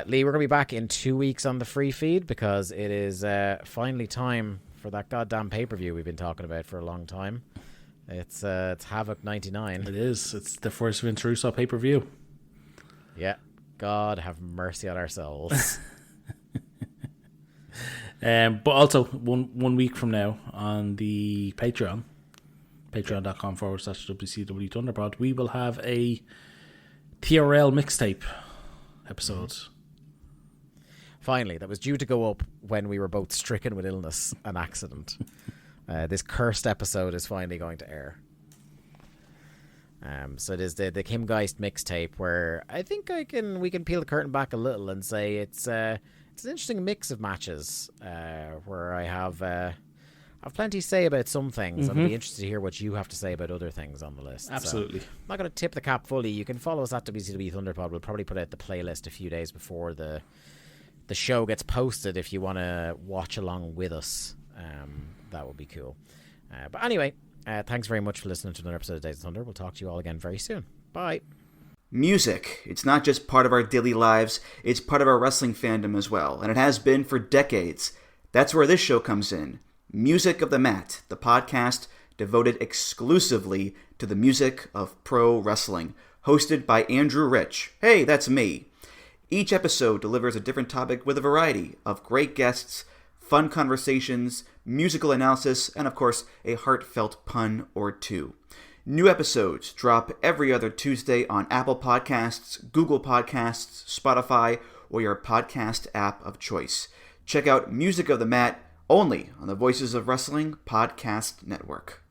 Lee, we're going to be back in 2 weeks on the free feed because it is finally time for that goddamn pay-per-view we've been talking about for a long time. It's Havoc 99. It is. It's the first Vince Russo pay-per-view. Yeah. God have mercy on our souls. But also one week from now on the Patreon, patreon.com/WCW Thunderpod, we will have a TRL mixtape episode. Finally, that was due to go up when we were both stricken with illness and accident. This cursed episode is finally going to air. So it is the Kim Geist mixtape, where I think we can peel the curtain back a little and say it's it's an interesting mix of matches where I have plenty to say about some things. I'll be interested to hear what you have to say about other things on the list. Absolutely. So, I'm not going to tip the cap fully. You can follow us at WCW Thunderpod. We'll probably put out the playlist a few days before the show gets posted if you want to watch along with us. That would be cool. But anyway, thanks very much for listening to another episode of Days of Thunder. We'll talk to you all again very soon. Bye. Music. It's not just part of our daily lives, it's part of our wrestling fandom as well, and it has been for decades. That's where this show comes in. Music of the Mat, the podcast devoted exclusively to the music of pro wrestling, hosted by Andrew Rich. Hey, that's me. Each episode delivers a different topic with a variety of great guests, fun conversations, musical analysis, and of course, a heartfelt pun or two. New episodes drop every other Tuesday on Apple Podcasts, Google Podcasts, Spotify, or your podcast app of choice. Check out Music of the Mat only on the Voices of Wrestling Podcast Network.